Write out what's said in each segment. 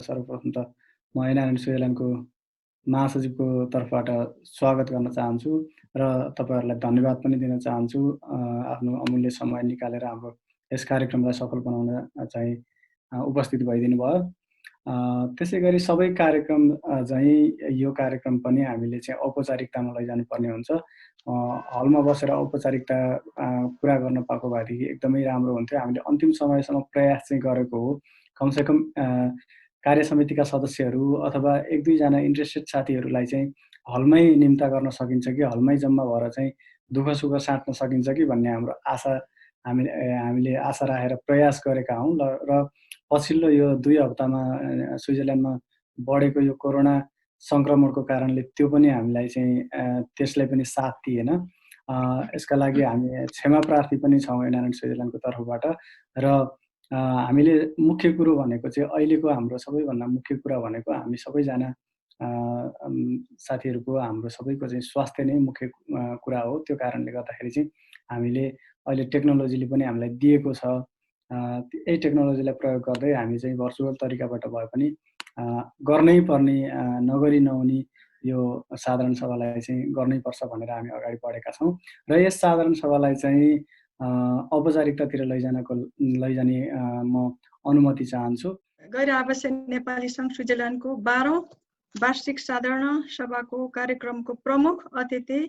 सर्वप्रथम त म एनआरएन स्विजरल्यान्डको महासचिवको तर्फबाट स्वागत गर्न चाहन्छु र तपाईहरुलाई धन्यवाद पनि दिन चाहन्छु आफ्नो अमूल्य समय निकालेर हाम्रो यस कार्यक्रमलाई सफल बनाउन चाहिँ उपस्थित भइदिनु भयो। त्यसैगरी सबै कार्यक्रम चाहिँ यो कार्यक्रम पनि हामीले चाहिँ औपचारिकतामा लैजानुपर्ने हुन्छ। हलमा बसेर औपचारिकता पुरा गर्न पाएको भएदेखि एकदमै राम्रो हुन्थ्यो। हामीले अन्तिम समयसम्म प्रयास चाहिँ गरेको हो। कमसेकम कार्य समितिका सदस्यहरू अथवा 1-2 जना इन्ट्रेस्टेड साथीहरूलाई चाहिँ हलमै निम्ता गर्न सकिन्छ कि हलमै जम्मा भएर चाहिँ दुःख सुख साट्न सकिन्छ कि भन्ने हाम्रो आशा हामीले आशा राखेर प्रयास गरेका हौं र पछिल्लो यो 2 हप्तामा स्विजरल्यान्डमा बढेको यो कोरोना संक्रमणको कारणले त्यो पनि हामीलाई चाहिँ त्यसले पनि साथ दिएन। यसका लागि हामी क्षमा प्रार्थी पनि छौं एनआरएन स्विजरल्यान्डको तर्फबाट र हामीले मुख्य कुरो भनेको चाहिँ अहिलेको हाम्रो सबैभन्दा मुख्य कुरा भनेको हामी सबैजना साथीहरुको हाम्रो सबैको चाहिँ स्वास्थ्य नै मुख्य कुरा हो। त्यो कारणले गर्दाखेरि चाहिँ हामीले अहिले टेक्नोलोजीले पनि हामीलाई दिएको छ। यही टेक्नोलोजीलाई प्रयोग गर्दै हामी चाहिँ भर्चुअल तरिकाबाट भए पनि गर्नै पर्ने नगरी नहुने यो साधारण सभालाई चाहिँ गर्नै पर्छ भनेर हामी अगाडि बढेका छौं र यस साधारण सभालाई चाहिँ औपचारिकतातिर लैजाने म अनुमति चाहन्छु। गैर आवासीय नेपाली संघ स्विजरल्यान्डको 12औं वार्षिक साधारण सभाको कार्यक्रमको प्रमुख अतिथि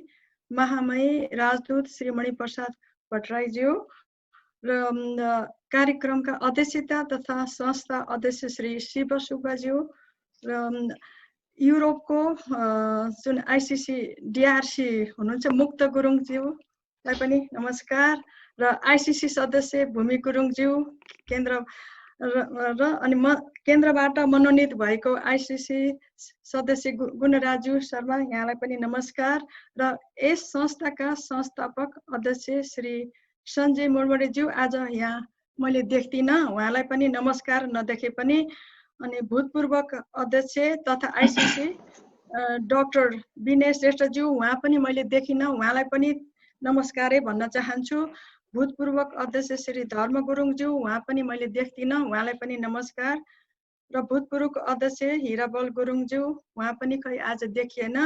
महामहिम राजदूत श्री मणिप्रसाद भट्टराईज्यू र कार्यक्रमका अध्यक्षता तथा संस्था अध्यक्ष श्री शिव सुब्बाज्यू र युरोपको जुन आईसीसी डिआरसी हुनुहुन्छ मुक्त गुरुङज्यूलाई पनि नमस्कार र आईसीसी सदस्य भूमि गुरुङज्यू केन्द्र र अनि केन्द्रबाट मनोनित भएको आईसीसी सदस्य गुणराजु शर्मा यहाँलाई पनि नमस्कार र यस संस्थाका संस्थापक अध्यक्ष श्री सञ्जय मुर्मरेज्यू आज यहाँ मैले देख्दिनँ, उहाँलाई पनि नमस्कार नदेखे पनि। अनि भूतपूर्वक अध्यक्ष तथा आईसीसी डाक्टर विनय श्रेष्ठज्यू उहाँ पनि मैले देखिनँ, उहाँलाई पनि नमस्कारै भन्न चाहन्छु। भूतपूर्वक अध्यक्ष श्री धर्म गुरुङज्यू उहाँ पनि मैले देख्दिनँ, उहाँलाई पनि नमस्कार र भूतपूर्वक अध्यक्ष हिराबल गुरुङज्यू उहाँ पनि खै आज देखिएन,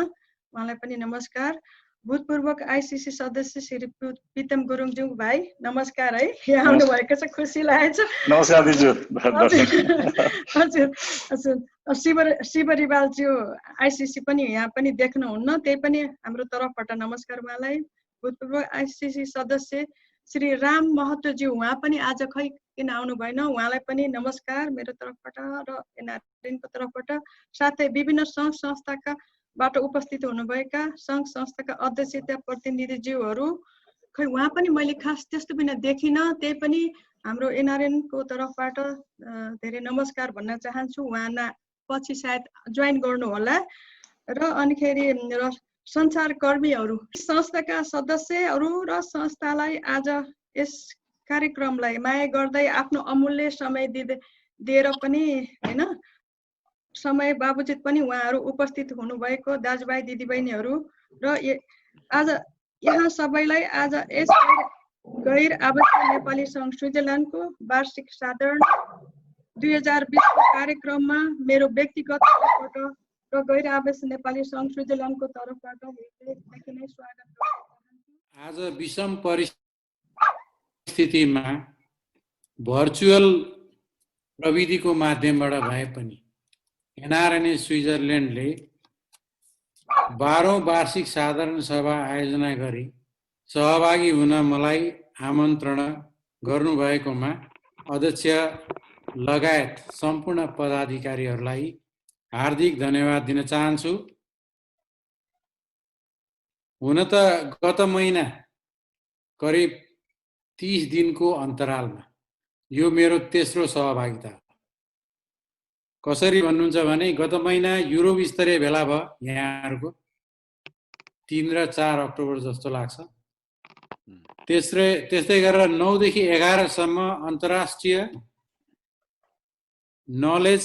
उहाँलाई पनि नमस्कार। भूतपूर्वक आईसीसी सदस्य श्री प्रीतम गुरुङज्यू भाइ नमस्कार है, यहाँ आउनु भएको छ, खुसी लागेको छ। नमस्कार दिजु। हजुर हजुर शिव रिवालज्यू आईसीसी पनि यहाँ पनि देख्नुहुन्न, त्यही पनि हाम्रो तर्फबाट नमस्कार उहाँलाई। भूतपूर्व आईसीसी सदस्य श्री राम महतोज्यू उहाँ पनि आज खै किन आउनु भएन, उहाँलाई पनि नमस्कार मेरो तर्फबाट र एनआरएनको तर्फबाट। साथै विभिन्न सङ्घ संस्थाका बाट उपस्थित हुनुभएका सङ्घ संस्थाका अध्यक्षता प्रतिनिधिज्यूहरू खै उहाँ पनि मैले खास त्यस्तो बिना देखिनँ, त्यही पनि हाम्रो एनआरएनको तर्फबाट धेरै नमस्कार भन्न चाहन्छु। उहाँ पछि सायद जोइन गर्नु होला र अनिखेरि सञ्चारकर्मीहरू संस्थाका सदस्यहरू र संस्थालाई आज यस कार्यक्रमलाई माया गर्दै आफ्नो अमूल्य समय दिएर पनि हैन समय बाबुजित पनि उहाँहरू उपस्थित हुनुभएको दाजुभाइ दिदीबहिनीहरू र आज यहाँ सबैलाई आज यस गैर आवासीय नेपाली सङ्घ स्विजरल्यान्डको वार्षिक साधारण 2020 को कार्यक्रममा मेरो व्यक्तिगत तर्फबाट र गैर आवासीय नेपाली सङ्घ स्विजरल्यान्डको तर्फबाट हृदयदेखि नै स्वागत गर्न चाहन्छु। आज विषम परिस्थितिमा भर्चुअल प्रविधिको माध्यमबाट भए पनि एनआरएन स्विजरल्यान्डले 12औं वार्षिक साधारण सभा आयोजना गरी सहभागी हुन मलाई आमन्त्रण गर्नुभएकोमा अध्यक्ष लगायत सम्पूर्ण पदाधिकारीहरूलाई हार्दिक धन्यवाद दिन चाहन्छु। हुन त गत महिना करिब 30 दिनको अन्तरालमा यो मेरो तेस्रो सहभागिता हो। कसरी भन्नुहुन्छ भने गत महिना युरोप स्तरीय भेला भयो यहाँहरुको 3 र 4 अक्टोबर जस्तो लाग्छ। त्यस्तै गरेर 9 देखि 11 सम्म अन्तर्राष्ट्रिय नलेज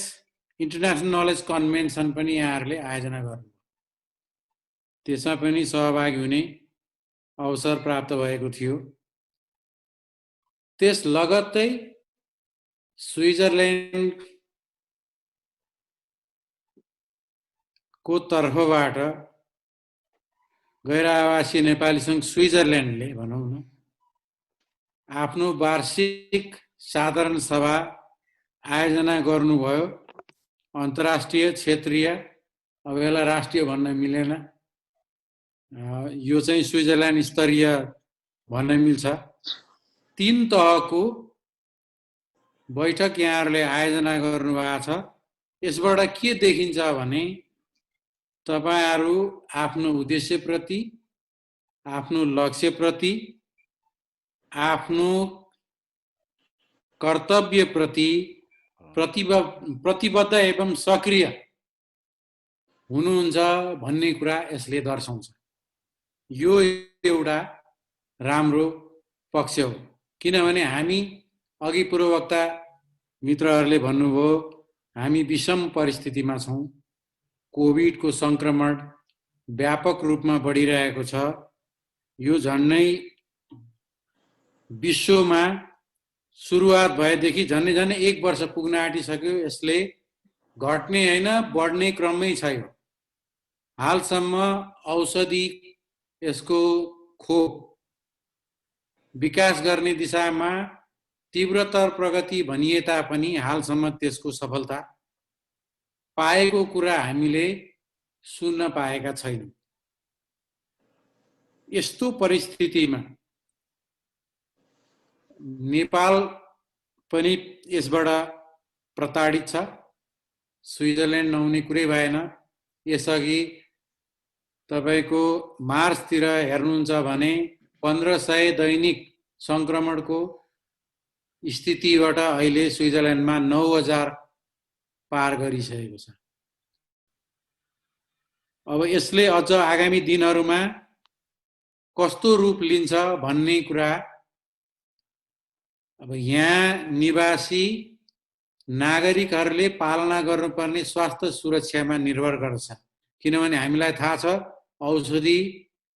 इन्टरनेशनल नलेज कन्भेन्सन पनि यहाँहरुले आयोजना गर्नु, त्यसमा पनि सहभागी हुने अवसर प्राप्त भएको थियो। त्यस लगत्तै स्विजरल्यान्ड को तर्फबाट गैर आवासीय नेपाली सङ्घ स्विजरल्यान्डले भनौँ न आफ्नो वार्षिक साधारण सभा आयोजना गर्नुभयो। अन्तर्राष्ट्रिय, क्षेत्रीय, अब यसलाई राष्ट्रिय भन्न मिलेन, यो चाहिँ स्विजरल्यान्ड स्तरीय भन्न मिल्छ। 3 तहको बैठक यहाँहरूले आयोजना गर्नुभएको छ। यसबाट के देखिन्छ भने तपाईहरू आफ्नो उद्देश्यप्रति, आफ्नो लक्ष्यप्रति, आफ्नो कर्तव्यप्रति प्रतिबद्ध एवं सक्रिय हुनुहुन्छ भन्ने कुरा यसले दर्शाउँछ। यो एउटा राम्रो पक्ष हो, किनभने हामी अघि पूर्ववक्ता मित्रहरूले भन्नुभयो हामी विषम परिस्थितिमा छौँ। कोभिडको संक्रमण व्यापक रूपमा बढिरहेको छ। यो झन्नै विश्वमा सुरुवात भएदेखि झन्नै 1 वर्ष पुग्न आँटिसक्यो। यसले घट्ने हैन, बढ्ने क्रममै छ। हालसम्म औषधि, यसको खोप विकास गर्ने दिशामा तीव्रतर प्रगति भनिए तापनि हालसम्म त्यसको सफलता पाएको कुरा हामीले सुन्न पाएका छैनौँ। यस्तो परिस्थितिमा नेपाल पनि यसबाट प्रताडित छ। स्विजरल्यान्ड नहुने कुरै भएन। यसअघि तपाईको मार्चतिर हेर्नुहुन्छ भने 1500 दैनिक संक्रमणको स्थितिबाट अहिले स्विजरल्यान्डमा 9000 पार गरिसकेको छ। अब यसले अझ आगामी दिनहरूमा कस्तो रूप लिन्छ भन्ने कुरा अब यहाँ निवासी नागरिकहरूले पालना गर्नुपर्ने स्वास्थ्य सुरक्षामा निर्भर गर्छ। किनभने हामीलाई थाहा छ औषधि,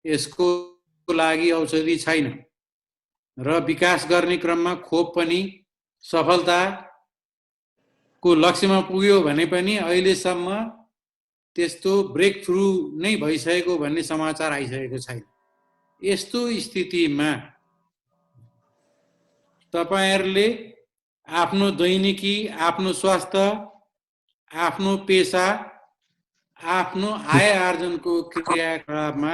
यसको लागि औषधि छैन र विकास गर्ने क्रममा खोप पनि सफलताको लक्ष्यमा पुग्यो भने पनि अहिलेसम्म त्यस्तो ब्रेक थ्रु नै भइसकेको भन्ने समाचार आइसकेको छैन। यस्तो स्थितिमा तपाईहरुले आफ्नो दैनिकी, आफ्नो स्वास्थ्य, आफ्नो पेशा, आफ्नो आय आर्जनको क्रियाकलापमा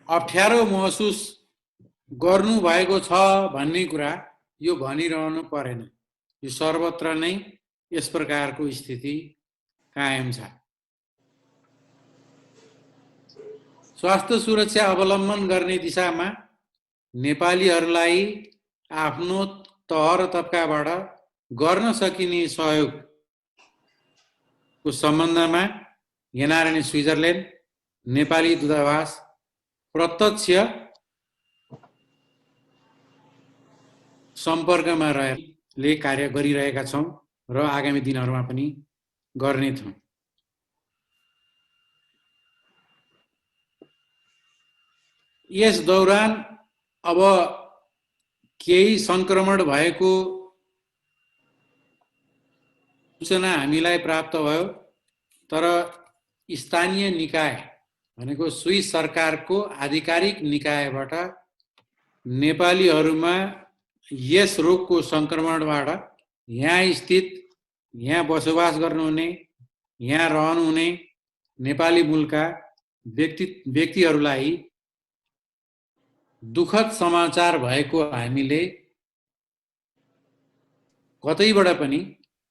अप्ठ्यारो महसुस गर्नु भएको छ भन्ने कुरा यो भनिरहनु परेन। यो सर्वत्र नै यस प्रकारको स्थिति कायम छ। स्वास्थ्य सुरक्षा अवलम्बन गर्ने दिशामा नेपालीहरूलाई आफ्नो तह र तबकाबाट गर्न सकिने सहयोगको सम्बन्धमा एनआरएन स्विजरल्यान्ड नेपाली दूतावास प्रत्यक्ष सम्पर्कमा रहेर कार्य गरिरहेका छौं र आगामी दिनहरूमा पनि गर्नेछौं। यस दौरान अब केही संक्रमण भएको सूचना हामीलाई प्राप्त भयो, तर स्थानीय निकाय भनेको स्विस सरकारको आधिकारिक निकायबाट नेपालीहरूमा यस रोगको संक्रमणबाट यहाँ स्थित, यहाँ बसोबास गर्नुहुने, यहाँ रहनुहुने नेपाली मूलका व्यक्तिहरूलाई दुखद समाचार भएको हामीले कतैबाट पनि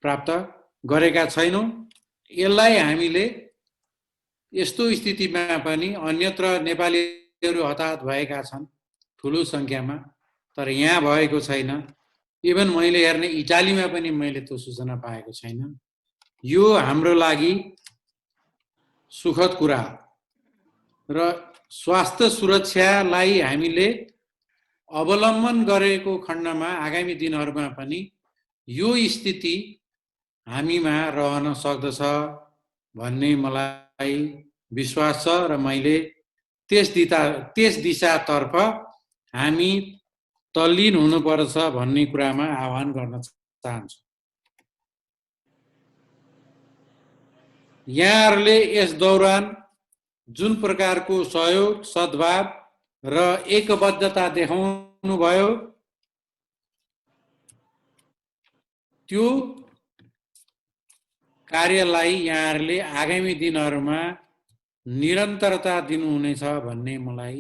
प्राप्त गरेका छैनौं। यसलाई हामीले यस्तो स्थितिमा पनि अन्यत्र नेपालीहरू हताहत भएका छन् ठूलो संख्यामा, तर यहाँ भएको छैन। इभन मैले हेर्ने इटालीमा पनि मैले त्यो सूचना पाएको छैन। यो हाम्रो लागि सुखद कुरा हो र स्वास्थ्य सुरक्षालाई हामीले अवलम्बन गरेको खण्डमा आगामी दिनहरूमा पनि यो स्थिति हामीमा रहन सक्दछ भन्ने मलाई विश्वास छ र मैले त्यस दिशातर्फ हामी तल्लीन हुनुपर्छ भन्ने कुरामा आह्वान गर्न चाहन्छु। यहाँहरूले यस दौरान जुन प्रकारको सहयोग, सद्भाव र एकबद्धता देखाउनु भयो, त्यो कार्यलाई यहाँहरूले आगामी दिनहरूमा निरन्तरता दिनुहुनेछ भन्ने मलाई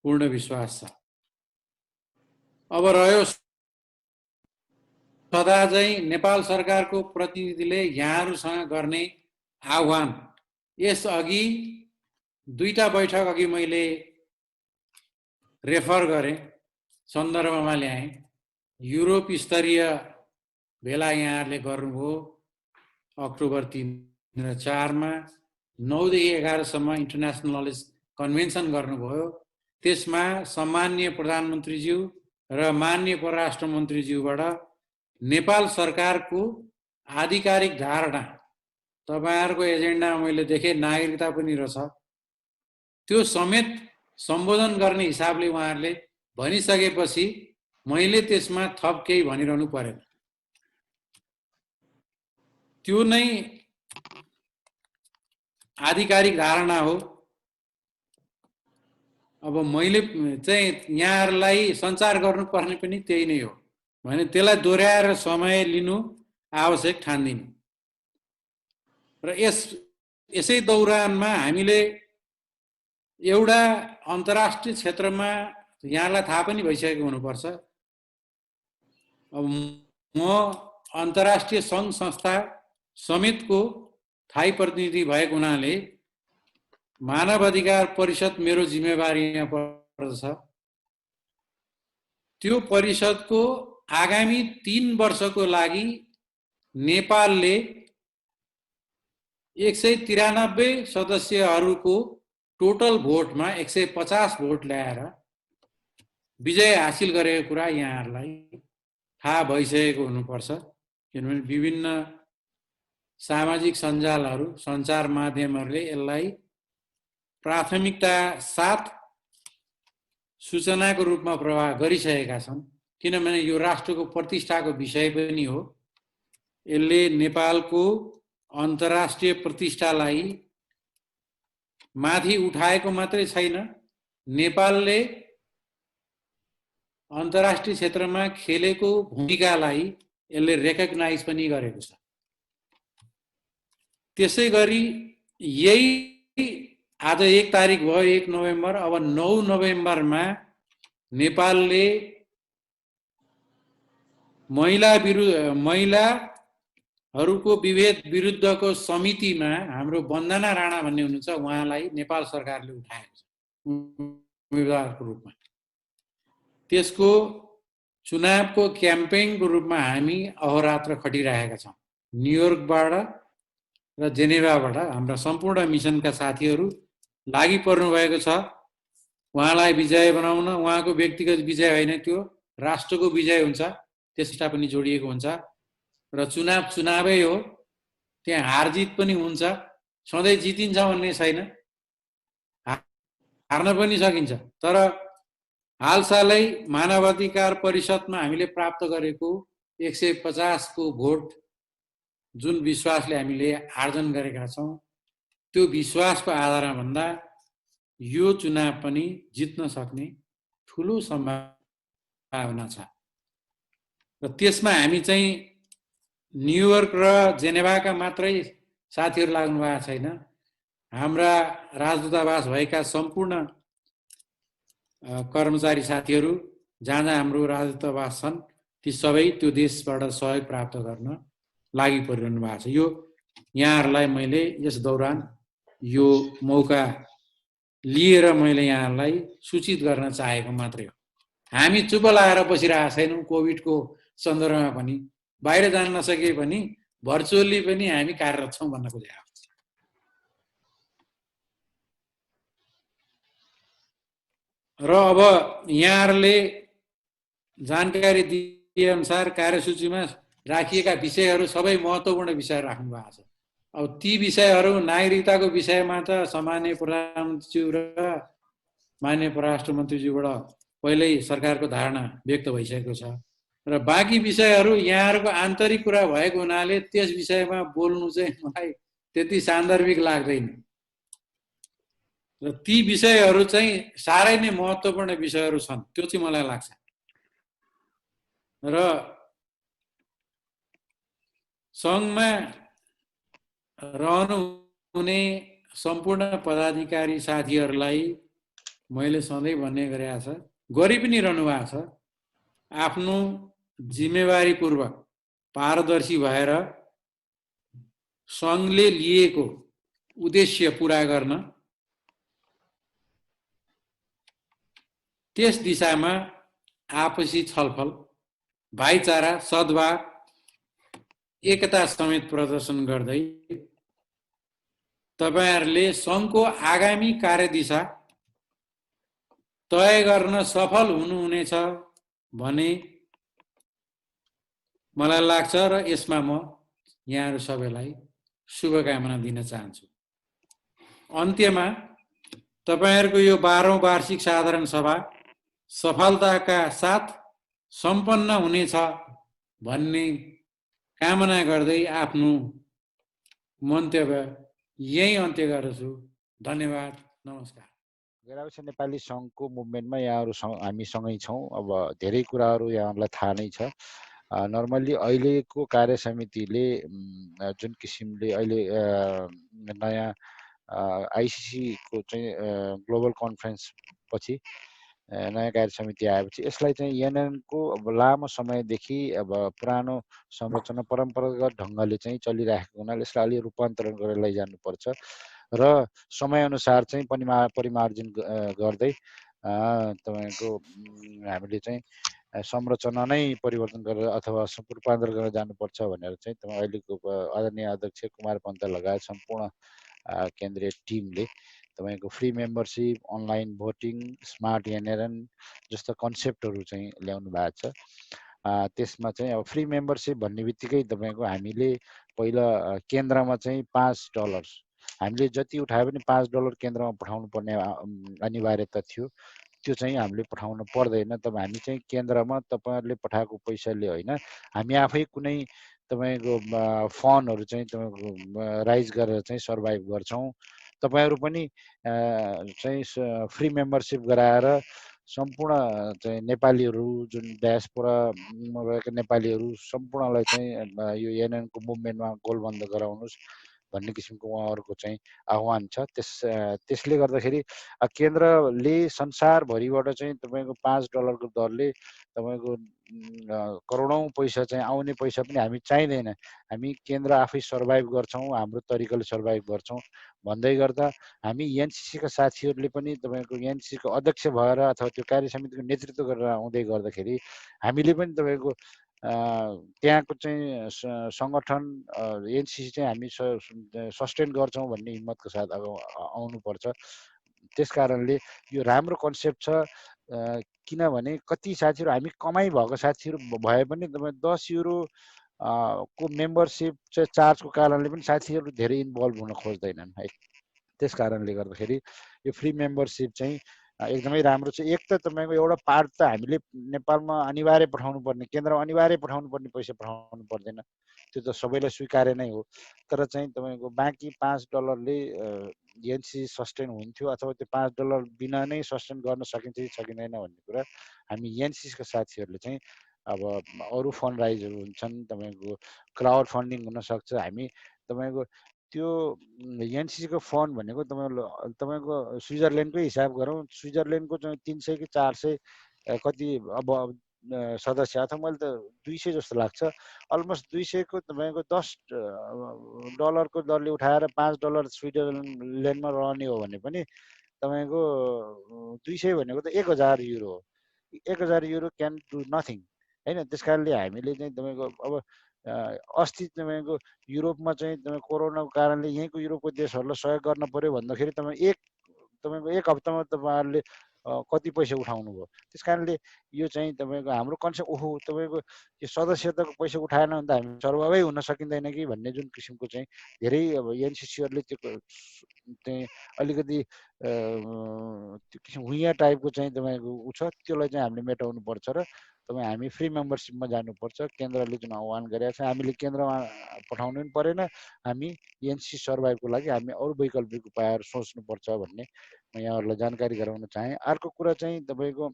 पूर्ण विश्वास छ। अब रह्यो सदा चाहिँ नेपाल सरकारको प्रतिनिधिले यहाँहरूसँग गर्ने आह्वान, यसअघि 2टा बैठक अघि मैले रेफर गरेँ, सन्दर्भमा ल्याएँ। युरोप स्तरीय भेला यहाँहरूले गर्नुभयो अक्टोबर 3 र 4 मा, 9 देखि 11 सम्म इन्टरनेसनल नलेज कन्भेन्सन गर्नुभयो। त्यसमा सम्माननीय प्रधानमन्त्रीज्यू र माननीय परराष्ट्र मन्त्रीज्यूबाट नेपाल सरकारको आधिकारिक धारणा, तपाईहरुको एजेन्डामा मैले देखेँ नागरिकता पनि रहेछ, त्यो समेत सम्बोधन गर्ने हिसाबले उहाँहरूले भनिसकेपछि मैले त्यसमा थप केही भनिरहनु परेन। त्यो नै आधिकारिक धारणा हो। अब मैले चाहिँ यहाँहरूलाई सञ्चार गर्नुपर्ने पनि त्यही नै हो भने त्यसलाई दोहोर्याएर समय लिनु आवश्यक ठान्दिनु। र यसै दौरानमा हामीले एउटा अन्तर्राष्ट्रिय क्षेत्रमा यहाँलाई थाहा पनि भइसकेको हुनुपर्छ, अब म अन्तर्राष्ट्रिय सङ्घ संस्था समेतको थाई प्रतिनिधि भएको हुनाले मानव अधिकार परिषद मेरो जिम्मेवारीमा पर्दछ। त्यो परिषदको आगामी 3 वर्षको लागि नेपालले 193 सदस्यहरूको टोटल भोटमा 150 भोट ल्याएर विजय हासिल गरेको कुरा यहाँहरूलाई थाहा भइसकेको हुनुपर्छ। किनभने विभिन्न सामाजिक सञ्जालहरू, सञ्चार माध्यमहरूले यसलाई प्राथमिकता साथ सूचनाको रूपमा प्रवाह गरिसकेका छन्। किनभने यो राष्ट्रको प्रतिष्ठाको विषय पनि हो। यसले नेपालको अन्तर्राष्ट्रिय प्रतिष्ठालाई माथि उठाएको मात्रै छैन, नेपालले अन्तर्राष्ट्रिय क्षेत्रमा खेलेको भूमिकालाई यसले रेकग्नाइज पनि गरेको छ। त्यसै गरी यही आज 1 तारिक भयो, 1 नोभेम्बर, अब 9 नोभेम्बरमा नेपालले महिलाहरूको विभेद विरुद्धको समितिमा हाम्रो वन्दना राणा भन्ने हुनुहुन्छ, उहाँलाई नेपाल सरकारले उठाएको छ उम्मेदवारको रूपमा। त्यसको चुनावको क्याम्पेनको रूपमा हामी अहोरात्र खटिरहेका छौँ। न्युयोर्कबाट र जेनेभाबाट हाम्रा सम्पूर्ण मिसनका साथीहरू लागि पर्नु भएको छ उहाँलाई विजय बनाउन। उहाँको व्यक्तिगत विजय होइन, त्यो राष्ट्रको विजय हुन्छ, त्यसबाट पनि जोडिएको हुन्छ। र चुनावै हो, त्यहाँ हार जित पनि हुन्छ, सधैँ जितिन्छ भन्ने छैन, हार्न पनि सकिन्छ। तर हालसालै मानवाधिकार परिषदमा हामीले प्राप्त गरेको 150 को भोट, जुन विश्वासले हामीले आर्जन गरेका छौँ, त्यो विश्वासको आधारमा भन्दा यो चुनाव पनि जित्न सक्ने ठुलो सम्भावना छ। र त्यसमा हामी चाहिँ न्युयोर्क र जेनेभाका मात्रै साथीहरू लाग्नु भएको छैन, हाम्रा राजदूतावास भएका सम्पूर्ण कर्मचारी साथीहरू जहाँ जहाँ हाम्रो राजदूतावास छन् ती सबै त्यो देशबाट सहयोग प्राप्त गर्न लागि परिरहनु भएको छ। यो यहाँहरूलाई मैले यस दौरान यो मौका लिएर मैले यहाँहरूलाई सूचित गर्न चाहेको मात्रै हो। हामी चुप लागेर बसिरहेका छैनौँ। कोभिडको सन्दर्भमा पनि बाहिर जान नसके पनि भर्चुअली पनि हामी कार्यरत छौँ भन्न खोजेको। र अब यहाँहरूले जानकारी दिए अनुसार कार्यसूचीमा राखिएका विषयहरू सबै महत्त्वपूर्ण विषय राख्नु भएको छ। अब ती विषयहरू नागरिकताको विषयमा त सामान्य प्रधानमन्त्रीज्यू र माननीय परराष्ट्र मन्त्रीज्यूबाट पहिल्यै सरकारको धारणा व्यक्त भइसकेको छ। र बाँकी विषयहरू यहाँहरूको आन्तरिक कुरा भएको हुनाले त्यस विषयमा बोल्नु चाहिँ मलाई त्यति सान्दर्भिक लाग्दैन र ती विषयहरू चाहिँ साह्रै नै महत्त्वपूर्ण विषयहरू छन् त्यो चाहिँ मलाई लाग्छ र सङ्घमा रहनु हुने सम्पूर्ण पदाधिकारी साथीहरूलाई मैले सधैँ भन्ने गरेको छ गरि पनि रहनु भएको छ आफ्नो जिम्मेवारीपूर्वक पारदर्शी भएर सङ्घले लिएको उद्देश्य पूरा गर्न त्यस दिशामा आपसी छलफल भाइचारा सद्भाव एकता समेत प्रदर्शन गर्दै तपाईहरुले सङ्घको आगामी कार्यदिशा तय गर्न सफल हुनुहुनेछ भने मलाई लाग्छ र यसमा म यहाँहरु सबैलाई शुभकामना दिन चाहन्छु अन्त्यमा तपाईहरुको यो 12औं वार्षिक साधारण सभा सफलताका साथ सम्पन्न हुनेछ भन्ने कामना गर्दै आफ्नो मन्तव्य यही अन्त्य गर्छु धन्यवाद नमस्कार गैर नेपाली सङ्घको मुभमेन्टमा यहाँहरु हामी सँगै छौं अब धेरै कुराहरु यहाँहरुलाई थाहा नै छ नर्मल्ली अहिलेको कार्य समितिले जुन किसिमले अहिले नयाँ आईसीसी को चाहिँ ग्लोबल कन्फरेन्स पछि नयाँ कार्य समिति आएपछि यसलाई चाहिँ एनएन को अब लामो समयदेखि अब पुरानो संरचना परम्परागत ढंगले चाहिँ चलिरहेको हुनाले यसलाई अलि रूपान्तरण गरेर लैजानुपर्छ र समयअनुसार चाहिँ परिमार्जन गर्दै तपाईको हामीले चाहिँ संरचना नै परिवर्तन गरेर अथवा रूपान्तरण गरेर जानुपर्छ भनेर चाहिँ तपाईँ अहिलेको आदरणीय अध्यक्ष कुमार पन्त लगायत सम्पूर्ण केन्द्रीय टिमले तपाईको free membership online voting smart NRN जस्ता कन्सेप्टहरु चाहिँ ल्याउनु भएको छ त्यसमा चाहिँ अब फ्री मेम्बरशिप भन्ने बित्तिकै तपाईको हामीले पहिला केन्द्रमा चाहिँ $5 हामीले जति उठाए पनि $5 केन्द्रमा पठाउनु पर्ने अनिवार्यता थियो त्यो चाहिँ हामीले पठाउन पर्दैन तब हामी चाहिँ केन्द्रमा तपाईहरुले पठाएको पैसाले हैन हामी आफै कुनै तपाईको फन्डहरु चाहिँ तपाईको राइज गरेर चाहिँ सर्भाइभ गर्छौं तपाईहरु पनि चाहिँ फ्री मेम्बरशिप गराएर सम्पूर्ण चाहिँ नेपालीहरु जुन डायस्पोरामा रहेका नेपालीहरु सम्पूर्णलाई चाहिँ यो एनएन को मुभमेन्टमा गोलबन्द गराउनुस् भन्ने किसिमको उहाँहरुको चाहिँ आह्वान छ त्यसले गर्दाखेरि केन्द्रले संसारभरिबाट चाहिँ तपाईको $5 को दरले तपाईको करोडौं पैसा चाहिँ आउने पैसा पनि हामी चाहिदैन हामी केन्द्र आफै सर्भाइभ गर्छौं हाम्रो तरिकाले सर्भाइभ गर्छौं भन्दै गर्दा हामी एनसीसी का साथीहरुले पनि तपाईको एनसीसी को अध्यक्ष भएर अथवा त्यो कार्य समितिको नेतृत्व गरेर आउँदै गर्दाखेरि हामीले पनि तपाईको त्यहाँको चाहिँ संगठन एनसीसी चाहिँ हामी सस्टेन गर्छौं भन्ने हिम्मतको साथ आउनु पर्छ त्यसकारणले यो राम्रो कन्सेप्ट छ किनभने कति साथीहरु हामी कमाई भएको साथीहरु भए पनि तपाई €10 को मेम्बरशिप चाहिँ चार्जको कारणले पनि साथीहरु धेरै इन्भल्भ हुन खोज्दैनन् है त्यसकारणले गर्दाखेरि यो फ्री मेम्बरशिप चाहिँ एकदमै राम्रो छ एक त तपाईको एउटा पार्ट त हामीले नेपालमा अनिवार्य पठाउनु पर्ने केन्द्रमा अनिवार्य पठाउनु पर्ने पैसा पठाउनु पर्दैन त्यो त सबैलाई स्वीकार्य नै हो तर चाहिँ तपाईको बाँकी $5 ले एनसीसी सस्टेन हुन्थ्यो अथवा त्यो $5 बिना नै सस्टेन गर्न सकिन्छ कि सकिँदैन भन्ने कुरा हामी एनसीसी का साथीहरुले चाहिँ अब अरु फन्ड राइजहरु हुन्छन् तपाईको क्राउड फन्डिङ हुन सक्छ हामी तपाईको त्यो एनसीसी को फन्ड भनेको तपाईको स्विजरल्यान्डकै हिसाब गरौँ स्विजरल्यान्डको चाहिँ 300 कि 400 कति अब सदस्य अथवा मैले त 200 जस्तो लाग्छ अलमोस्ट 200 को तपाईको $10 को दरले उठाएर $5 स्विजरल्यान्डमा रहने हो भने पनि तपाईको 200 भनेको त €1000 हो €1000 क्यान डु नथिङ हैन त्यसकारणले हामीले चाहिँ तपाईको अब अस्ति तपाईको युरोपमा चाहिँ कोरोनाको कारणले यहीँको युरोपको देशहरुलाई सहयोग गर्न पर्यो भन्दाखेरि तपाईको एक हप्तामा तपाईहरुले कति पैसा उठाउनु भयो त्यसकारणले यो चाहिँ तपाईको हाम्रो कन्सेप्ट ओहो तपाईको यो सदस्यताको पैसा उठाएन भने त हामी सर्भाइभै हुन सकिँदैन कि भन्ने जुन किसिमको चाहिँ धेरै अब एनसीसीहरुले त्यो चाहिँ अलिकति त्यो किसिम हुइया टाइपको चाहिँ तपाईको उ छ त्यसलाई चाहिँ हामीले मेटाउनु पर्छ र तपाईँ हामी फ्री मेम्बरसिपमा जानुपर्छ। केन्द्रले जुन आह्वान गरेको छ हामीले केन्द्रमा पठाउनु पनि परेन, हामी एनसी सर्भाइभको लागि हामी अरू वैकल्पिक उपायहरू सोच्नुपर्छ भन्ने म यहाँहरूलाई जानकारी गराउन चाहेँ। अर्को कुरा चाहिँ तपाईँको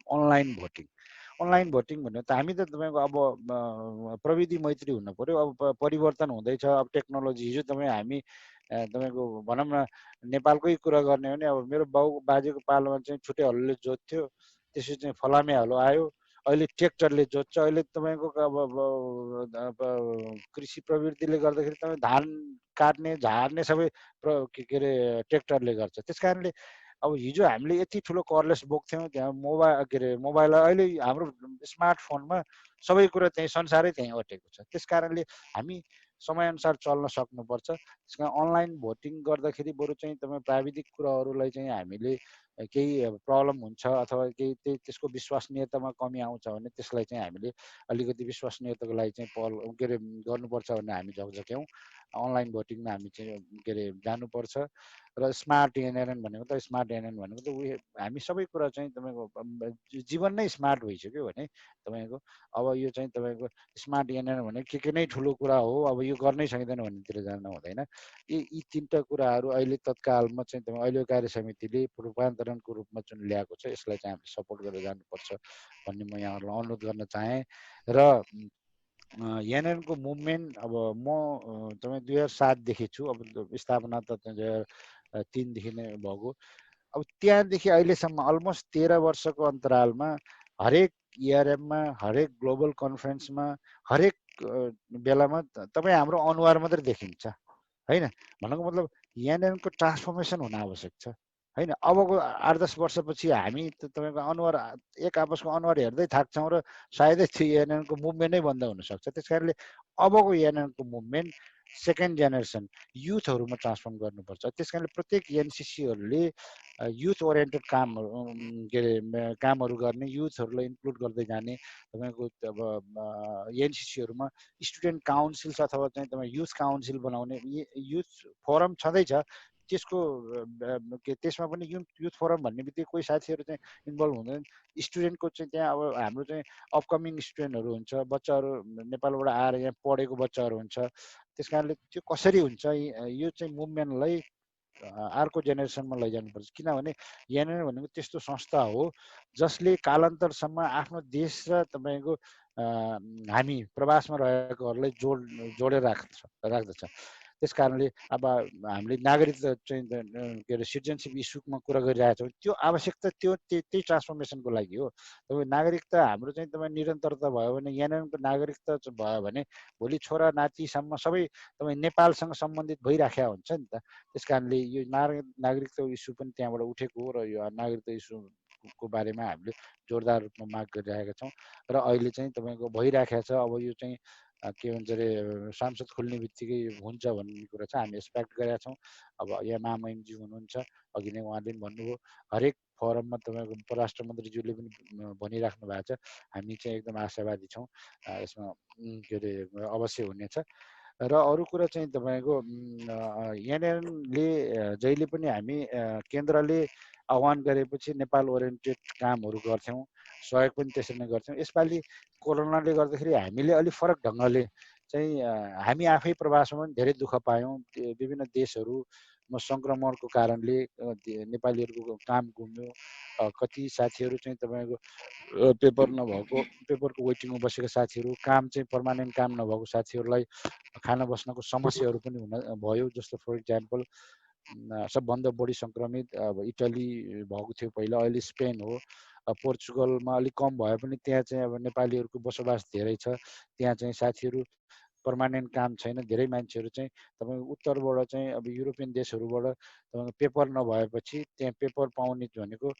अनलाइन भोटिङ। अनलाइन भोटिङ भन्ने त हामी त तपाईँको अब प्रविधि मैत्री हुनु पऱ्यो। अब परिवर्तन हुँदैछ, अब टेक्नोलोजी। हिजो हामी तपाईँको भनौँ न नेपालकै कुरा गर्ने हो भने अब मेरो बाजेको पालोमा चाहिँ छुट्टै हलोले जोत्थ्यो, त्यसपछि चाहिँ फलामे हलो आयो, अहिले ट्र्याक्टरले जोत्छ। अहिले तपाईँको अब कृषि प्रवृत्तिले गर्दाखेरि तपाईँ धान काट्ने झार्ने सबै के अरे ट्र्याक्टरले गर्छ। त्यस कारणले अब हिजो हामीले यति ठुलो करलेस बोक्थ्यौँ, त्यहाँ के अरे मोबाइल, अहिले हाम्रो स्मार्टफोनमा सबै कुरा त्यहीँ संसारै त्यहीँ अटेको छ। त्यस कारणले हामी समयअनुसार चल्न सक्नुपर्छ। त्यस कारण अनलाइन भोटिङ गर्दाखेरि बरु चाहिँ तपाईँ प्राविधिक कुराहरूलाई चाहिँ हामीले केही प्रब्लम हुन्छ अथवा केही त्यसको विश्वसनीयतामा कमी आउँछ भने त्यसलाई चाहिँ हामीले अलिकति विश्वसनीयताको लागि चाहिँ पहल के अरे गर्नुपर्छ भन्ने हामी झकझक्यौँ। अनलाइन भोटिङमा हामी चाहिँ के अरे जानुपर्छ। र स्मार्ट एनएनएन भनेको त उयो हामी सबै कुरा चाहिँ तपाईँको जीवन नै स्मार्ट भइसक्यो भने तपाईँको अब यो चाहिँ तपाईँको स्मार्ट एनएनएन भनेको के नै ठुलो कुरा हो, अब यो गर्नै सकिँदैन भन्नेतिर जानु हुँदैन। यी तिनवटा कुराहरू अहिले तत्कालमा चाहिँ तपाईँ अहिलेको कार्य समितिले रूपान्तरणको रूपमा जुन ल्याएको छ यसलाई चाहिँ हामीले सपोर्ट गरेर जानुपर्छ भन्ने म यहाँहरूलाई अनुरोध गर्न चाहेँ। र एनएनको मुभमेन्ट अब म तपाईँ 2007देखि छु, अब स्थापना त 2003देखि नै भएको। अब त्यहाँदेखि अहिलेसम्म अलमोस्ट 13 वर्षको अन्तरालमा हरेक इआरएममा, हरेक ग्लोबल कन्फरेन्समा, हरेक बेलामा तपाईँ हाम्रो अनुहार मात्रै देखिन्छ होइन। भन्नुको मतलब एनएनको ट्रान्सफर्मेसन हुन आवश्यक छ होइन। अबको 8-10 वर्षपछि हामी तपाईँको अनुहार एक आपसको अनुहार हेर्दै थाक्छौँ र सायदै त्यो एनएनको मुभमेन्टै बन्द हुनसक्छ। त्यस कारणले अबको एनएनको मुभमेन्ट सेकेन्ड जेनेरेसन युथहरूमा ट्रान्सफर्म गर्नुपर्छ। त्यस कारणले प्रत्येक एनसिसीहरूले युथ ओरिएन्टेड कामहरू के अरे कामहरू गर्ने, युथहरूलाई इन्क्लुड गर्दै जाने। तपाईँको अब एनसिसीहरूमा स्टुडेन्ट काउन्सिल्स अथवा चाहिँ तपाईँ युथ काउन्सिल बनाउने, युथ फोरम छँदैछ। त्यसमा पनि युथ फोरम भन्ने बित्तिकै कोही साथीहरू चाहिँ इन्भल्भ हुँदैन। स्टुडेन्टको चाहिँ त्यहाँ अब हाम्रो चाहिँ अपकमिङ स्टुडेन्टहरू हुन्छ, बच्चाहरू नेपालबाट आएर यहाँ पढेको बच्चाहरू हुन्छ। त्यस कारणले त्यो कसरी हुन्छ, यो चाहिँ मुभमेन्टलाई अर्को जेनेरेसनमा लैजानुपर्छ। किनभने एनएन भनेको त्यस्तो संस्था हो जसले कालान्तरसम्म आफ्नो देश र तपाईँको हामी प्रवासमा रहेकोहरूलाई जोडेर राख्दछ। त्यस कारणले अब हामीले नागरिकता चाहिँ के अरे सिटिजनसिप इस्युमा कुरा गरिरहेका छौँ, त्यो आवश्यकता त्यही ट्रान्सफर्मेसनको लागि हो। तपाईँ नागरिकता हाम्रो चाहिँ तपाईँ निरन्तरता भयो भने, एनएनको नागरिकता भयो भने भोलि छोरा नातिसम्म सबै तपाईँ नेपालसँग सम्बन्धित भइराखेका हुन्छ नि त। त्यस कारणले यो नागरिकता इस्यु पनि त्यहाँबाट उठेको हो र यो नागरिकता इस्युको बारेमा हामीले जोरदार रूपमा माग गरिरहेका छौँ र अहिले चाहिँ तपाईँको भइराखेको छ। अब यो चाहिँ के भन्छ अरे सांसद खुल्ने बित्तिकै हुन्छ भन्ने कुरा चाहिँ हामी एक्सपेक्ट गरेका छौँ। अब यहाँ महामहिमज्यू हुनुहुन्छ, अघि नै उहाँले पनि भन्नुभयो, हरेक फोरममा तपाईँको परराष्ट्र मन्त्रीज्यूले पनि भनिराख्नु भएको छ। हामी चाहिँ एकदम आशावादी छौँ यसमा के अरे अवश्य हुनेछ। र अरू कुरा चाहिँ तपाईँको एनएनले जहिले पनि हामी केन्द्रले आह्वान गरेपछि नेपाल ओरिएन्टेड कामहरू गर्थ्यौँ, सहयोग पनि त्यसरी नै गर्थ्यौँ। यसपालि कोरोनाले गर्दाखेरि हामीले अलिक फरक ढङ्गले चाहिँ हामी आफै प्रवासमा पनि धेरै दुःख पायौँ। विभिन्न देशहरूमा सङ्क्रमणको कारणले नेपालीहरूको काम गुम्यो। कति साथीहरू चाहिँ तपाईँको पेपरको वेटिङमा बसेका साथीहरू, काम चाहिँ पर्मानेन्ट काम नभएको साथीहरूलाई खाना बस्नको समस्याहरू पनि भयो। जस्तो फर इक्जाम्पल सबभन्दा बढी सङ्क्रमित अब इटली भएको थियो पहिला, अहिले स्पेन हो। पोर्चुगलमा अलिक कम भए पनि त्यहाँ चाहिँ अब नेपालीहरूको बसोबास धेरै छ। त्यहाँ चाहिँ साथीहरू पर्मानेन्ट काम छैन। धेरै मान्छेहरू चाहिँ तपाईँको उत्तरबाट चाहिँ अब युरोपियन देशहरूबाट तपाईँको पेपर नभएपछि त्यहाँ पेपर पाउने भनेको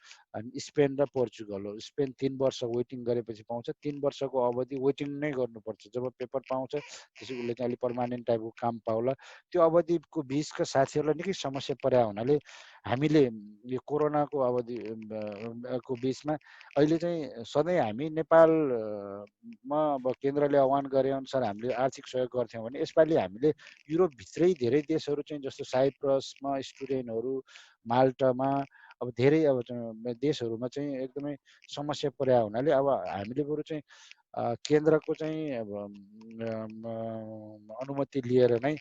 स्पेन र पोर्चुगल हो। स्पेन 3 वर्ष वेटिङ गरेपछि पाउँछ। 3 वर्षको अवधि वेटिङ नै गर्नुपर्छ। जब पेपर पाउँछ त्यसै उसले चाहिँ अलिक पर्मानेन्ट टाइपको काम पाउला। त्यो अवधिको बिचका साथीहरूलाई निकै समस्या परेको हुनाले हामीले यो कोरोनाको अवधिको बिचमा अहिले चाहिँ सधैँ हामी नेपालमा अब केन्द्रले आह्वान गरे अनुसार हामीले आर्थिक सहयोग गर्थ्यौँ भने यसपालि हामीले युरोपभित्रै धेरै देशहरू चाहिँ जस्तो साइप्रसमा स्टुडेन्टहरू, माल्टामा अब धेरै अब देशहरूमा चाहिँ एकदमै समस्या पर्या हुनाले अब हामीले बरु चाहिँ केन्द्रको चाहिँ अब अनुमति लिएर नै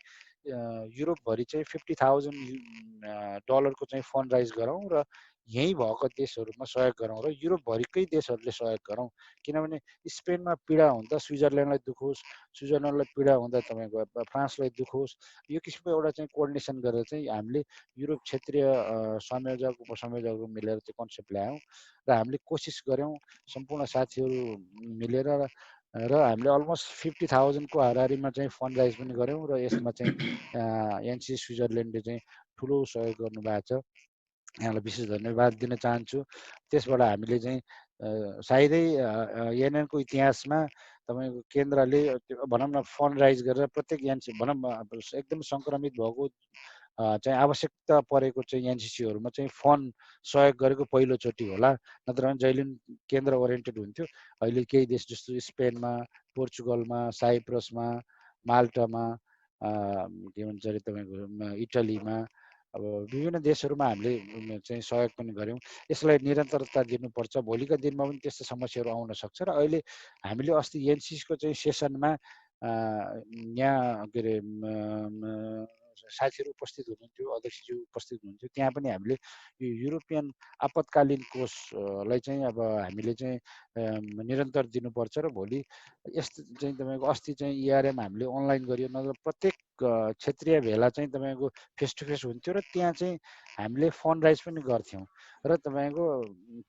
युरोपभरि चाहिँ $50,000 को चाहिँ फन्ड राइज गरौँ र यहीँ भएको देशहरूमा सहयोग गरौँ र युरोपभरिकै देशहरूले सहयोग गरौँ। किनभने स्पेनमा पीडा हुँदा स्विजरल्यान्डलाई दुःख होस्, स्विजरल्यान्डलाई पीडा हुँदा तपाईँको फ्रान्सलाई दुःख होस्, यो किसिमको एउटा चाहिँ कोअर्डिनेसन गरेर चाहिँ हामीले युरोप क्षेत्रीय संयोजक उपसंयोजकहरू मिलेर त्यो कन्सेप्ट ल्यायौँ र हामीले कोसिस गऱ्यौँ सम्पूर्ण साथीहरू मिलेर र हामीले अलमोस्ट 50,000 को हाराहारीमा चाहिँ फन्ड राइज पनि गऱ्यौँ र यसमा चाहिँ एनसी स्विजरल्यान्डले चाहिँ ठुलो सहयोग गर्नुभएको छ। यहाँलाई विशेष धन्यवाद दिन चाहन्छु। त्यसबाट हामीले चाहिँ सायदै एनएनको इतिहासमा तपाईँको केन्द्रले भनौँ न फन्ड राइज गरेर प्रत्येक एनसी भनौँ एकदम सङ्क्रमित भएको चाहिँ आवश्यकता परेको चाहिँ एनसिसीहरूमा चाहिँ फन्ड सहयोग गरेको पहिलोचोटि होला। नत्र भने जहिले केन्द्र ओरिएन्टेड हुन्थ्यो। अहिले केही देश जस्तो स्पेनमा, पोर्चुगलमा, साइप्रसमा, माल्टामा, के भन्छ अरे तपाईँको इटलीमा, अब विभिन्न देशहरूमा हामीले चाहिँ सहयोग पनि गऱ्यौँ। यसलाई निरन्तरता दिनुपर्छ। भोलिका दिनमा पनि त्यस्तो समस्याहरू आउन सक्छ र अहिले हामीले अस्ति एनसिसीको चाहिँ सेसनमा यहाँ के अरे साथीहरू उपस्थित हुनुहुन्थ्यो, अध्यक्षज्यू उपस्थित हुनुहुन्थ्यो। त्यहाँ पनि हामीले यो युरोपियन आपतकालीन कोषलाई चाहिँ अब हामीले चाहिँ निरन्तर दिनुपर्छ र भोलि यस्तो चाहिँ तपाईँको अस्ति चाहिँ इआरएम हामीले अनलाइन गरियो, नत्र प्रत्येक क्षेत्रीय भेला चाहिँ तपाईँको फेस टु फेस हुन्थ्यो र त्यहाँ चाहिँ हामीले फन्ड राइज पनि गर्थ्यौँ र तपाईँको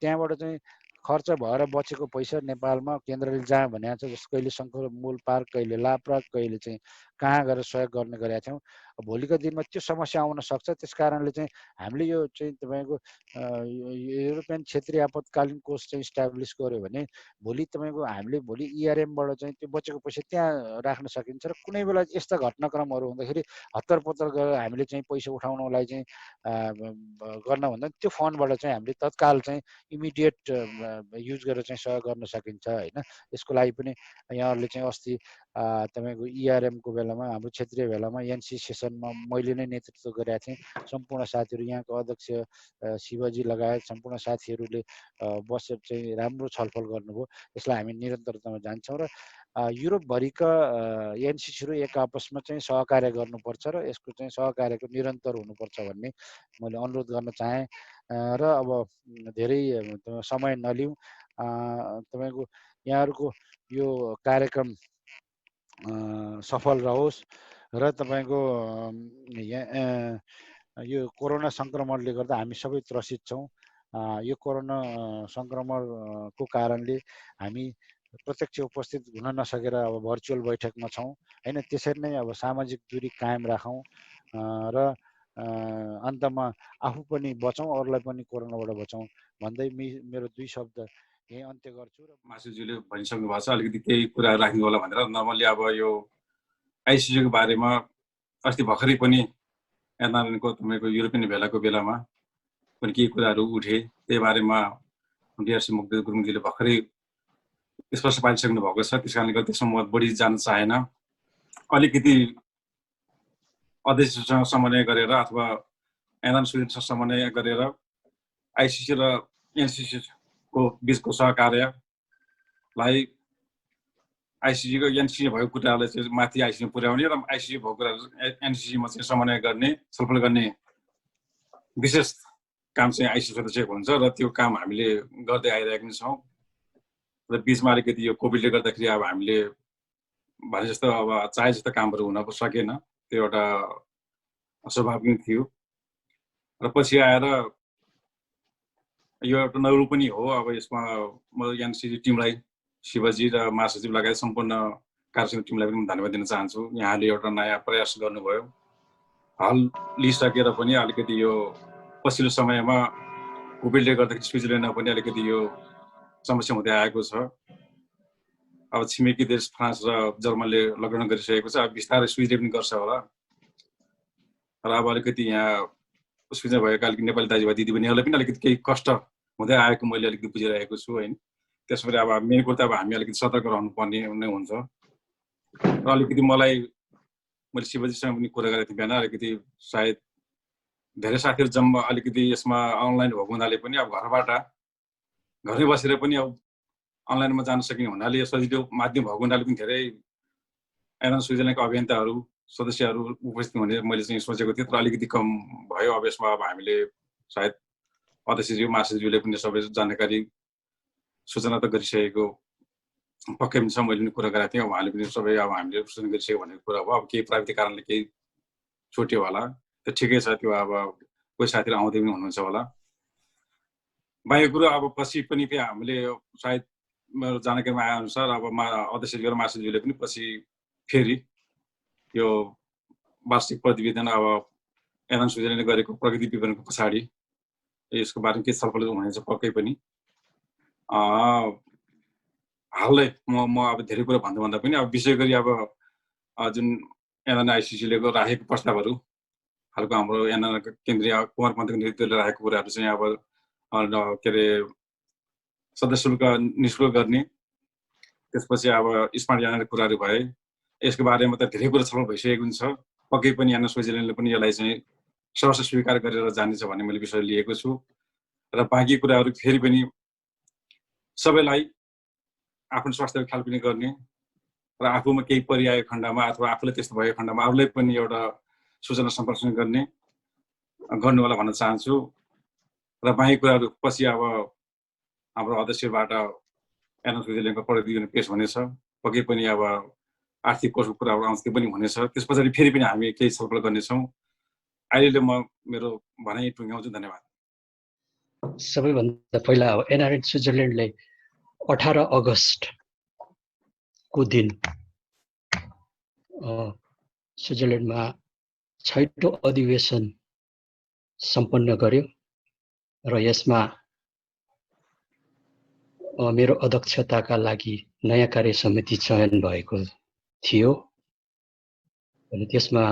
त्यहाँबाट चाहिँ खर्च भएर बचेको पैसा नेपालमा केन्द्रले जहाँ भनेको छ, जस्तो कहिले शङ्करमूल पार्क, कहिले लाप्राक, कहिले चाहिँ कहाँ गएर सहयोग गर्ने गरेका थियौँ। भोलिको दिनमा त्यो समस्या आउन सक्छ। त्यस कारणले चाहिँ हामीले यो चाहिँ तपाईँको युरोपियन क्षेत्रीय आपतकालीन कोष चाहिँ इस्टाब्लिस गर्यो भने भोलि तपाईँको हामीले भोलि इआरएमबाट चाहिँ त्यो बचेको पैसा त्यहाँ राख्न सकिन्छ र कुनै बेला यस्ता घटनाक्रमहरू हुँदाखेरि हत्तर पत्तर गरेर हामीले चाहिँ पैसा उठाउनलाई चाहिँ गर्नभन्दा त्यो फन्डबाट चाहिँ हामीले तत्काल चाहिँ इमिडिएट युज गरेर चाहिँ सहयोग गर्न सकिन्छ होइन। यसको लागि पनि यहाँहरूले चाहिँ अस्ति तपाईँको इआरएमको बेलामा हाम्रो क्षेत्रीय बेलामा एनसी सेसनमा मैले नै नेतृत्व गरेका थिएँ। सम्पूर्ण साथीहरू यहाँको अध्यक्ष शिवजी लगायत सम्पूर्ण साथीहरूले बसेर चाहिँ राम्रो छलफल गर्नुभयो। यसलाई हामी निरन्तरतामा जान्छौँ र युरोपभरिका एनसिसीहरू एक आपसमा चाहिँ सहकार्य गर्नुपर्छ र यसको चाहिँ सहकार्यको निरन्तर हुनुपर्छ भन्ने मैले अनुरोध गर्न चाहेँ र अब धेरै समय नलिउँ। तपाईँको यहाँहरूको यो कार्यक्रम सफल रहोस् र तपाईँको यो कोरोना सङ्क्रमणले गर्दा हामी सबै त्रसित छौँ। यो कोरोना सङ्क्रमणको कारणले हामी प्रत्यक्ष उपस्थित हुन नसकेर अब भर्चुअल बैठकमा छौँ होइन। त्यसरी नै अब सामाजिक दूरी कायम राखौँ र अन्तमा आफू पनि बचौँ, अरूलाई पनि कोरोनाबाट बचौँ भन्दै मेरो दुई शब्द यही अन्त्य गर्छु। र मासुजीले भनिसक्नु भएको छ, अलिकति केही कुरा राख्नु होला भनेर। नर्मली अब यो आइसिसीको बारेमा अस्ति भर्खरै पनि एनआरएनको तपाईँको युरोपियन भेलाको बेलामा पनि केही कुराहरू उठे। त्यही बारेमा डिआरसी मुक्ति गुरुङजीले भर्खरै स्पष्ट पारिसक्नु भएको छ। त्यस कारणले गर्दा त्यसमा म बढी जान चाहेन। अलिकति अध्यक्षसँग समन्वय गरेर अथवा एनआर सुजितसँग समन्वय गरेर आइसिसी र एनसिसीको बिचको सहकार्यलाई आइसिसीको एनसिसी भएको कुरालाई चाहिँ माथि आइसिसीमा पुर्याउने र आइसिसी भएको कुराहरू एनसिसीमा चाहिँ समन्वय गर्ने, छलफल गर्ने विशेष काम चाहिँ आइसिसी सदस्यको हुन्छ र त्यो काम हामीले गर्दै आइरहेका पनि छौँ। र बिचमा अलिकति यो कोभिडले गर्दाखेरि अब हामीले भने जस्तो अब चाहे जस्तो कामहरू हुन सकेन, त्यो एउटा स्वाभाविक थियो। र पछि आएर यो एउटा नौलो पनि हो। अब यसमा म एनसिसी टिमलाई, शिवजी र महासचिव लगायत सम्पूर्ण कार्यसमिति टिमलाई पनि धन्यवाद दिन चाहन्छु। यहाँले एउटा नयाँ प्रयास गर्नुभयो। हल लिइसकेर पनि अलिकति यो पछिल्लो समयमा कोभिडले गर्दाखेरि स्विजरल्यान्डमा पनि अलिकति यो समस्या हुँदै आएको छ। अब छिमेकी देश फ्रान्स र जर्मनले लकडाउन गरिसकेको छ। अब बिस्तारै स्विजले पनि गर्छ होला। र अब अलिकति यहाँ स्विजमा भएका अलिकति नेपाली दाजुभाइ दिदीबहिनीहरूलाई पनि अलिकति केही कष्ट हुँदै आएको मैले अलिकति बुझिरहेको छु होइन। त्यसपछि अब मेन कुरो त अब हामी अलिकति सतर्क रहनुपर्ने नै हुन्छ। र अलिकति मैले शिवजीसँग पनि कुरा गरेको थिएँ बिहान, अलिकति सायद धेरै साथीहरू जम्मा अलिकति यसमा अनलाइन भएको हुनाले पनि अब घरमै बसेर पनि अब अनलाइनमा जान सकिने हुनाले सजिलो माध्यम भएको हुनाले पनि धेरै एनालाइन्स स्विजरल्यान्डका अभियन्ताहरू सदस्यहरू उपस्थित हुने मैले चाहिँ सोचेको थिएँ, तर अलिकति कम भयो। अब यसमा अब हामीले सायद अध्यक्षज्यू महासचिवले पनि सबै जानकारी सूचना त गरिसकेको पक्कै पनि छ। मैले पनि कुरा गरेको थिएँ, उहाँले पनि सबै अब हामीले सूचना गरिसकेको भनेको कुरा हो। अब केही प्राविधिक कारणले केही छुट्यो होला, त्यो ठिकै छ। त्यो अब कोही साथीहरू आउँदै पनि हुनुहुन्छ होला। बाँकी कुरो अब पछि पनि त्यहाँ हामीले सायद मेरो जानकारीमा आए अनुसार अब अध्यक्षज्यू र महासचिवले पनि पछि फेरि यो वार्षिक प्रतिवेदन अब एनालाइन्स स्विजरल्यान्डले गरेको प्रगति विवरणको पछाडि यसको बारेमा के छलफल हुनेछ पक्कै पनि। हालै म अब धेरै कुरा भन्दा पनि अब विशेष गरी अब जुन एनएनआइसिसीले राखेको प्रस्तावहरू खालको हाम्रो एनएन केन्द्रीय कुमार पन्तको नेतृत्वले राखेको कुराहरू चाहिँ अब के अरे सदस्य शुल्क निःशुल्क गर्ने, त्यसपछि अब स्मार्ट यानाको कुराहरू भए, यसको बारेमा त धेरै कुरा छलफल भइसकेको हुन्छ। पक्कै पनि एनएन स्विजरल्यान्डले पनि यसलाई चाहिँ सहर्ष स्वीकार गरेर जानेछ भन्ने मैले विषय लिएको छु। र बाँकी कुराहरू फेरि पनि सबैलाई आफ्नो स्वास्थ्यको ख्याल पनि गर्ने र आफूमा केही परिआएको खण्डमा अथवा आफूले त्यस्तो भएको खण्डमा अरूलाई पनि एउटा सूचना सम्प्रेषण गर्नु होला भन्न चाहन्छु। र बाँकी कुराहरू पछि अब हाम्रो अध्यक्षबाट एनएन स्विजरल्यान्डको प्रतिवेदन पेश हुनेछ। पक्कै पनि अब आर्थिक कोषको कुराहरू आउँछ, त्यो पनि हुनेछ। त्यस पछाडि फेरि पनि हामी केही छलफल गर्नेछौँ। अहिले म मेरो भनाइ टुङ्ग्याउँछु। धन्यवाद। सबैभन्दा पहिला अब एनआरएन स्विजरल्यान्डले 18 अगस्तको दिन स्विजरल्यान्डमा 6औं अधिवेशन सम्पन्न गर्यो र यसमा मेरो अध्यक्षताका लागि नयाँ कार्य समिति चयन भएको थियो। अनि त्यसमा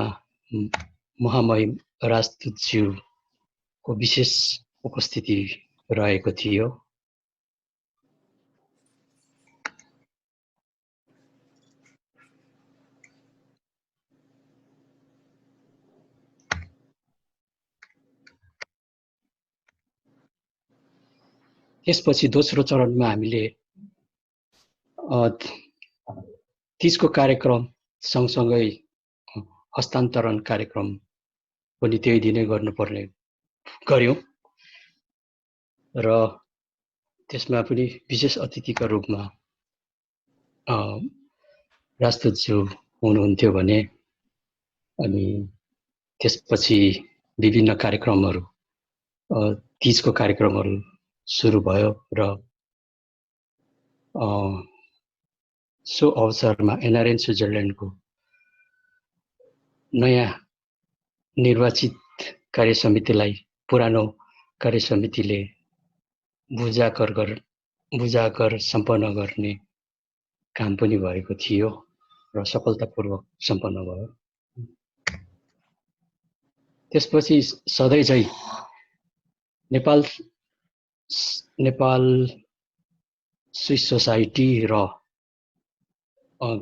महामहिम राजदूतज्यूको विशेष उपस्थिति रहेको थियो। त्यसपछि दोस्रो चरणमा हामीले 30 को कार्यक्रम सँगसँगै हस्तान्तरण कार्यक्रम पनि त्यही दिनै गर्नुपर्ने गर्यौं र त्यसमा पनि विशेष अतिथिका रूपमा राजदूतज्यू हुनुहुन्थ्यो भने अनि त्यसपछि विभिन्न कार्यक्रमहरू 30 को कार्यक्रमहरू सुरु भयो र सो अवसरमा एनआरएन स्विजरल्यान्डको नयाँ निर्वाचित कार्य समितिलाई पुरानो कार्य समितिले बुझाकर सम्पन्न गर्ने काम पनि भएको थियो र सफलतापूर्वक सम्पन्न भयो। त्यसपछि सधैँझै नेपाल स्विस सोसाइटी र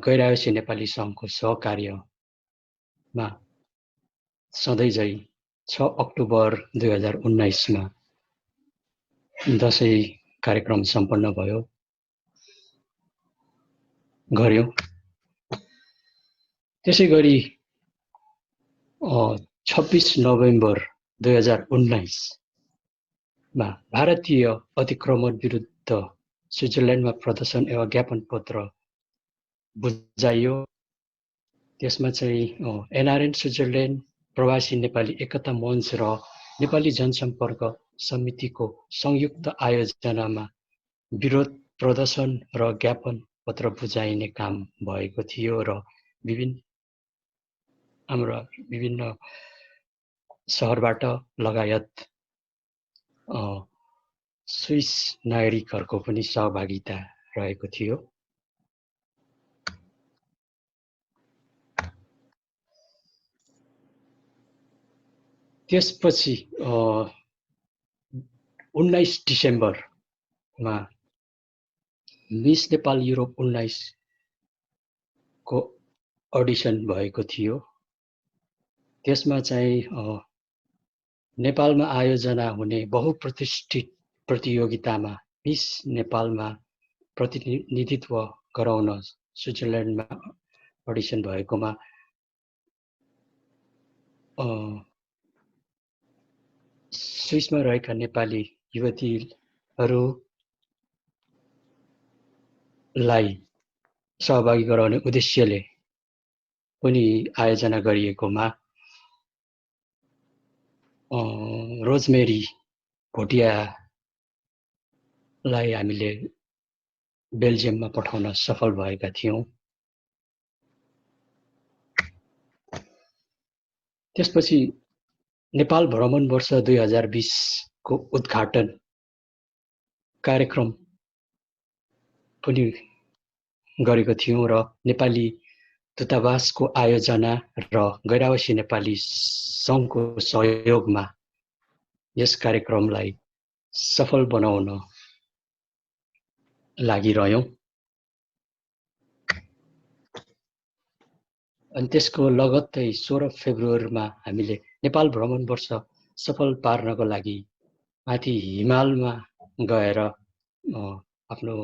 गैर आवासीय नेपाली सङ्घको सहकार्यमा सधैँझै 6 अक्टोबर 2019 मा दशैं कार्यक्रम सम्पन्न गर्यौं। त्यसै गरी 26 नोभेम्बर 2019 मा भारतीय अतिक्रमण विरुद्ध स्विजरल्यान्डमा प्रदर्शन एवं ज्ञापन पत्र बुझाइयो। त्यसमा चाहिँ एनआरएन स्विजरल्यान्ड, प्रवासी नेपाली एकता मञ्च र नेपाली जनसम्पर्क समितिको संयुक्त आयोजनामा विरोध प्रदर्शन र ज्ञापन पत्र बुझाइने काम भएको थियो र विभिन्न सहरबाट लगायत स्विस नागरिकहरूको पनि सहभागिता रहेको थियो। त्यसपछि 19 डिसेम्बरमा मिस नेपाल युरोप 19 को अडिसन भएको थियो। त्यसमा चाहिँ नेपालमा आयोजना हुने बहुप्रतिष्ठित प्रतियोगितामा मिस नेपालमा प्रतिनिधित्व गराउन स्विजरल्यान्डमा अडिसन भएकोमा स्विसमा रहेका नेपाली युवतीहरूलाई सहभागी गराउने उद्देश्यले पनि आयोजना गरिएकोमा रोजमेरी भोटियालाई हामीले बेल्जियममा पठाउन सफल भएका थियौँ। त्यसपछि नेपाल भ्रमण वर्ष 2020 को उद्घाटन कार्यक्रम पनि गरेको थियौँ र नेपाली दूतावासको आयोजना र गैरावासी नेपाली सङ्घको सहयोगमा यस कार्यक्रमलाई सफल बनाउन लागिरह्यौँ। अनि त्यसको लगत्तै 16 फेब्रुअरीमा हामीले नेपाल भ्रमण वर्ष सफल पार्नको लागि माथि हिमालमा गएर आफ्नो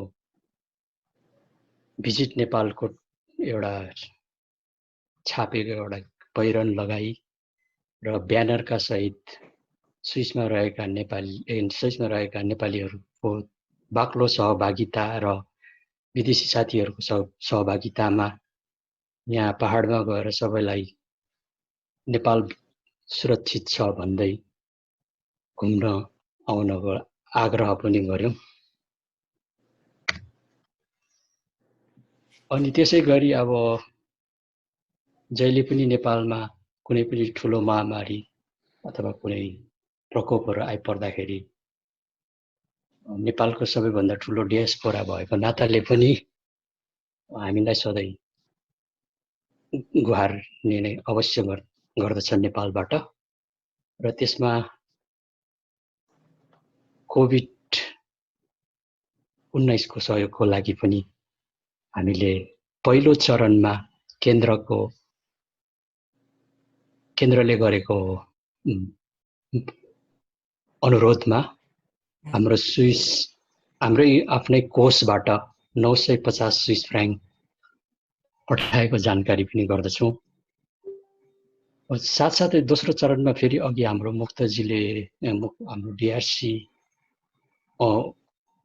भिजिट नेपालको एउटा छापेको एउटा पहिरन लगाई र ब्यानरका सहित स्विसमा रहेका नेपालीहरूको बाक्लो सहभागिता र विदेशी साथीहरूको सहभागितामा यहाँ पहाडमा गएर सबैलाई नेपाल सुरक्षित छ भन्दै घुम्न आउनको आग्रह पनि गर्यौं। अनि त्यसै गरी अब जहिले पनि नेपालमा कुनै पनि ठुलो महामारी अथवा कुनै प्रकोपहरू आइपर्दाखेरि नेपालको सबैभन्दा ठुलो डियास्पोरा भएको नाताले पनि हामीलाई सधैँ गुहार्ने नै अवश्य गर्दछ नेपालबाट। र त्यसमा कोभिड-19 को सहयोगको लागि पनि हामीले पहिलो चरणमा केन्द्रले गरेको अनुरोधमा हाम्रै आफ्नै कोषबाट 950 स्विस फ्र्याङ्क पठाएको जानकारी पनि गर्दछौँ। साथसाथै दोस्रो चरणमा फेरि अघि हाम्रो मुक्तजीले हाम्रो डिआरसी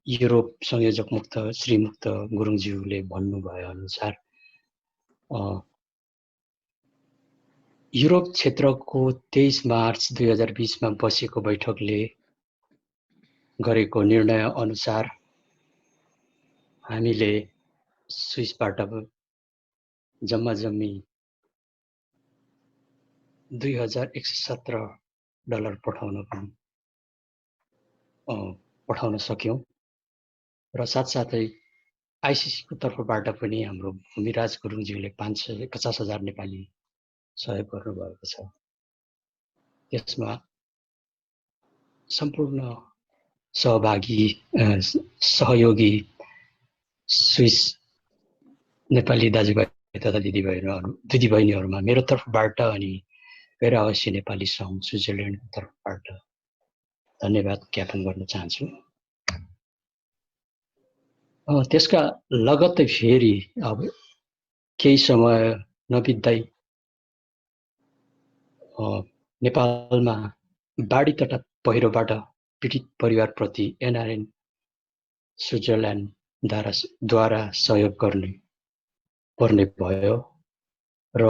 युरोप संयोजक श्री मुक्त गुरुङज्यूले भन्नुभए अनुसार युरोप क्षेत्रको 23 मार्च 2020 मा बसेको बैठकले गरेको निर्णय अनुसार हामीले स्विसबाट जम्मा जम्मी $2117 पठाउन सक्यौं र साथसाथै आइसिसीको तर्फबाट पनि हाम्रो भूमिराज गुरुङज्यूले 550,000 नेपाली सहयोग गर्नुभएको छ। त्यसमा सम्पूर्ण सहयोगी स्विस नेपाली दाजुभाइ तथा दिदीबहिनीहरूमा मेरो तर्फबाट अनि गैरावासी नेपाली सङ्घ स्विजरल्यान्डको तर्फबाट धन्यवाद ज्ञापन गर्न चाहन्छु। त्यसका लगत्तै फेरि अब केही समय नबित्दै नेपालमा बाढी तथा पहिरोबाट पीडित परिवारप्रति एनआरएन स्विजरल्यान्डद्वारा सहयोग गर्ने पर्ने भयो र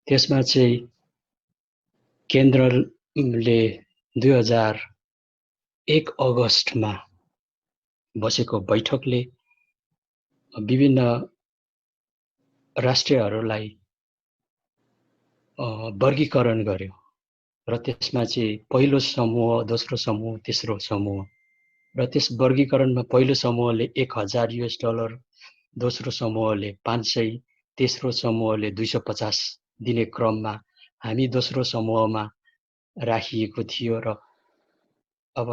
त्यसमा चाहिँ केन्द्रले 2001 अगस्टमा बसेको बैठकले विभिन्न राष्ट्रहरूलाई वर्गीकरण गर्यो र त्यसमा चाहिँ पहिलो समूह, दोस्रो समूह, तेस्रो समूह र त्यस वर्गीकरणमा पहिलो समूहले $1000, दोस्रो समूहले 500, तेस्रो समूहले 250 दिने क्रममा हामी दोस्रो समूहमा राखिएको थियो र अब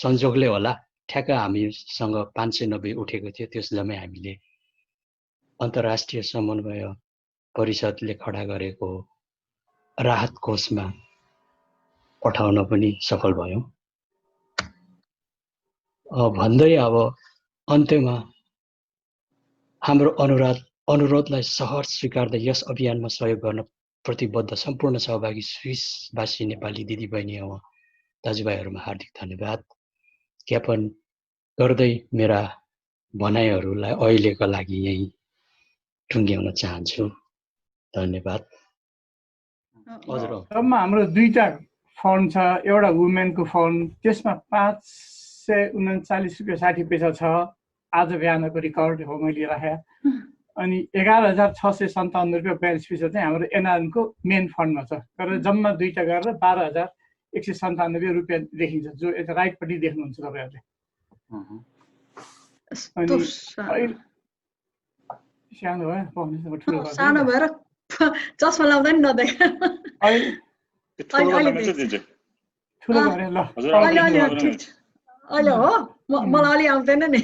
संजोगले होला ठ्याक्क हामीसँग 590 उठेको थियो। त्यस जम्मै हामीले अन्तर्राष्ट्रिय समन्वय परिषदले खडा गरेको राहत कोषमा पठाउन पनि सफल भयौँ। भन्दै अब अन्त्यमा हाम्रो अनुरोधलाई सहर्ष स्वीकार्दै यस अभियानमा सहयोग गर्न प्रतिबद्ध सम्पूर्ण सहभागी स्विसवासी नेपाली दिदीबहिनी एवं दाजुभाइहरूमा हार्दिक धन्यवाद ज्ञापन गर्दै मेरा भनाइहरूलाई अहिलेका लागि यही टुङ्ग्याउन चाहन्छु। धन्यवाद। हजुर जम्मा हाम्रो 2टा फन्ड छ, एउटा वुमेनको फन्ड, त्यसमा 539 रुपियाँ 60 पैसा छ। आज बिहानको रिकर्ड हो मैले राखेँ। अनि 11,657 रुपियाँ 42 पैसा चाहिँ हाम्रो एनआरएनको मेन फन्डमा छ। तर जम्मा 2टा गरेर 12,197 रुपियाँ देखिन्छ, जो यता राइटपट्टि देख्नुहुन्छ तपाईँहरूले। अनि सानो भयो, ठुलो सानो भएर चस्मा लाउँदा नि नदेख्या। ठुलो गरे ल अहिले हो मलाई अलि आउँदैन नि।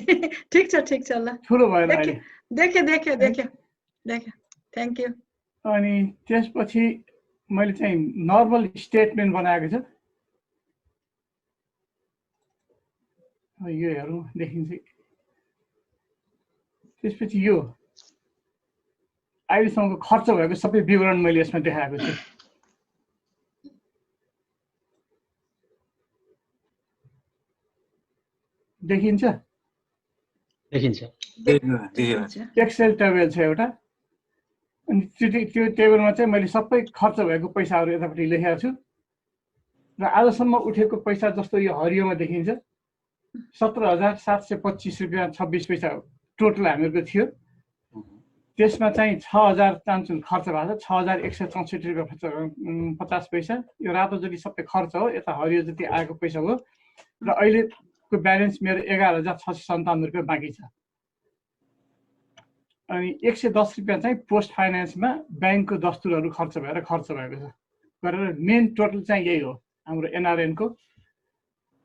ठिक छ ल। ठुलो भयो अहिले। देखेँ। Thank you. अनि त्यसपछि मैले चाहिँ नर्मल स्टेटमेन्ट बनाएको छु। यो हेरौँ देखिन्छ। त्यसपछि यो अहिलेसम्मको खर्च भएको सबै विवरण मैले यसमा देखाएको छु। देखिन्छ? एक्सेल टेबल छ एउटा। अनि त्यो टेबलमा चाहिँ मैले सबै खर्च भएको पैसाहरू यतापट्टि लेखेको छु। र आजसम्म उठेको पैसा जस्तो यो हरियोमा देखिन्छ 17,725 रुपियाँ 26 पैसा टोटल हामीहरूको थियो। त्यसमा चाहिँ 6,000 खर्च भएको छ, 6,164 रुपियाँ 50 पैसा। यो रातो जति सबै खर्च हो, यता हरियो जति आएको पैसा हो। र अहिलेको ब्यालेन्स मेरो 11,657 रुपियाँ बाँकी छ। अनि 110 रुपियाँ चाहिँ पोस्ट फाइनेन्समा ब्याङ्कको दस्तुरहरू खर्च भएको छ गरेर मेन टोटल चाहिँ यही हो। हाम्रो एनआरएनको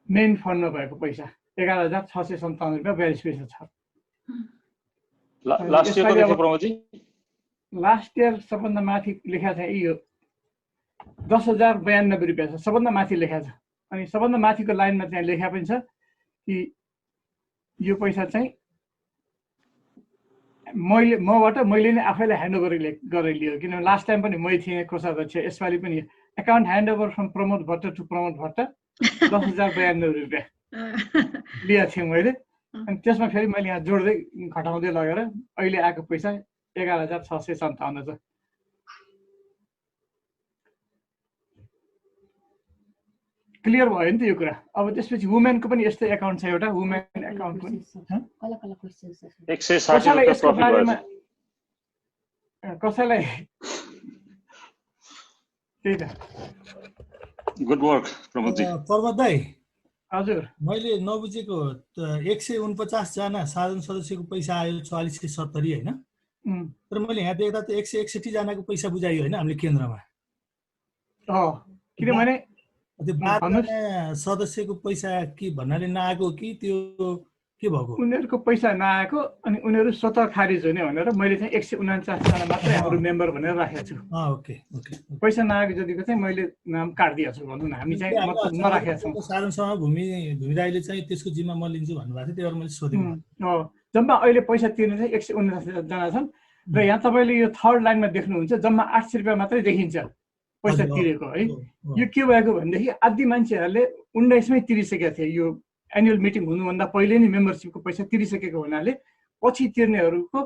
मेन फन्डमा भएको पैसा 11,657 रुपियाँ 42 पैसा छ। लास्ट इयर सबभन्दा माथि लेखा छ यो 10,092 रुपियाँ छ, सबभन्दा माथि लेखा छ। अनि सबभन्दा माथिको लाइनमा चाहिँ लेखा पनि छ कि यो पैसा चाहिँ मबाट मैले नै आफैलाई ह्यान्डओभर गरेर लियो। किनभने लास्ट टाइम पनि मै थिएँ कोषाध्यक्ष, यसपालि पनि account handover from Pramod Bhatt to Pramod Bhatt 10,092 रुपियाँ लिएको थिएँ मैले। अनि त्यसमा फेरि मैले यहाँ जोड्दै घटाउँदै लगेर अहिले आएको पैसा 11,657 छ। क्लियर भयो नि त यो कुरा। अब त्यसपछि वुमेनको पनि यस्तै एकाउन्ट छ एउटा, वुमेन एकाउन्ट पनि। कसैलाई यसको बारेमा कसैलाई त्यही त। Good work Pramod ji. प्रमोद दाइ, हजुर मैले नबुझेको 149 जना साधारण सदस्यको पैसा आयो 4470 होइन? तर मैले यहाँ देख्दा त 161 जनाको पैसा बुझायो होइन हामीले केन्द्रमा? किनभने त्यो 12 जना सदस्यको पैसा के भन्नाले नआएको कि त्यो के भएको? उनीहरूको पैसा नआएको अनि उनीहरू स्वतः खारिज हुने भनेर मैले चाहिँ 149 जना मात्रै हाम्रो मेम्बर भनेर राखेको छु। ओके। पैसा नआएको जतिको चाहिँ मैले नाम काटिदिएको छु भनौँ न। हामी चाहिँ मतलब नराखेका छौँ। साधारण सभा भूमि राईले चाहिँ त्यसको जिम्मा म लिन्छु भन्नुभएको थियो, त्यही भएर मैले सोधेको। जम्मा अहिले पैसा तिर्ने चाहिँ 149 जना छन्। र यहाँ तपाईँले यो थर्ड लाइनमा देख्नुहुन्छ जम्मा 800 रुपियाँ मात्रै देखिन्छ पैसा तिरेको है। यो के भएको भनेदेखि आदि मान्छेहरूले 19मै तिरिसकेका थिए। यो एनुअल मिटिङ हुनुभन्दा पहिले नै मेम्बरसिपको पैसा तिरिसकेको हुनाले पछि तिर्नेहरूको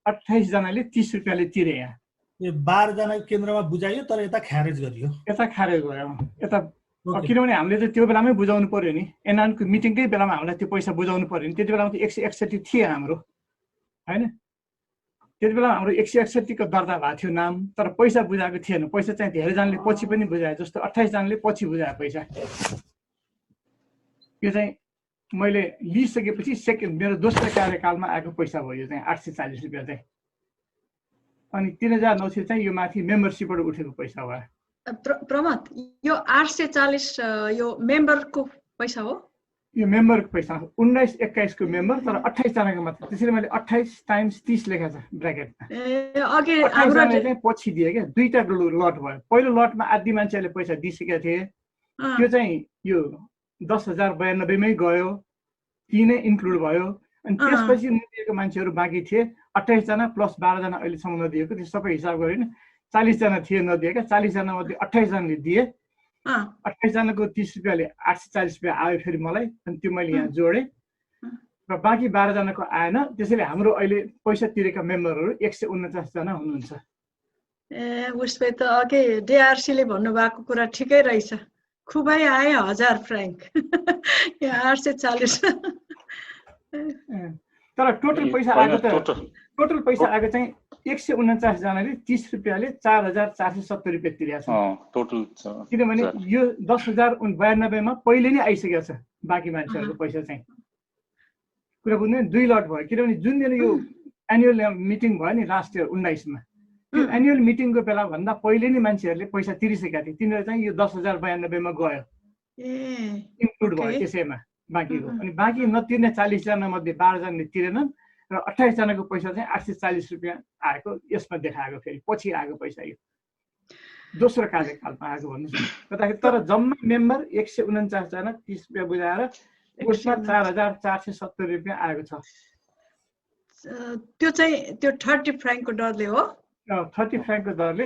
28 जनाले 30 रुपियाँले तिरे। यहाँ 12 जनाको केन्द्रमा बुझाइयो तर यता खारेज गरियो। यता खारेज भयो यता। किनभने हामीले त त्यो बेलामै बुझाउनु पर्यो नि, एनआरएनको मिटिङकै बेलामा हामीलाई त्यो पैसा बुझाउनु पर्यो नि। त्यति बेलामा त 161 थिए हाम्रो होइन? त्यति बेला हाम्रो 161 को दर्ता भएको थियो नाम, तर पैसा बुझाएको थिएन। पैसा चाहिँ धेरैजनाले पछि पनि बुझाए, जस्तो 28 जनाले पछि बुझाए पैसा। यो चाहिँ मैले लिइसकेपछि मेरो दोस्रो कार्यकालमा आएको पैसा भयो। यो चाहिँ 840 रुपियाँ चाहिँ। अनि 3,900 चाहिँ यो माथि मेम्बरसिपबाट उठेको पैसा भयो। प्रमोद, यो 840 यो मेम्बरको पैसा हो? यो मेम्बरको पैसा 19-21 को मेम्बर, तर 28 जनाको मात्र। त्यसैले मैले 28 टाइम्स 30 लेखेको छ ब्र्याकेटमा। अघि हाम्रो चाहिँ पछि दिए क्या। 2टा लट भयो। पहिलो लटमा आदि मान्छेहरूले पैसा दिइसकेका थिए, त्यो चाहिँ यो 10,092 मै गयो, ती नै इन्क्लुड भयो। अनि त्यसपछि नदिएको मान्छेहरू बाँकी थिए 28 जना प्लस 12 जना अहिलेसम्म नदिएको, त्यो सबै हिसाब गऱ्यो नि 40 जना थिए नदिएका। 40 जना मध्ये 28 जनाले दिए। 28 जनाको 30 रुपियाँले 840 रुपियाँ आयो फेरि मलाई, अनि त्यो मैले यहाँ जोडेँ र बाँकी 12 जनाको आएन। त्यसैले हाम्रो अहिले पैसा तिरेका मेम्बरहरू 149 जना हुनुहुन्छ। उसले त अघि डिआरसीले भन्नुभएको कुरा ठिकै रहेछ, खुबै आए 1000 फ्र्याङ्क यहाँ 840। तर टोटल पैसा आएको चाहिँ 149 जनाले 30 रुपियाँले 4,470 रुपियाँ तिरेको छ टोटल। किनभने यो 10,092 मा पहिले नै आइसकेको छ बाँकी मान्छेहरूको पैसा चाहिँ। कुरा बुझ्नु, 2 लट भयो। किनभने जुन दिन यो एनुअल मिटिङ भयो नि लास्ट इयर 19 मा, त्यो एनुअल मिटिङको बेला भन्दा पहिले नै मान्छेहरूले पैसा तिरिसकेका थिए। तिनीहरू चाहिँ यो 10,092 मा गयो, इन्क्लुड भयो त्यसैमा बाँकीको। अनि बाँकी नतिर्ने 40 जना मध्ये 12 जनाले तिरेनन् र 28 जनाको पैसा चाहिँ 840 रुपियाँ आएको यसमा देखाएको। फेरि पछि आएको पैसा यो दोस्रो कार्यकालमा आएको भन्नुहोस्। तर जम्मा मेम्बर 149 जना 30 रुपियाँ बुझाएर उसमा 4,470 रुपियाँ आएको छ। त्यो चाहिँ त्यो 30 फ्र्याङ्कको दरले हो। 30 फ्र्याङ्कको दरले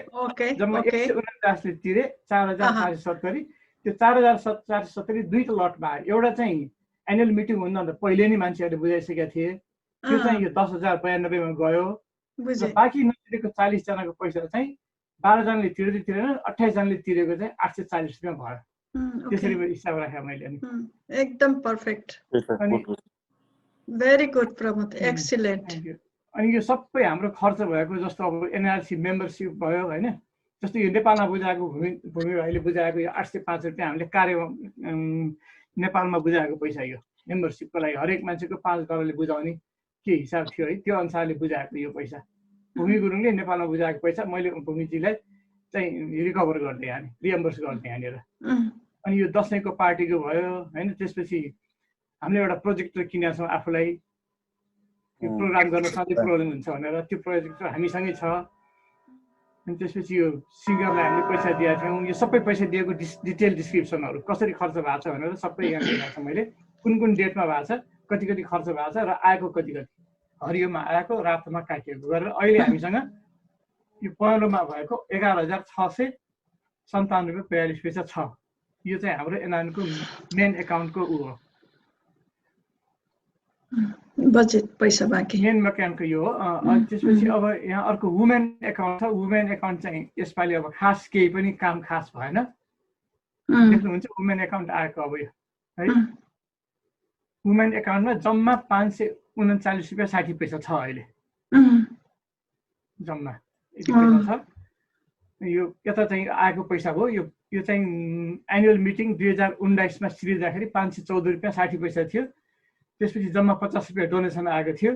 जम्मा 149 ले तिरे 4,470। त्यो 4,470 दुईटा लटमा आयो। एउटा चाहिँ एनुअल मिटिङ हुनुभन्दा पहिले नै मान्छेहरूले बुझाइसकेका थिए, त्यो चाहिँ यो 10,092 मा गयो। बाँकी नतिरेको 40 जनाको पैसा चाहिँ 12 जनाले तिरेन, 28 जनाले तिरेको चाहिँ 840 रुपियाँ भयो। त्यसरी हिसाब राखेँ मैले। एकदम perfect, very good Pramod, excellent. अनि यो सबै हाम्रो खर्च भएको, जस्तो अब एनआरसी मेम्बरसिप भयो होइन, जस्तो यो नेपालमा बुझाएको भूमि भाइले बुझाएको यो 805 रुपियाँ हामीले नेपालमा बुझाएको पैसा यो मेम्बरसिपको लागि हरेक मान्छेको $5 बुझाउने के हिसाब थियो है, त्यो अनुसारले बुझाएको यो पैसा। भूमि गुरुङले नेपालमा बुझाएको पैसा मैले भूमिजीलाई चाहिँ रिकभर गर्दै यहाँ रिएम्बर्स गर्दै यहाँनिर। अनि यो दसैँको पार्टीको भयो होइन, त्यसपछि हामीले एउटा प्रोजेक्टर किनेका छौँ आफूलाई, यो प्रोग्राम गर्न सधैँ प्रब्लम हुन्छ भनेर, त्यो प्रोजेक्टर हामीसँगै छ। अनि त्यसपछि यो सिङ्गरलाई हामीले पैसा दिएका थियौँ। यो सबै पैसा दिएको डिटेल डिस्क्रिप्सनहरू कसरी खर्च भएको छ भनेर सबै यहाँ दिएको छ मैले, कुन कुन डेटमा भएको छ, कति कति खर्च भएको छ र आएको कति कति, हरियोमा आएको रातोमा काटिएको गरेर अहिले हामीसँग यो पहेँलोमा भएको 11,657 रुपियाँ 42 पैसा छ। यो चाहिँ हाम्रो एनआरएनको मेन एकाउन्टको ऊ हो, बजेट पैसा बाँकी मेन एकाउन्टको यो हो। त्यसपछि अब यहाँ अर्को वुमेन एकाउन्ट छ। वुमेन एकाउन्ट चाहिँ यसपालि अब खास केही पनि काम खास भएन, देख्नुहुन्छ वुमेन एकाउन्ट आएको अब यो है। वुमेन एकाउन्टमा जम्मा 539 रुपियाँ 60 पैसा छ अहिले जम्मा यति पैसा छ। यो यता चाहिँ आएको पैसा हो। यो चाहिँ एनुअल मिटिङ 2019 मा सिरिँदाखेरि 514 रुपियाँ 60 पैसा थियो। त्यसपछि जम्मा 50 रुपियाँ डोनेसन आएको थियो।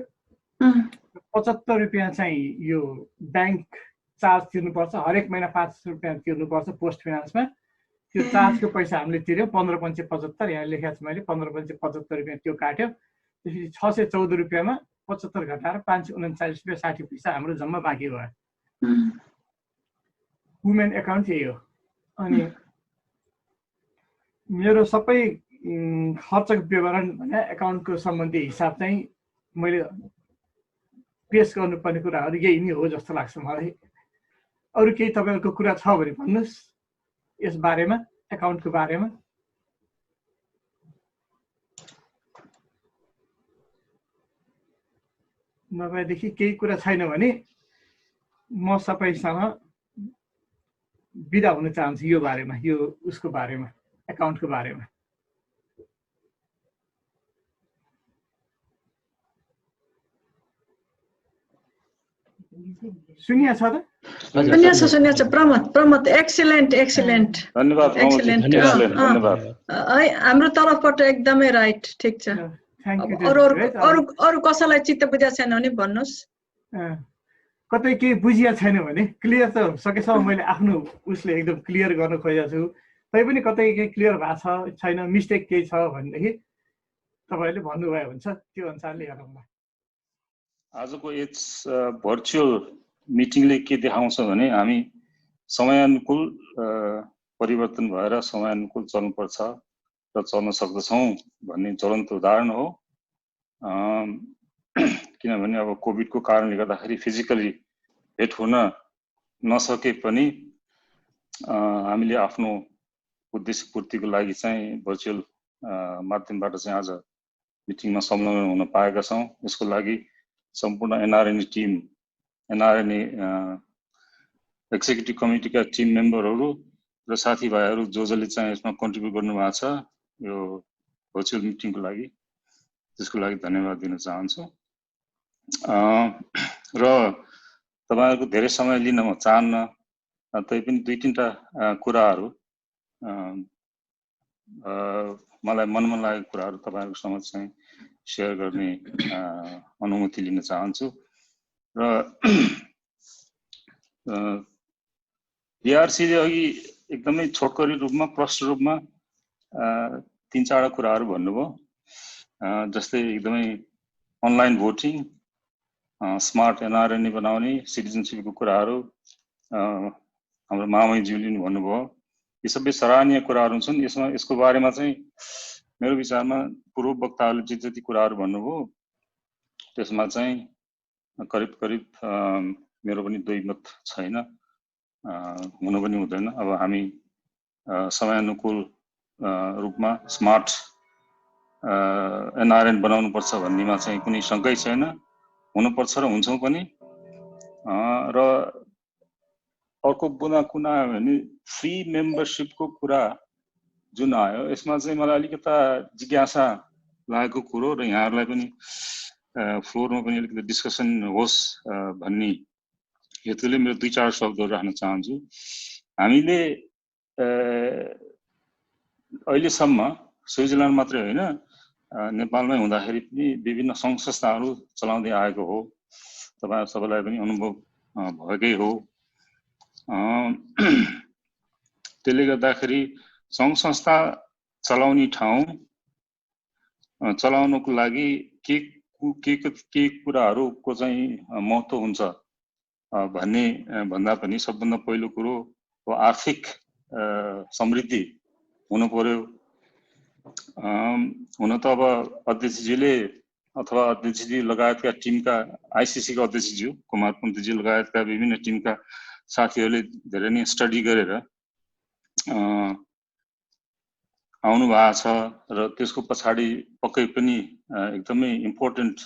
75 रुपियाँ चाहिँ यो ब्याङ्क चार्ज तिर्नुपर्छ, हरेक महिना 5 रुपियाँ तिर्नुपर्छ पोस्ट फाइनेन्समा। त्यो चार्जको पैसा हामीले तिर्यौँ 15,75, यहाँ लेखेको छु मैले 15,75 रुपियाँ त्यो काट्यो। त्यसपछि 614 रुपियाँमा 75 घटाएर 539 रुपियाँ 60 पैसा हाम्रो जम्मा बाँकी भयो। वुमेन एकाउन्ट यही हो। अनि मेरो सबै खर्चको विवरण भने एकाउन्टको सम्बन्धी हिसाब चाहिँ मैले पेस गर्नुपर्ने कुराहरू यही नै हो जस्तो लाग्छ मलाई। अरू केही तपाईँहरूको कुरा छ भने भन्नुहोस् यस बारेमा, एकाउन्टको बारेमा। नभएदेखि केही कुरा छैन भने म सबैसँग बिदा हुन चाहन्छु यो बारेमा, यो उसको बारेमा, एकाउन्टको बारेमा। सुनिया छ त? सुनिया छ प्रमोद एक्सिलेन्ट धन्यवाद धन्यवाद। हाम्रो तर्फबाट एकदमै राइट, ठिक छ। अरू कसैलाई चित्त बुझेको छैन भने भन्नुहोस्। कतै केही बुझिया छैन भने क्लियर त सकेसम्म मैले आफ्नो उसले एकदम क्लियर गर्न खोजेको छु। तैपनि कतै केही क्लियर भएको छैन, मिस्टेक केही छ भनेदेखि तपाईँहरूले भन्नुभयो हुन्छ, त्यो अनुसारले हेरौँला। आजको यस भर्चुअल मिटिङले के देखाउँछ भने हामी समयानुकूल परिवर्तन भएर समयानुकूल चल्नुपर्छ र चल्न सक्दछौँ भन्ने ज्वलन्त उदाहरण हो। किनभने अब कोभिडको कारणले गर्दाखेरि फिजिकली भेट हुन नसके पनि हामीले आफ्नो उद्देश्य पूर्तिको लागि चाहिँ भर्चुअल माध्यमबाट चाहिँ आज मिटिङमा संलग्न हुन पाएका छौँ। यसको लागि सम्पूर्ण एनआरएनए टिम, एनआरएनए एक्जिक्युटिभ कमिटीका टिम मेम्बरहरू र साथीभाइहरू जसले चाहिँ यसमा कन्ट्रिब्युट गर्नुभएको छ यो भर्चुअल मिटिङको लागि, त्यसको लागि धन्यवाद दिन चाहन्छु। र तपाईहरुको धेरै समय लिन म चाहन्न, तैपनि दुई तीनटा कुराहरू मलाई मनमा लागेको कुराहरू तपाईहरुको समक्ष चाहिँ शेयर गर्ने अनुमति लिन चाहन्छु। र बीआरसीले अघि एकदमै छोटकरी रूपमा प्रष्ट रूपमा तीन चारवटा कुराहरू भन्नुभयो, जस्तै एकदमै अनलाइन भोटिङ, स्मार्ट एनआरएनए बनाउने, सिटिजनशिपको कुराहरू हाम्रो मामैज्यूले नि भन्नुभयो। यी सबै सराहनीय कुराहरू छन्। यसको बारेमा चाहिँ मेरो विचारमा पूर्व वक्ताहरूले जति कुराहरू भन्नुभयो त्यसमा चाहिँ करिब करिब मेरो पनि दुई मत छैन, हुनु पनि हुँदैन। अब हामी समयानुकूल रूपमा स्मार्ट एनआरएन बनाउनु पर्छ भन्नेमा चाहिँ कुनै शंकै छैन, हुनुपर्छ र हुन्छौं पनि। र अर्को कुना भने फ्री मेम्बरशिपको कुरा जुन आयो, यसमा चाहिँ मलाई अलिकता जिज्ञासा लागेको कुरो र यहाँहरूलाई पनि फ्लोरमा पनि अलिकति डिस्कसन होस् भन्ने हेतुले मेरो दुई चार शब्दहरू राख्न चाहन्छु। हामीले अहिलेसम्म स्विजरल्यान्ड मात्रै होइन, नेपालमै हुँदाखेरि पनि विभिन्न सङ्घ संस्थाहरू चलाउँदै आएको हो, तपाईहरु सबैलाई पनि अनुभव भएकै हो। त्यसले गर्दाखेरि सङ्घ संस्था चलाउने ठाउँ चलाउनको लागि के कुराहरूको चाहिँ महत्त्व हुन्छ भन्ने भन्दा पनि सबभन्दा पहिलो कुरो हो आर्थिक समृद्धि हुनु पर्यो। हुन त अब अध्यक्षज्यूले अथवा अध्यक्षजी लगायतका टिमका आइसिसी का अध्यक्षज्यू कुमार पन्तजी लगायतका विभिन्न टिमका साथीहरूले धेरै नै स्टडी गरेर आउनु भएको छ र त्यसको पछाडि पक्कै पनि एकदमै important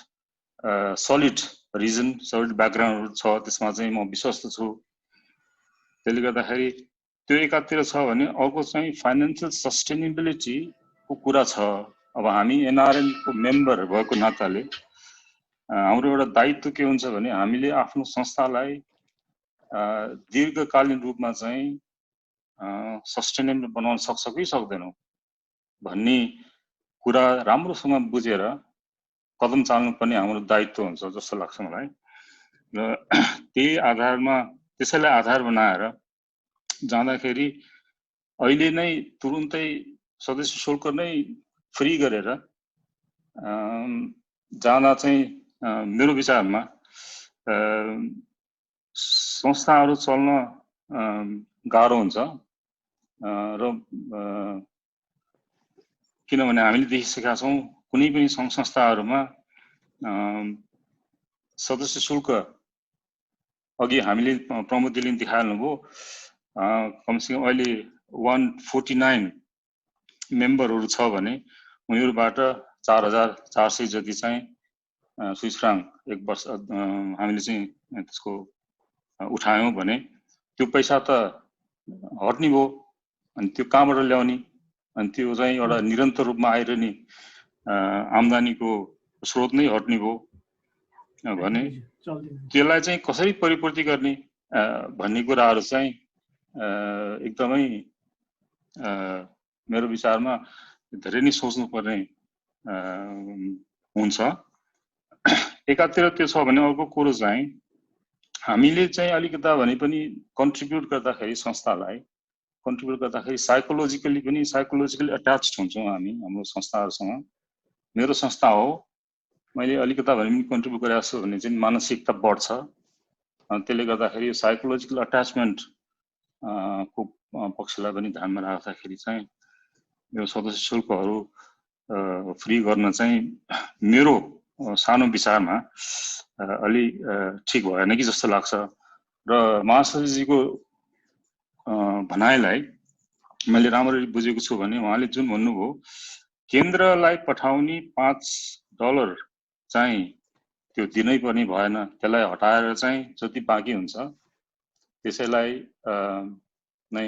solid reason, solid background छ, त्यसमा चाहिँ म विश्वस्त छु। त्यसले गर्दाखेरि त्यो एकातिर छ भने अर्को चाहिँ फाइनान्शियल सस्टेनेबिलिटी को कुरा छ। अब हामी एनआरएन को मेम्बर भएको नाताले हाम्रो एउटा दायित्व के हुन्छ भने हामीले आफ्नो संस्थालाई दीर्घकालीन रूपमा चाहिँ सस्टेनेबल बनाउन सक्छ कि सक्दैनौं भन्ने कुरा राम्रोसँग बुझेर कदम चाल्नुपर्ने हाम्रो दायित्व हुन्छ जस्तो लाग्छ मलाई। र त्यही आधारमा त्यसैलाई आधार बनाएर जाँदाखेरि अहिले नै तुरुन्तै सदस्य शुल्क नै फ्री गरेर जाँदा चाहिँ मेरो विचारमा संस्थाहरू चल्न गाह्रो हुन्छ। र किनभने हामीले देखिसकेका छौं कुनै पनि संघ संस्थाहरूमा सदस्य शुल्क अघि हामीले प्रमुखले देखाउनुभयो, कमसेकम अहिले 149 मेम्बरहरू छ भने उनीहरूबाट 4400 जति चाहिँ स्विस फ्राङ्क एक वर्ष हामीले चाहिँ त्यसको उठायौं भने त्यो पैसा त हट्ने भयो। अनि त्यो कहाँबाट ल्याउने? अनि त्यो चाहिँ एउटा निरन्तर रूपमा आइरहने आम्दानीको स्रोत नै हट्ने भयो भने त्यसलाई चाहिँ कसरी परिपूर्ति गर्ने भन्ने कुराहरू चाहिँ एकदमै मेरो विचारमा धेरै नै सोच्नुपर्ने हुन्छ। एकातिर त्यो छ भने अर्को कुरो चाहिँ हामीले चाहिँ अलिकता भने पनि कन्ट्रिब्युट गर्दाखेरि संस्थालाई कन्ट्रिब्युट गर्दाखेरि साइकोलोजिकली अट्याच्ड हुन्छौँ हामी हाम्रो संस्थाहरूसँग। मेरो संस्था हो, मैले अलिकता भने पनि कन्ट्रिब्युट गरेको छु भने चाहिँ मानसिकता बढ्छ। त्यसले गर्दाखेरि साइकोलोजिकल अट्याचमेन्ट को पक्षलाई पनि ध्यानमा राख्दाखेरि चाहिँ यो सदस्य शुल्कहरू फ्री गर्न चाहिँ मेरो सानो विचारमा अलि ठिक भएन कि जस्तो लाग्छ र महासचिवजीको भनाइलाई मैले राम्ररी बुझेको छु भने उहाँले जुन भन्नुभयो केन्द्रलाई पठाउने $5 चाहिँ त्यो दिनै पनि भएन, त्यसलाई हटाएर चाहिँ जति बाँकी हुन्छ त्यसैलाई नै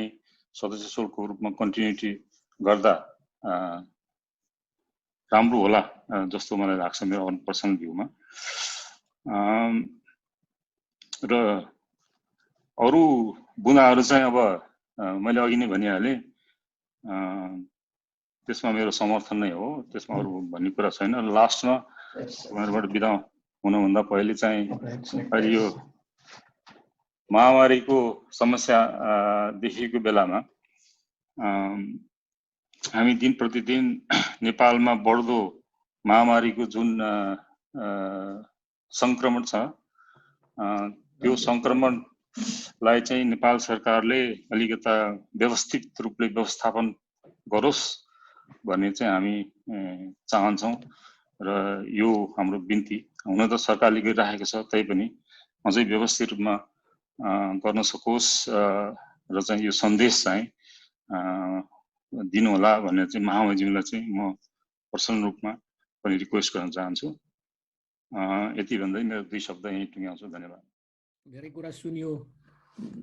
सदस्य शुल्कको रूपमा कन्टिन्युटी गर्दा राम्रो होला जस्तो मलाई लाग्छ मेरो पर्सनल भ्यूमा। र अरू बुँदाहरू चाहिँ अब मैले अघि नै भनिहालेँ, त्यसमा मेरो समर्थन नै हो, त्यसमा अरू भन्ने कुरा छैन। लास्टमा उहाँहरूबाट बिदा हुनुभन्दा पहिले चाहिँ अहिले यो महामारीको समस्या देखिएको बेलामा हामी दिन प्रतिदिन नेपालमा बढ्दो महामारीको जुन संक्रमण छ त्यो संक्रमणलाई चाहिँ नेपाल सरकारले अलिकता व्यवस्थित रूपले व्यवस्थापन गरोस् भन्ने चाहिँ हामी चाहन्छौँ र यो हाम्रो बिन्ती। हुन त सरकारले गरिराखेको छ, तैपनि अझै व्यवस्थित रूपमा गर्न सकोस् र चाहिँ यो सन्देश चाहिँ दिनु होला भनेर चाहिँ महामहिमलाई चाहिँ म पर्सनल रूपमा पनि रिक्वेस्ट गर्न चाहन्छु। यति भन्दै मेरो 2 शब्द यहीँ टुङ्ग्याउँछु। धन्यवाद। धेरै कुरा सुनियो,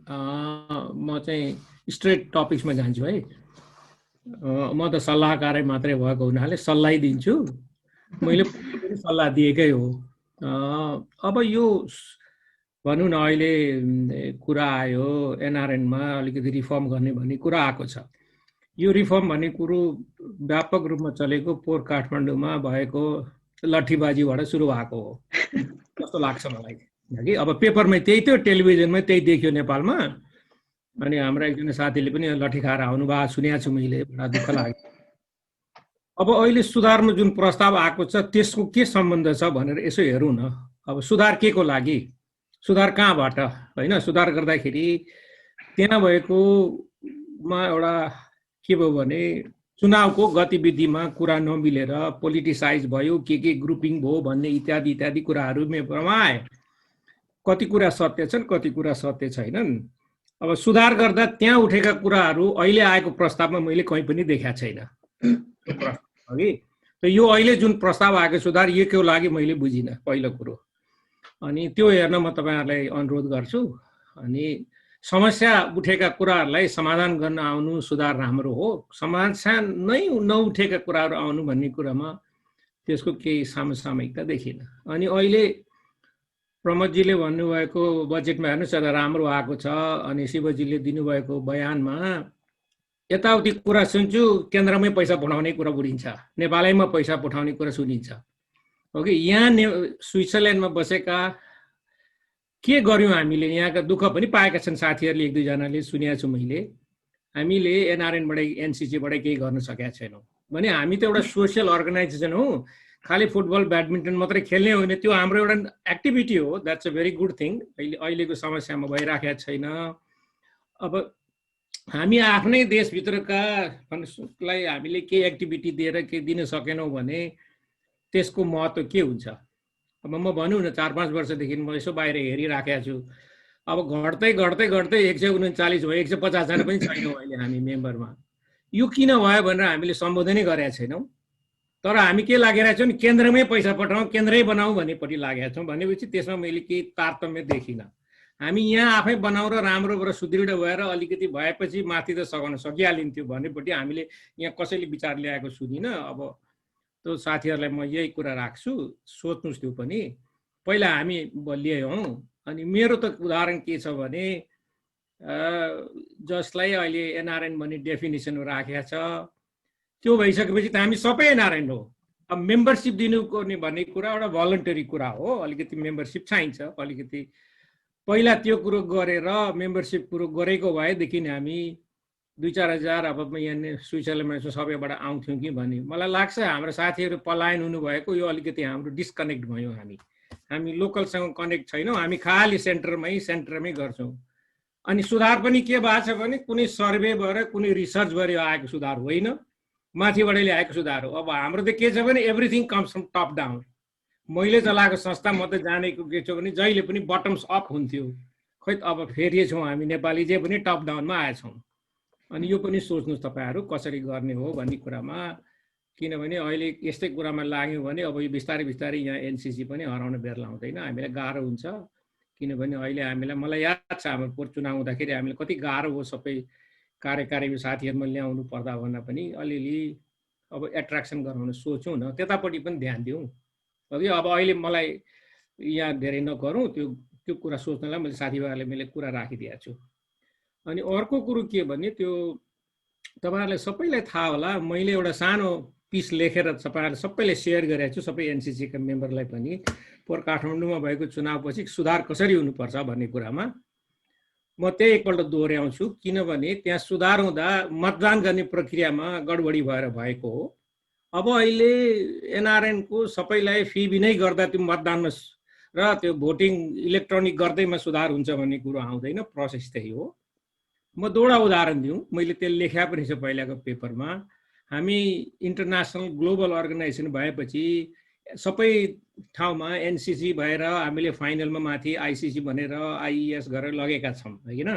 म चाहिँ स्ट्रेट टपिक्समा जान्छु है। म त सल्लाहकारै मात्रै भएको हुनाले सल्लाह दिन्छु, मैले पनि सल्लाह दिएकै हो। अब यो भनौँ न अहिले कुरा आयो एनआरएनमा अलिकति रिफर्म गर्ने भन्ने कुरा आएको छ। यो रिफर्म भन्ने कुरो व्यापक रूपमा चलेको पोहोर काठमाडौँमा भएको लट्ठीबाजीबाट सुरु भएको हो जस्तो लाग्छ मलाई कि। अब पेपरमै त्यही थियो, टेलिभिजनमै त्यही देखियो नेपालमा। अनि हाम्रा एकजना साथीले पनि लट्ठी खाएर आउनुभएको सुनेको छु मैले, बडा दुःख लाग्यो। अब अहिले सुधारमा जुन प्रस्ताव आएको छ त्यसको के सम्बन्ध छ भनेर यसो हेरौँ न। अब सुधार के को लागि, सुधार कहाँबाट होइन? सुधार गर्दाखेरि त्यहाँ भएकोमा एउटा के भयो भने चुनावको गतिविधिमा कुरा नमिलेर पोलिटिसाइज भयो, के ग्रुपिङ भयो भन्ने इत्यादि इत्यादि कुराहरू मेरोमा आए। कति कुरा सत्य छन्, कति कुरा सत्य छैनन्। अब सुधार गर्दा त्यहाँ उठेका कुराहरू अहिले आएको प्रस्तावमा मैले कहीँ पनि देखाएको छैन अघि। त यो अहिले जुन प्रस्ताव आएको सुधार यो के लागि मैले बुझिनँ पहिलो कुरो। अनि त्यो हेर्न म तपाईँहरूलाई अनुरोध गर्छु। अनि समस्या उठेका कुराहरूलाई समाधान गर्न आउनु सुधार राम्रो हो, समस्या नै नउठेका कुराहरू आउनु भन्ने कुरामा त्यसको केही सामसामयिकता देखिन। अनि अहिले प्रमोदजीले भन्नुभएको बजेटमा हेर्नुहोस् एउटा राम्रो आएको छ। अनि शिवजीले दिनुभएको बयानमा यताउति कुरा सुन्छु, केन्द्रमै पैसा पठाउने कुरा बुझिन्छ, नेपालैमा पैसा पठाउने कुरा सुनिन्छ हो कि। यहाँ स्विजरल्यान्डमा बसेका के गर्यौँ हामीले, यहाँका दुःख पनि पाएका छन् साथीहरूले, 1-2 जनाले सुनेको छु मैले। हामीले एनआरएनबाट एनसिसीबाट केही गर्न सकेका छैनौँ भने हामी त एउटा सोसियल अर्गनाइजेसन हौ। खालि फुटबल ब्याडमिन्टन मात्रै खेल्ने होइन, त्यो हाम्रो एउटा एक्टिभिटी हो। That's a very good thing. अहिलेको समस्यामा भइराखेको छैन। अब हामी आफ्नै देशभित्रकालाई हामीले केही एक्टिभिटी दिएर केही दिन सकेनौँ भने त्यसको महत्त्व के हुन्छ? अब म भनौँ न 4-5 वर्षदेखि म यसो बाहिर हेरिराखेको छु। अब घट्दै घट्दै घट्दै 139 भयो, 150 जना पनि छैनौँ अहिले हामी मेम्बरमा। यो किन भयो भनेर हामीले सम्बोधनै गरेका छैनौँ। तर हामी के लागिरहेको छौँ नि, केन्द्रमै पैसा पठाउँ, केन्द्रै बनाऊ भन्नेपट्टि लागेका छौँ। भनेपछि त्यसमा मैले केही तारतम्य देखिनँ। हामी यहाँ आफै बनाऊ र राम्रोबाट सुदृढ भएर अलिकति भएपछि माथि त सघाउन सकिहालिन्थ्यो भन्नेपट्टि हामीले यहाँ कसैले विचार ल्याएको सुनिनँ। अब त्यो साथीहरूलाई म यही कुरा राख्छु, सोच्नुहोस् त्यो पनि। पहिला हामी बलिए हौँ। अनि मेरो त उदाहरण के छ भने जसलाई अहिले एनआरएन भन्ने डेफिनेसन राखेको छ त्यो भइसकेपछि त हामी सबै एनआरएन हो। अब मेम्बरसिप दिनुपर्ने भन्ने कुरा एउटा भलन्टरी कुरा हो, अलिकति मेम्बरसिप चाहिन्छ। अलिकति पहिला त्यो कुरो गरेर मेम्बरसिप कुरो गरेको भएदेखि हामी 2-4 हजार अब यहाँ स्विजरल्यान्डमा सबैबाट आउँथ्यौँ कि भन्ने मलाई लाग्छ। हाम्रो साथीहरू पलायन हुनुभएको यो अलिकति हाम्रो डिस्कनेक्ट भयो। हामी लोकलसँग कनेक्ट छैनौँ। हामी खालि सेन्टरमै गर्छौँ। अनि सुधार पनि के भएको छ भने कुनै सर्वे भएर कुनै रिसर्च भएर आएको सुधार होइन, माथिबाट ल्याएको सुधार हो। अब हाम्रो त के छ भने everything comes from top down. मैले चलाएको संस्था म त जानेको के छ भने जहिले पनि बटम्स अप हुन्थ्यो। खै अब फेरि छौँ हामी नेपाली जे पनि टप डाउनमा आएछौँ। अनि यो पनि सोच्नुहोस् तपाईँहरू कसरी गर्ने हो भन्ने कुरामा, किनभने अहिले यस्तै कुरामा लाग्यो भने अब यो बिस्तारै बिस्तारै यहाँ एनसिसी पनि हराउन बेर लाउँदैन, हामीलाई गाह्रो हुन्छ। किनभने अहिले हामीलाई, मलाई याद छ हाम्रो पोहोर चुनाव हुँदाखेरि हामीले कति गाह्रो हो सबै कार्यकारी साथीहरूमा ल्याउनु पर्दा भन्दा पनि अलिअलि अब एट्र्याक्सन गराउन सोचौँ न, त्यतापट्टि पनि ध्यान दिउँ। अब अहिले मलाई यहाँ धेरै नगरौँ, त्यो कुरा सोच्नलाई मैले साथीभाइहरूले मैले कुरा राखिदिएको छु। अनि अर्को कुरो के भने त्यो तपाईँहरूलाई सबैलाई थाहा होला, मैले एउटा सानो पिस लेखेर तपाईँहरूले सबैले सेयर गरेको छु, सबै एनसिसीका मेम्बरलाई पनि। पोहोर काठमाडौँमा भएको चुनावपछि सुधार कसरी हुनुपर्छ भन्ने कुरामा म त्यही एकपल्ट दोहोऱ्याउँछु। किनभने त्यहाँ सुधार हुँदा मतदान गर्ने प्रक्रियामा गडबडी भएर भएको हो। अब अहिले एनआरएनको सबैलाई फी बिनै गर्दा त्यो मतदानमा र त्यो भोटिङ इलेक्ट्रोनिक गर्दैमा सुधार हुन्छ भन्ने कुरो आउँदैन, प्रोसेस त्यही हो। म दुईवटा उदाहरण दिउँ, मैले त्यो लेखा पनि छ पहिलाको पेपरमा। हामी इन्टरनेसनल ग्लोबल अर्गनाइजेसन भएपछि सबै ठाउँमा एनसिसी भएर हामीले फाइनलमा माथि आइसिसी भनेर आइइएस गरेर लगेका छौँ होइन।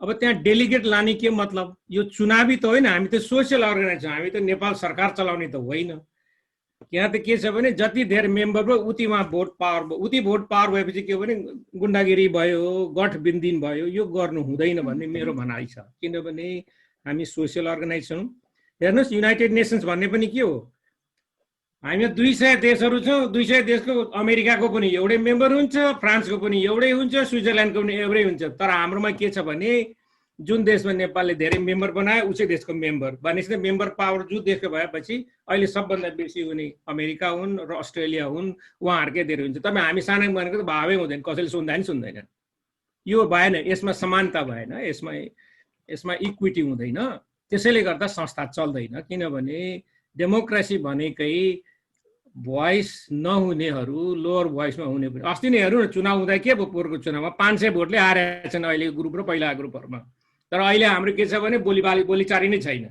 अब त्यहाँ डेलिगेट लाने के मतलब? यो चुनावी त होइन, हामी त सोसियल अर्गनाइजेसन, हामी त नेपाल सरकार चलाउने त होइन। यहाँ त के छ भने जति धेरै मेम्बर भयो उति उहाँ भोट पावर भयो, उति भोट पावर भएपछि के भने गुन्डागिरी भयो, गठबन्धन भयो, यो गर्नु हुँदैन भन्ने मेरो भनाइ छ। किनभने हामी सोसियल अर्गनाइजेसन हौँ। हेर्नुहोस्, युनाइटेड नेसन्स भन्ने पनि के हो? हामी 200 देशहरू छौँ, 200 देशको अमेरिकाको पनि एउटै मेम्बर हुन्छ, फ्रान्सको पनि एउटै हुन्छ, स्विजरल्यान्डको पनि एउटै हुन्छ। तर हाम्रोमा के छ भने जुन देशमा नेपालले धेरै मेम्बर बनायो उसै देशको मेम्बर भनेपछि मेम्बर पावर जुन देशको भएपछि अहिले सबभन्दा बेसी हुने अमेरिका हुन् र अस्ट्रेलिया हुन्, उहाँहरूकै धेरै हुन्छ। तपाईँ हामी सानो भनेको त भावै हुँदैन, कसैले सुन्दा नि सुन्दैनन्। यो भएन, यसमा समानता भएन, यसमा इक्विटी हुँदैन। त्यसैले गर्दा संस्था चल्दैन। किनभने डेमोक्रेसी भनेकै भोइस नहुनेहरू लोअर भोइसमा हुने पनि। अस्ति नै हेर्नु न, चुनाव हुँदा के भयो? पोहोरको चुनावमा 500 भोटले हारेका छन् अहिलेको ग्रुप र पहिलाको ग्रुपहरूमा। तर अहिले हाम्रो के छ भने बोलीचारी नै छैन।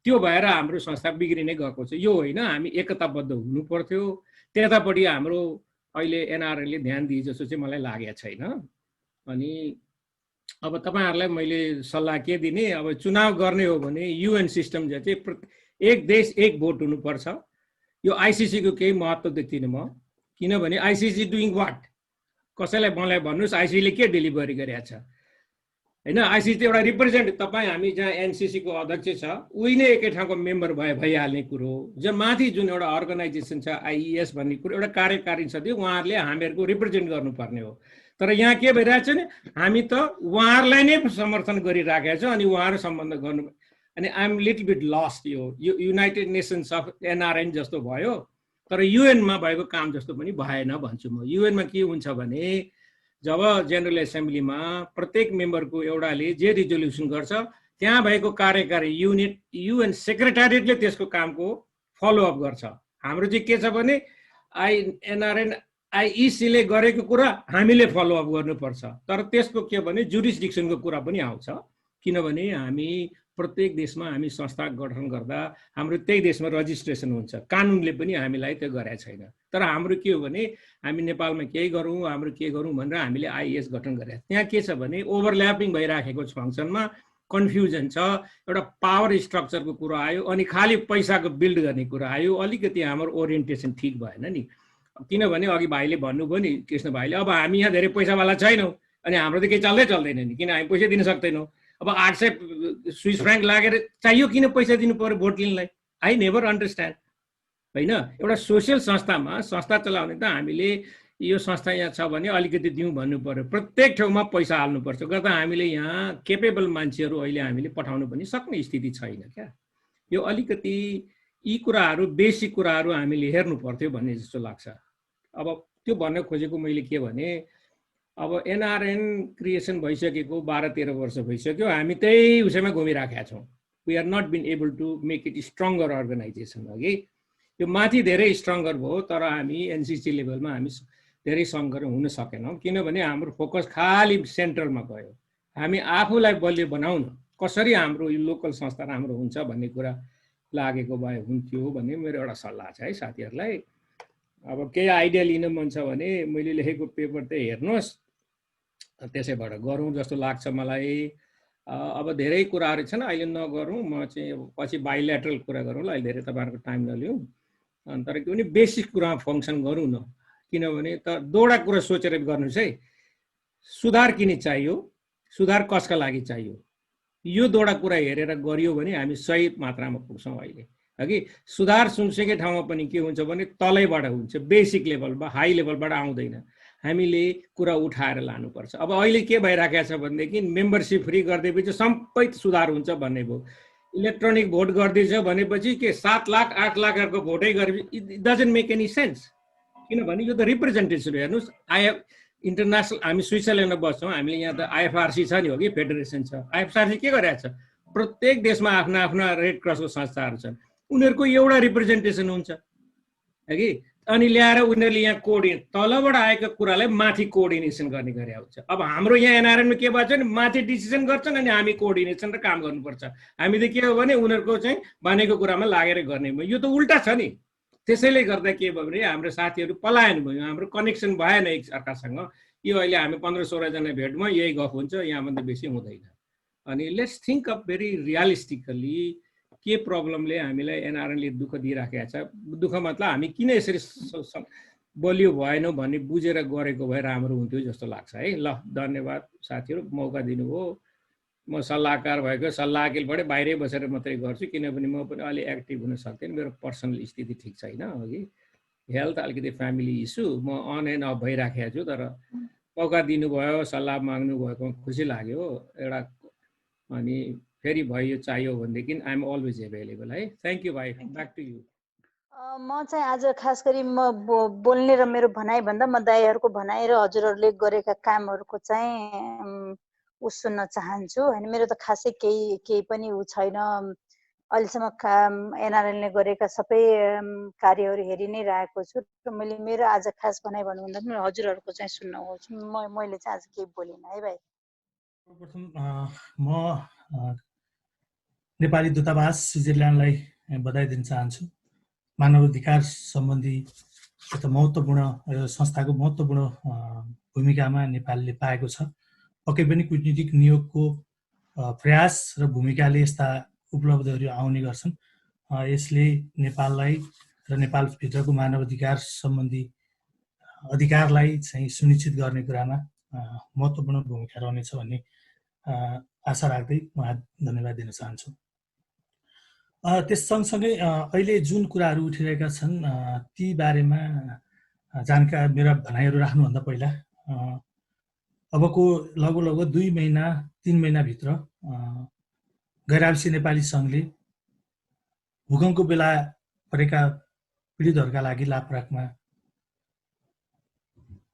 त्यो भएर हाम्रो संस्था बिग्रिनै गएको छ। यो होइन, हामी एकताबद्ध हुनु पर्थ्यो। त्यतापट्टि हाम्रो अहिले एनआरएनले ध्यान दिए जस्तो चाहिँ मलाई लागेको छैन। अनि अब तपाईँहरूलाई मैले सल्लाह के दिने, अब चुनाव गर्ने हो भने युएन सिस्टम चाहिँ एक देश एक भोट हुनुपर्छ। यो आइसिसीको केही महत्त्व देख्दिनँ म। किनभने आइसिसी डुइङ वाट? कसैलाई मलाई भन्नुहोस् आइसिसीले के डेलिभरी गरेको छ? होइन, आइसिसी एउटा रिप्रेजेन्ट, तपाईँ हामी जहाँ एनसिसीको अध्यक्ष छ उही नै एकै ठाउँको मेम्बर भइहाल्ने कुरो हो। जो माथि जुन एउटा अर्गनाइजेसन छ आइइएस भन्ने कुरो एउटा कार्यकारी छ, त्यो उहाँहरूले हामीहरूको रिप्रेजेन्ट गर्नुपर्ने हो। तर यहाँ के भइरहेको छ भने हामी त उहाँहरूलाई नै समर्थन गरिराखेका छौँ अनि उहाँहरू सम्बन्ध गर्नु। अनि आइएम लिटल बिट लस्ट। यो युनाइटेड नेसन्स अफ एनआरएन जस्तो भयो, तर युएनमा भएको काम जस्तो पनि भएन भन्छु म। युएनमा के हुन्छ भने जब जेनरल एसेम्ब्लीमा प्रत्येक मेम्बरको एउटाले जे रिजोल्युसन गर्छ त्यहाँ भएको कार्यकारी युनिट युएन सेक्रेटेरिएटले त्यसको कामको फलोअप गर्छ। हाम्रो चाहिँ के छ भने एनआरएन आइइसीले गरेको कुरा हामीले फलोअप गर्नुपर्छ। तर त्यसको के भने जुरिसडिक्सनको कुरा पनि आउँछ। किनभने हामी प्रत्येक देशमा हामी संस्था गठन गर्दा हाम्रो त्यही देशमा रजिस्ट्रेसन हुन्छ, कानुनले पनि हामीलाई त्यो गरेको छैन। तर हाम्रो के हो भने हामी नेपालमा केही गरौँ, हाम्रो के गरौँ भनेर हामीले आइएस गठन गरेका। त्यहाँ के छ भने ओभरल्यापिङ भइराखेको फङ्सनमा कन्फ्युजन छ। एउटा पावर स्ट्रक्चरको कुरो आयो अनि खालि पैसाको बिल्ड गर्ने कुरा आयो। अलिकति हाम्रो ओरिएन्टेसन ठिक भएन नि। किनभने अघि भाइले भन्नुभयो नि, कृष्ण भाइले, अब हामी यहाँ धेरै पैसावाला छैनौँ अनि हाम्रो त केही चल्दैन नि, किन हामी पैसा दिन सक्दैनौँ। अब 800 स्विस फ्र्याङ्क लागेर चाहियो किन पैसा दिनु पर्यो भोट लिनलाई? I never understand. होइन, एउटा सोसियल संस्थामा संस्था चलाउने त हामीले यो संस्था यहाँ छ भने अलिकति दिउँ भन्नु पर्यो, प्रत्येक ठाउँमा पैसा हाल्नुपर्छ। गर्दा हामीले यहाँ केपेबल मान्छेहरू अहिले हामीले पठाउनु पनि सक्ने स्थिति छैन क्या। यो अलिकति यी कुराहरू बेसिक कुराहरू हामीले हेर्नु पर्थ्यो भन्ने जस्तो लाग्छ। अब त्यो भन्न खोजेको मैले के भने अब एनआरएन क्रिएसन भइसकेको 12-13 वर्ष भइसक्यो, हामी त्यही उसैमा घुमिराखेका छौँ। We are not been able to make it stronger organisation हो कि यो माथि धेरै स्ट्रङ्गर भयो, तर हामी एनसिसी लेभलमा हामी धेरै सङ्कर हुन सकेनौँ। किनभने हाम्रो फोकस खालि सेन्ट्रलमा गयो, हामी आफूलाई बलियो बनाउन कसरी हाम्रो यो लोकल संस्था राम्रो हुन्छ भन्ने कुरा लागेको भए हुन्थ्यो भन्ने मेरो एउटा सल्लाह छ है साथीहरूलाई। अब केही आइडिया लिन मन छ भने मैले लेखेको पेपर चाहिँ हेर्नुहोस्, त्यसैबाट गरौँ जस्तो लाग्छ मलाई। अब धेरै कुराहरू छन्, अहिले नगरौँ, म चाहिँ पछि बाइल्याटरल कुरा गरौँ ल, अहिले धेरै तपाईँहरूको टाइम नलिउँ। अनि तर के भने बेसिक कुरामा फङ्सन गरौँ न, किनभने त दुईवटा कुरा सोचेर गर्नुहोस् है। सुधार किन चाहियो, सुधार कसका लागि चाहियो, यो दुईवटा कुरा हेरेर गरियो भने हामी सही मात्रामा पुग्छौँ अहिले। अघि सुधार सुनसुकै ठाउँमा पनि के हुन्छ भने तलैबाट हुन्छ, बेसिक लेभलमा, हाई लेभलबाट आउँदैन। हामीले कुरा उठाएर लानुपर्छ। अब अहिले के भइराखेको छ भनेदेखि मेम्बरसिप फ्री गरिदिएपछि सबै सुधार हुन्छ भन्ने भयो। इलेक्ट्रोनिक भोट गरिदिन्छ भनेपछि के 7 लाख 8 लाखहरूको भोटै गरेपछि it doesn't make any sense. किनभने यो त रिप्रेजेन्टेसन हो। हेर्नुहोस्, इन्टरनेसनल हामी स्विजरल्यान्डमा बस्छौँ, हामीले यहाँ त आइएफआरसी छ नि, हो कि फेडरेसन छ। आइएफआरसी के गरिरहेको छ, प्रत्येक देशमा आफ्ना आफ्ना रेड क्रसको संस्थाहरू छन्, उनीहरूको एउटा रिप्रेजेन्टेसन हुन्छ कि। अनि ल्याएर उनीहरूले यहाँ कोअर्डिनेट, तलबाट आएको कुरालाई माथि कोअर्डिनेसन गर्ने गरे हुन्छ। अब हाम्रो यहाँ एनआरएनमा के भन्छ भने माथि डिसिजन गर्छन् अनि हामी कोअर्डिनेसन र काम गर्नुपर्छ। हामी त के हो भने उनीहरूको चाहिँ भनेको कुरामा लागेर गर्ने भयो। यो त उल्टा छ नि। त्यसैले गर्दा के भयो भने हाम्रो साथीहरू पलायन भयो, हाम्रो कनेक्सन भएन एक अर्कासँग। यो अहिले हामी 15-16 जना भेटमा यही गफ हुन्छ, यहाँभन्दा बेसी हुँदैन। अनि let's think of very realistically के प्रब्लमले हामीलाई एनआरएनले दुःख दिइराखेको छ। दुःख मतलब हामी किन यसरी बलियो भएनौँ भन्ने बुझेर गरेको भए राम्रो हुन्थ्यो जस्तो लाग्छ है। ल, धन्यवाद साथीहरू, मौका दिनुभयो। म सल्लाहकार भएको सल्लाहकेलबाटै बाहिरै बसेर मात्रै गर्छु, किनभने म पनि अलि एक्टिभ हुन सक्दिनँ, मेरो पर्सनल स्थिति ठिक छैन, अघि हेल्थ अलिकति फ्यामिली इस्यु, म अन एन्ड अफ भइराखेको छु। तर मौका दिनुभयो, सल्लाह माग्नु भएको खुसी लाग्यो एउटा। अनि फेरि भयो चाहियो भनेदेखि आइ एम अलवेज एभाइलेबल है। थ्याङ्क यू भाइ, ब्याक टु यु। म चाहिँ आज खास गरी म बोल्ने र मेरो भनाइ भन्दा म दाइहरूको भनाइ र हजुरहरूले गरेका कामहरूको चाहिँ सुन्न चाहन्छु होइन। मेरो त खासै केही पनि छैन। अहिलेसम्म एनआरएलले गरेका सबै कार्यहरू हेरि नै रहेको छु र मैले मेरो आज खास भनाइ भन्नुभन्दा पनि हजुरहरूको चाहिँ सुन्न आउँछु। मैले चाहिँ आज केही बोलिनँ है भाइ। सर्वप्रथम म नेपाली दूतावास स्विजरल्यान्डलाई बधाई दिन चाहन्छु। मानवाधिकार सम्बन्धी एउटा महत्त्वपूर्ण संस्थाको महत्त्वपूर्ण भूमिकामा नेपालले पाएको छ। पक्कै पनि कूटनीतिक नियोगको प्रयास र भूमिकाले यस्ता उपलब्धिहरू आउने गर्छन्। यसले नेपाललाई र नेपालभित्रको मानवाधिकार सम्बन्धी अधिकारलाई चाहिँ सुनिश्चित गर्ने कुरामा महत्त्वपूर्ण भूमिका रहनेछ भन्ने आशा राख्दै म धन्यवाद दिन चाहन्छु। त्यस सँगसँगै अहिले जुन कुराहरू उठिरहेका छन् ती बारेमा जानकारी मेरा भनाइहरू राख्नुभन्दा पहिला अबको लगभग 2 महिना 3 महिनाभित्र गैर-आवासीय नेपाली सङ्घले भूकम्पको बेला परेका पीडितहरूका लागि लाभराकमा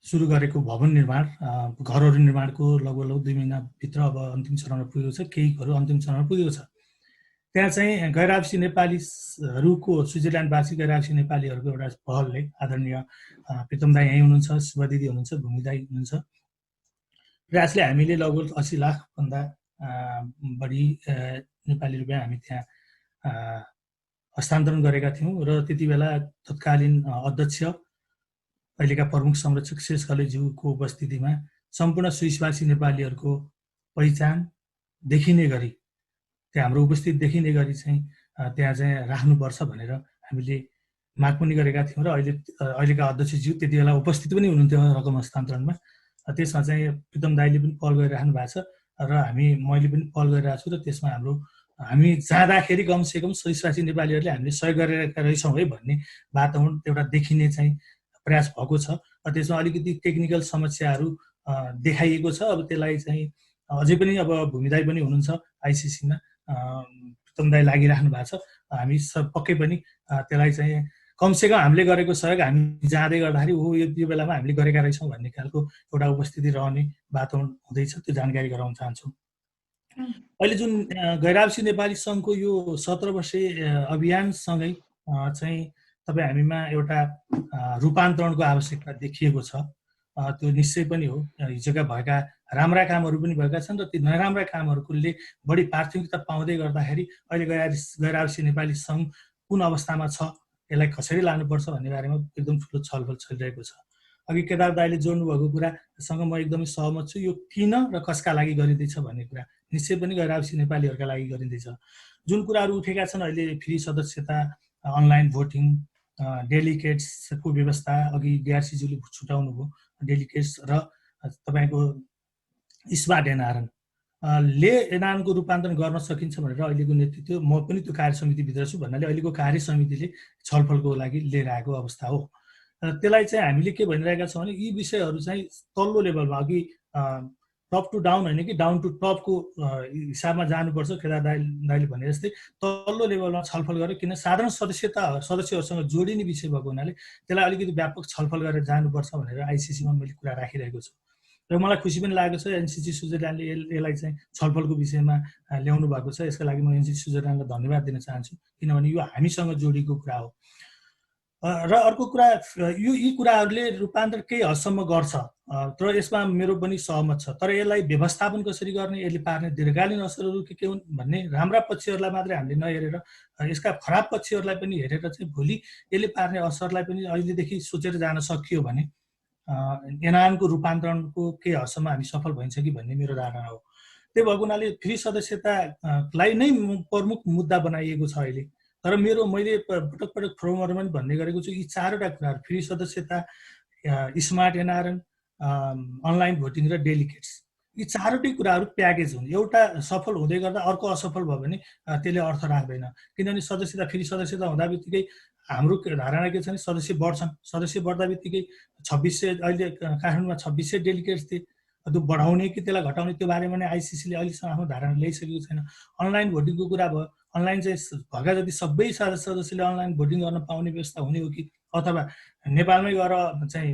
सुरु गरेको भवन निर्माण, घरहरू निर्माणको लगभग 2 महिनाभित्र अब अन्तिम चरणमा पुगेको छ। केही घरहरू अन्तिम चरणमा पुगेको छ। त्यहाँ चाहिँ गैर-आवासीय नेपालीहरूको, स्विजरल्यान्डवासी गैर-आवासीय नेपालीहरूको एउटा पहलले, आदरणीय प्रितम दाई यहीँ हुनुहुन्छ, शुभा दिदी हुनुहुन्छ, भूमि दाई हुनुहुन्छ, प्रयासले हामीले लगभग 80 लाखभन्दा बढी नेपाली रुपियाँ हामी त्यहाँ हस्तान्तरण गरेका थियौँ र त्यति बेला तत्कालीन अध्यक्ष अहिलेका प्रमुख संरक्षक शेष कलेज्यूको उपस्थितिमा सम्पूर्ण स्विसवासी नेपालीहरूको पहिचान देखिने गरी, त्यहाँ हाम्रो उपस्थित देखिने गरी चाहिँ त्यहाँ चाहिँ राख्नुपर्छ भनेर हामीले माग पनि गरेका थियौँ र अहिलेका अध्यक्षज्यू त्यति बेला उपस्थित पनि हुनुहुन्थ्यो रकम हस्तान्तरणमा। त्यसमा चाहिँ प्रितम दाईले पनि पहल गरिराख्नु भएको छ र मैले पनि पहल गरिरहेको छु र त्यसमा हामी जाँदाखेरि कमसेकम स्विसवासी नेपालीहरूले हामीले सहयोग गरेका रहेछौँ है भन्ने वातावरण एउटा देखिने चाहिँ प्रयास भएको छ। त्यसमा अलिकति टेक्निकल समस्याहरू देखाइएको छ। अब त्यसलाई चाहिँ अझै पनि अब भूमि दाई पनि हुनुहुन्छ आइसिसीमा, प्रितम दाई लागिराख्नु भएको छ। हामी पक्कै पनि त्यसलाई चाहिँ कमसेकम हामीले गरेको सहयोग हामी जाँदै गर्दाखेरि यो बेलामा हामीले गरेका रहेछौँ भन्ने खालको एउटा उपस्थिति रहने वातावरण हुँदैछ, त्यो जानकारी गराउन चाहन्छु। अहिले जुन गैर-आवासीय नेपाली सङ्घको यो 17 वर्षीय अभियानसँगै चाहिँ तपाईँ हामीमा एउटा रूपान्तरणको आवश्यकता देखिएको छ। त्यो निश्चय पनि हो। हिजोका भएका राम्रा कामहरू पनि भएका छन् र ती नराम्रा कामहरूले बढी प्राथमिकता पाउँदै गर्दाखेरि अहिले गैर आवासीय नेपाली सङ्घ कुन अवस्थामा छ, यसलाई कसरी लानुपर्छ भन्ने बारेमा एकदम ठुलो छलफल चलिरहेको छ। अघि केदार दाइले जोड्नु भएको कुरासँग म एकदमै सहमत छु। यो किन र कसका लागि गरिँदैछ भन्ने कुरा निश्चय पनि गैर आवासीय नेपालीहरूका लागि गरिँदैछ। जुन कुराहरू उठेका छन् अहिले फ्री सदस्यता, अनलाइन भोटिङ, डेलिगेट्सको व्यवस्था, अघि डिआरसीज्यूले छुटाउनु भयो डेलिगेट्स, र तपाईँको स्मार्ट एनआरएन ले एनआरएनको रूपान्तरण गर्न सकिन्छ भनेर अहिलेको नेतृत्व, म पनि त्यो कार्य समितिभित्र छु भन्नाले अहिलेको कार्य समितिले छलफलको लागि लिएर आएको अवस्था हो। त्यसलाई चाहिँ हामीले के भनिरहेका छौँ भने यी विषयहरू चाहिँ तल्लो लेभलमा, अघि टप टु डाउन होइन कि डाउन टु टपको हिसाबमा जानुपर्छ, केदार दाइले भने जस्तै तल्लो लेभलमा छलफल गरेर, किन साधारण सदस्यहरूसँग जोडिने विषय भएको हुनाले त्यसलाई अलिकति व्यापक छलफल गरेर जानुपर्छ भनेर आइसिसीमा मैले कुरा राखिरहेको छु। र मलाई खुसी पनि लागेको छ एनसिसी स्विजरल्यान्डले यसलाई चाहिँ छलफलको विषयमा ल्याउनु भएको छ। यसका लागि म एनसिसी स्विजरल्यान्डलाई धन्यवाद दिन चाहन्छु, किनभने यो हामीसँग जोडिएको कुरा हो। र अर्को कुरा, यी कुराहरूले रूपान्तरण केही हदसम्म गर्छ, तर यसमा मेरो पनि सहमत छ। तर यसलाई व्यवस्थापन कसरी गर्ने, यसले पार्ने दीर्घकालीन असरहरू के हुन् भन्ने राम्रा पक्षहरूलाई मात्रै हामीले नहेरेर यसका खराब पक्षहरूलाई पनि हेरेर चाहिँ भोलि यसले पार्ने असरलाई पनि अहिलेदेखि सोचेर जान सकियो भने एनआरएनको रूपान्तरणको केही हदसम्म हामी सफल भइन्छ कि भन्ने मेरो धारणा हो। त्यही भएको हुनाले फ्री सदस्यतालाई नै प्रमुख मुद्दा बनाइएको छ अहिले। तर मैले पटक पटक फोरमहरूमा पनि भन्ने गरेको छु, यी चारवटा कुराहरू, फ्री सदस्यता, स्मार्ट एनआरएन, अनलाइन भोटिङ र डेलिगेट्स, यी चारवटै कुराहरू प्याकेज हुन्। एउटा सफल हुँदै गर्दा अर्को असफल भयो भने त्यसले अर्थ राख्दैन। किनभने फ्री सदस्यता हुँदा बित्तिकै हाम्रो धारणा के छ भने सदस्य बढ्छन्, सदस्य बढ्दा बित्तिकै 2600, अहिले काठमाडौँमा 2600 डेलिगेट्स थिए, त्यो बढाउने कि त्यसलाई घटाउने त्यो बारेमा नै आइसिसीले अहिलेसम्म आफ्नो धारणा ल्याइसकेको छैन। अनलाइन भोटिङको कुरा भयो, अनलाइन चाहिँ भएका जति सबै सदस्यले अनलाइन भोटिङ गर्न पाउने व्यवस्था हुने हो कि, अथवा नेपालमै गएर चाहिँ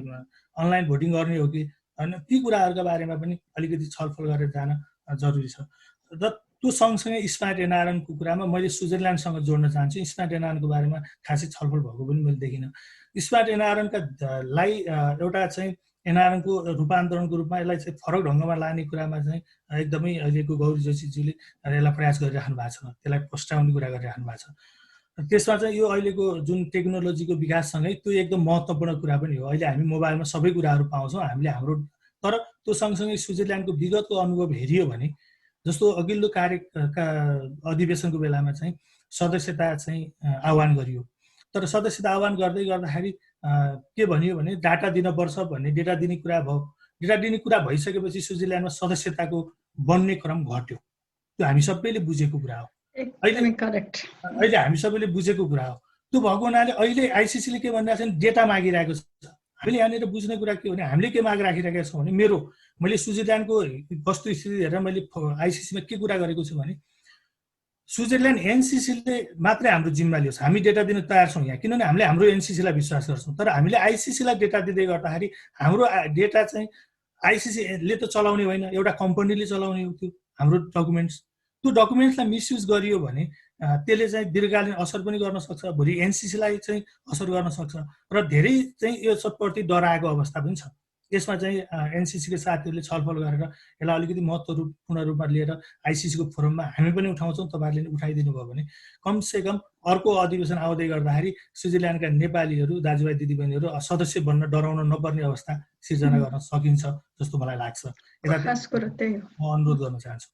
अनलाइन भोटिङ गर्ने हो कि होइन, ती कुराहरूका बारेमा पनि अलिकति छलफल गरेर जान जरुरी छ। र त्यो सँगसँगै स्मार्ट एनआरएनको कुरामा मैले स्विजरल्यान्डसँग जोड्न चाहन्छु। स्मार्ट एनआरएनको बारेमा खासै छलफल भएको पनि मैले देखिनँ। स्मार्ट एनआरएनका लाई एउटा चाहिँ एनआरएनको रूपान्तरणको रूपमा यसलाई चाहिँ फरक ढङ्गमा लाने कुरामा चाहिँ एकदमै अहिलेको गौरी जोशीज्यूले यसलाई प्रयास गरिराख्नु भएको छ, त्यसलाई प्रस्तावने कुरा गरिराख्नु भएको छ। त्यसमा चाहिँ यो अहिलेको जुन टेक्नोलोजीको विकाससँगै त्यो एकदम महत्त्वपूर्ण कुरा पनि हो। अहिले हामी मोबाइलमा सबै कुराहरू पाउँछौँ हामीले हाम्रो, तर त्यो सँगसँगै स्विजरल्यान्डको विगतको अनुभव हेरियो भने, जस्तो अघिल्लो कार्यका अधिवेशनको बेलामा चाहिँ सदस्यता चाहिँ आह्वान गरियो, तर सदस्यता आह्वान गर्दै गर्दाखेरि के भनियो भने डाटा दिनुपर्छ भन्ने डेटा दिने कुरा भयो। डेटा दिने कुरा भइसकेपछि स्विजरल्यान्डमा सदस्यताको बन्ने क्रम घट्यो। त्यो हामी सबैले बुझेको कुरा हो। अहिले हामी सबैले बुझेको कुरा हो। त्यो भएको हुनाले अहिले आइसिसीले के भनिरहेको छ, डेटा मागिरहेको छ। हामीले यहाँनिर बुझ्ने कुरा के हो भने, हामीले के माग राखिरहेका छौँ भने, मैले स्विजरल्यान्डको वस्तुस्थिति हेरेर मैले आइसिसीमा के कुरा गरेको छु भने, स्विजरल्यान्ड एनसिसीले मात्रै हाम्रो जिम्मा लियोस्, हामी डेटा दिन तयार छौँ यहाँ, किनभने हामीले हाम्रो एनसिसीलाई विश्वास गर्छौँ। तर हामीले आइसिसीलाई डेटा दिँदै गर्दाखेरि हाम्रो डेटा चाहिँ आइसिसीले त चलाउने होइन, एउटा कम्पनीले चलाउने हो। त्यो हाम्रो डकुमेन्ट्स, त्यो डकुमेन्ट्सलाई मिसयुज गरियो भने त्यसले चाहिँ दीर्घकालीन असर पनि गर्न सक्छ, भोलि एनसिसीलाई चाहिँ असर गर्न सक्छ, र धेरै चाहिँ यो सबप्रति डराएको अवस्था पनि छ। यसमा चाहिँ एनसिसीका साथीहरूले छलफल गरेर यसलाई अलिकति महत्त्वपूर्ण रूपमा लिएर आइसिसीको फोरममा हामी पनि उठाउँछौँ, तपाईँहरूले पनि उठाइदिनु भयो भने कमसेकम अर्को अधिवेशन आउँदै गर्दाखेरि स्विजरल्यान्डका नेपालीहरू, दाजुभाइ दिदीबहिनीहरू सदस्य बन्न डराउन नपर्ने अवस्था सिर्जना गर्न सकिन्छ जस्तो मलाई लाग्छ। म अनुरोध गर्न चाहन्छु।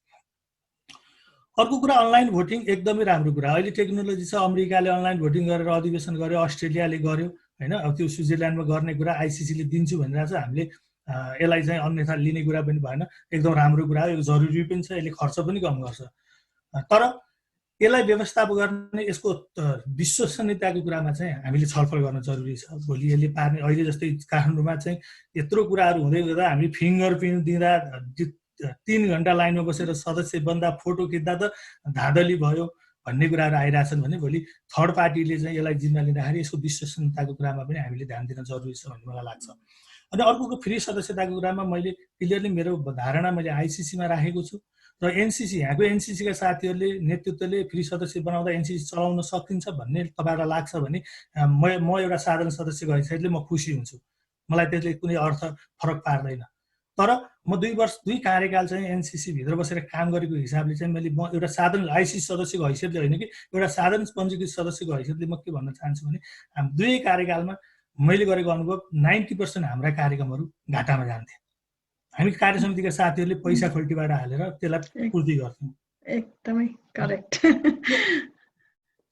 अर्को कुरा, अनलाइन भोटिङ एकदमै राम्रो कुरा। अहिले टेक्नोलोजी छ, अमेरिकाले अनलाइन भोटिङ गरेर अधिवेशन गर्यो, अस्ट्रेलियाले गर्यो होइन। अब त्यो स्विजरल्यान्डमा गर्ने कुरा आइसिसीले दिन्छु भनिरहेको छ, हामीले यसलाई चाहिँ अन्यथा लिने कुरा पनि भएन। एकदम राम्रो कुरा हो, यो जरुरी पनि छ, यसले खर्च पनि कम गर्छ। तर यसलाई व्यवस्थापन गर्ने, यसको विश्वसनीयताको कुरामा चाहिँ हामीले छलफल गर्न जरुरी छ। भोलि यसले पार्ने, अहिले जस्तै काठमाडौँमा चाहिँ यत्रो कुराहरू हुँदै गर्दा हामीले फिङ्गर प्रिन्ट दिँदा 3 घण्टा लाइनमा बसेर सदस्य बन्दा, फोटो खिच्दा त धाँधली भयो भन्ने कुराहरू आइरहेछन् भने भोलि थर्ड पार्टीले चाहिँ यसलाई जिम्मा लिँदाखेरि यसको विश्वसनीयताको कुरामा पनि हामीले ध्यान दिन जरुरी छ भन्ने मलाई लाग्छ। अनि अर्को फ्री सदस्यताको कुरामा मैले क्लियरली मेरो धारणा मैले आइसिसीमा राखेको छु, र एनसिसी, यहाँको एनसिसीका साथीहरूले नेतृत्वले फ्री सदस्य बनाउँदा एनसिसी चलाउन सकिन्छ भन्ने तपाईँहरूलाई लाग्छ भने म एउटा साधारण सदस्यको हैसियतले म खुसी हुन्छु। मलाई त्यसले कुनै अर्थ फरक पार्दैन। तर म 2 कार्यकाल चाहिँ एनसीसी भित्र बसेर काम गरेको हिसाबले चाहिँ मैले म एउटा साधारण आइसिसी सदस्यको हैसियतले होइन कि एउटा साधारण पञ्जीकृत सदस्यको हैसियतले म के भन्न चाहन्छु भने हामी 2 कार्यकालमा मैले गरेको अनुभव 90% हाम्रा कार्यक्रमहरू घाटामा जान्थे। हामी कार्य समितिका साथीहरूले पैसा खल्टीबाट हालेर त्यसलाई पूर्ति गर्थ्यौँ। एकदमै करेक्ट।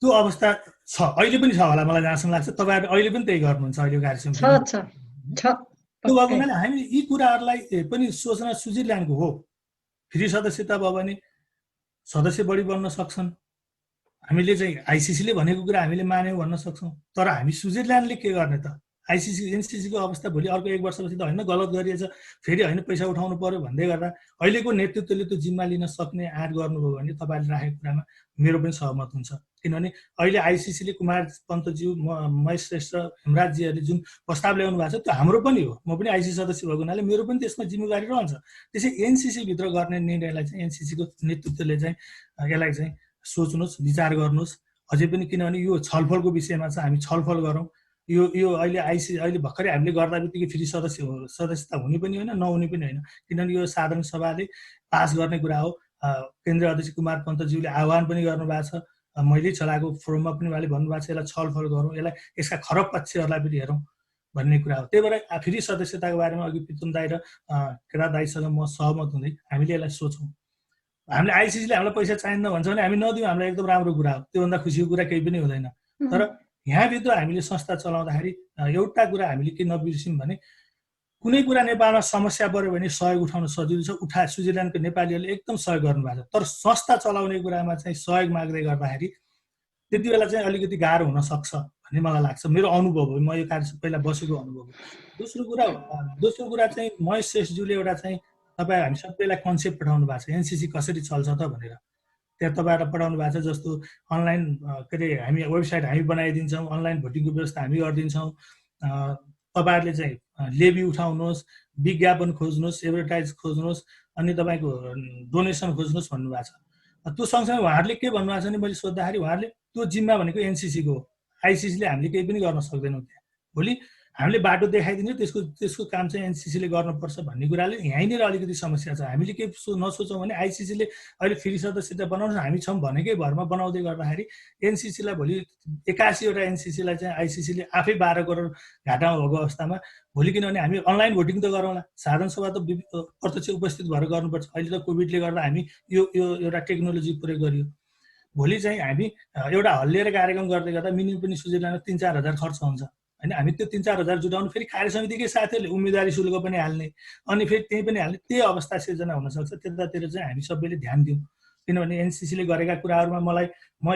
त्यो अवस्था छ, अहिले पनि छ होला मलाई जहाँसम्म लाग्छ। तपाईँहरू अहिले पनि त्यही गर्नुहुन्छ अहिलेको कार्य समितिमा। त्यो भएको हुनाले हामी यी कुराहरूलाई पनि सोच्न स्विजरल्यान्डको हो। फेरि सदस्यता भयो भने सदस्य बढी बन्न सक्छन्। हामीले चाहिँ आइसिसीले भनेको कुरा हामीले मान्यौँ भन्न सक्छौँ। तर हामी स्विजरल्यान्डले के गर्ने त? आइसिसी एनसिसीको अवस्था भोलि अर्को 1 वर्षपछि त होइन गलत गरिएछ, फेरि होइन पैसा उठाउनु पर्यो भन्दै गर्दा अहिलेको नेतृत्वले त्यो जिम्मा लिन सक्ने आँट गर्नुभयो भने तपाईँले राखेको कुरामा मेरो पनि सहमत हुन्छ। किनभने अहिले आइसिसीले कुमार पन्तज्यू, महेश श्रेष्ठ, हेमराजजीहरूले जुन प्रस्ताव ल्याउनु भएको छ त्यो हाम्रो पनि हो। म पनि आइसिसी सदस्य भएको हुनाले मेरो पनि त्यसमा जिम्मेवारी रहन्छ। त्यसै एनसिसीभित्र गर्ने निर्णयलाई चाहिँ एनसिसीको नेतृत्वले चाहिँ यसलाई चाहिँ सोच्नुहोस्, विचार गर्नुहोस् अझै पनि। किनभने यो छलफलको विषयमा चाहिँ हामी छलफल गरौँ। यो अहिले अहिले भर्खरै हामीले गर्दा बित्तिकै फेरि सदस्यता हुने पनि होइन, नहुने पनि होइन। किनभने यो साधारण सभाले पास गर्ने कुरा हो। केन्द्रीय अध्यक्ष कुमार पन्तज्यूले आह्वान पनि गर्नुभएको छ, मैले चलाएको फोरममा पनि उहाँले भन्नुभएको छ यसलाई छलफल गरौँ, यसलाई यसका खराब पक्षहरूलाई पनि हेरौँ भन्ने कुरा हो। त्यही भएर फेरि सदस्यताको बारेमा अघि पितुन दाई र केदार दाईसँग म सहमत हुँदै हामीले यसलाई सोचौँ। हामीले आइसिसीले हामीलाई पैसा चाहिन्न भन्छ भने हामी नदिउँ, हामीलाई एकदम राम्रो कुरा हो। त्योभन्दा खुसीको कुरा केही पनि हुँदैन। तर यहाँभित्र हामीले संस्था चलाउँदाखेरि एउटा कुरा हामीले के नबिर्स्यौँ भने कुनै कुरा नेपालमा समस्या पर्यो भने सहयोग उठाउन सजिलो छ। स्विजरल्यान्डको नेपालीहरूले एकदम सहयोग गर्नुभएको छ। तर संस्था चलाउने कुरामा चाहिँ सहयोग माग्दै गर्दाखेरि त्यति बेला चाहिँ अलिकति गाह्रो हुन सक्छ भन्ने मलाई लाग्छ। मेरो अनुभव हो, म यो कार्य पहिला बसेको अनुभव हो। दोस्रो कुरा चाहिँ महेश श्रेष्ठज्यूले एउटा चाहिँ तपाईँ हामी सबैलाई कन्सेप्ट पठाउनु भएको छ एनसिसी कसरी चल्छ त भनेर। त्यहाँ तपाईँहरूलाई पठाउनु भएको छ जस्तो अनलाइन के अरे हामी वेबसाइट हामी बनाइदिन्छौँ, अनलाइन भोटिङको व्यवस्था हामी गरिदिन्छौँ। तपाईँहरूले चाहिँ लेबी उठाउनुहोस्, विज्ञापन खोज्नुहोस्, एडभर्टाइज खोज्नुहोस्, अनि तपाईँको डोनेसन खोज्नुहोस् भन्नुभएको छ। त्यो सँगसँगै उहाँहरूले के भन्नुभएको छ भने मैले सोद्धाखेरि उहाँहरूले त्यो जिम्मा भनेको एनसिसीको हो, आइसिसीले हामीले केही पनि गर्न सक्दैनौँ। त्यहाँ भोलि हामीले बाटो देखाइदिने त्यसको काम चाहिँ एनसिसीले गर्नुपर्छ भन्ने कुराले यहीँनिर अलिकति समस्या छ। हामीले के नसोचौँ भने आइसिसीले अहिले फेरि सदस्यता बनाउनु हामी छौँ भनेकै भरमा बनाउँदै गर्दाखेरि एनसिसीलाई भोलि 81वटा एनसिसीलाई चाहिँ आइसिसीले आफै 12 करोड घाटामा भएको अवस्थामा भोलि किनभने हामी अनलाइन भोटिङ त गरौँला, साधारण सभा त प्रत्यक्ष उपस्थित भएर गर्नुपर्छ। अहिले त कोभिडले गर्दा हामी यो एउटा टेक्नोलोजी प्रयोग गरियो। भोलि चाहिँ हामी एउटा हल लिएर कार्यक्रम गर्दै गर्दा मिनिमम पनि स्विजरल्यान्डमा 3-4 हजार खर्च हुन्छ होइन। हामी त्यो 3-4 हजार जुटाउनु फेरि कार्य समितिकै साथीहरूले उम्मेदवारी शुल्क पनि हाल्ने, अनि फेरि त्यही पनि हाल्ने, त्यही अवस्था सिर्जना हुनसक्छ। त्यतातिर चाहिँ हामी सबैले ध्यान दिउँ। किनभने एनसिसीले गरेका कुराहरूमा म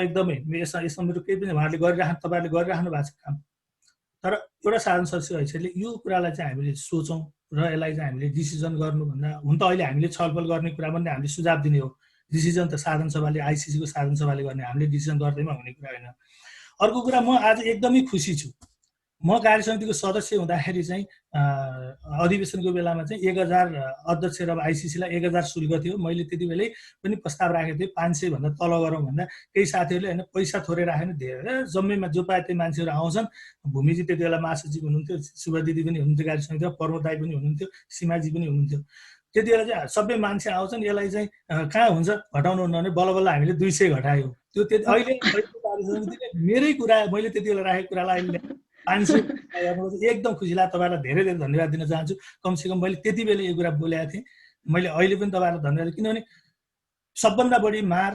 एकदमै यसमा मेरो केही पनि तपाईँहरूले गरिराख्नु भएको छ काम। तर एउटा साधारण सदस्य हैसियतले यो कुरालाई चाहिँ हामीले सोचौँ र यसलाई चाहिँ हामीले डिसिजन गर्नुभन्दा हुन त अहिले हामीले छलफल गर्ने कुरा पनि हामीले सुझाव दिने हो। डिसिजन त साधारण सभाले, आइसिसीको साधारण सभाले गर्ने, हामीले डिसिजन गर्दैमा हुने कुरा होइन। अर्को कुरा, म आज एकदमै खुसी छु। म कार्य समितिको सदस्य हुँदाखेरि चाहिँ अधिवेशनको बेलामा चाहिँ 1000 अध्यक्ष र आइसिसीलाई 1000 शुल्क थियो। मैले त्यति बेलै पनि प्रस्ताव राखेको थिएँ 500 भन्दा तल गरौँ भन्दा केही साथीहरूले होइन पैसा थोरै राखेन, धेरै जम्मैमा जो पाए त्यही मान्छेहरू आउँछन्। भूमिजी त्यति बेला महासचिव हुनुहुन्थ्यो, शुभा दिदी पनि हुनुहुन्थ्यो कार्य समितिमा, प्रमोद दाई पनि हुनुहुन्थ्यो, सीमाजी पनि हुनुहुन्थ्यो। त्यति बेला चाहिँ सबै मान्छे आउँछन्, यसलाई चाहिँ कहाँ हुन्छ घटाउनु हुन्न भने बल्ल बल्ल हामीले 200 घटायौँ। त्यो अहिले कार्य समितिले मेरै कुरा मैले त्यति बेला राखेको कुरालाई अहिले 500 एकदम खुसी लाग्यो। तपाईँलाई धेरै धेरै धन्यवाद दिन चाहन्छु। कमसेकम मैले त्यति बेला यो कुरा बोलेको थिएँ। मैले अहिले पनि तपाईँलाई धन्यवाद, किनभने सबभन्दा बढी मार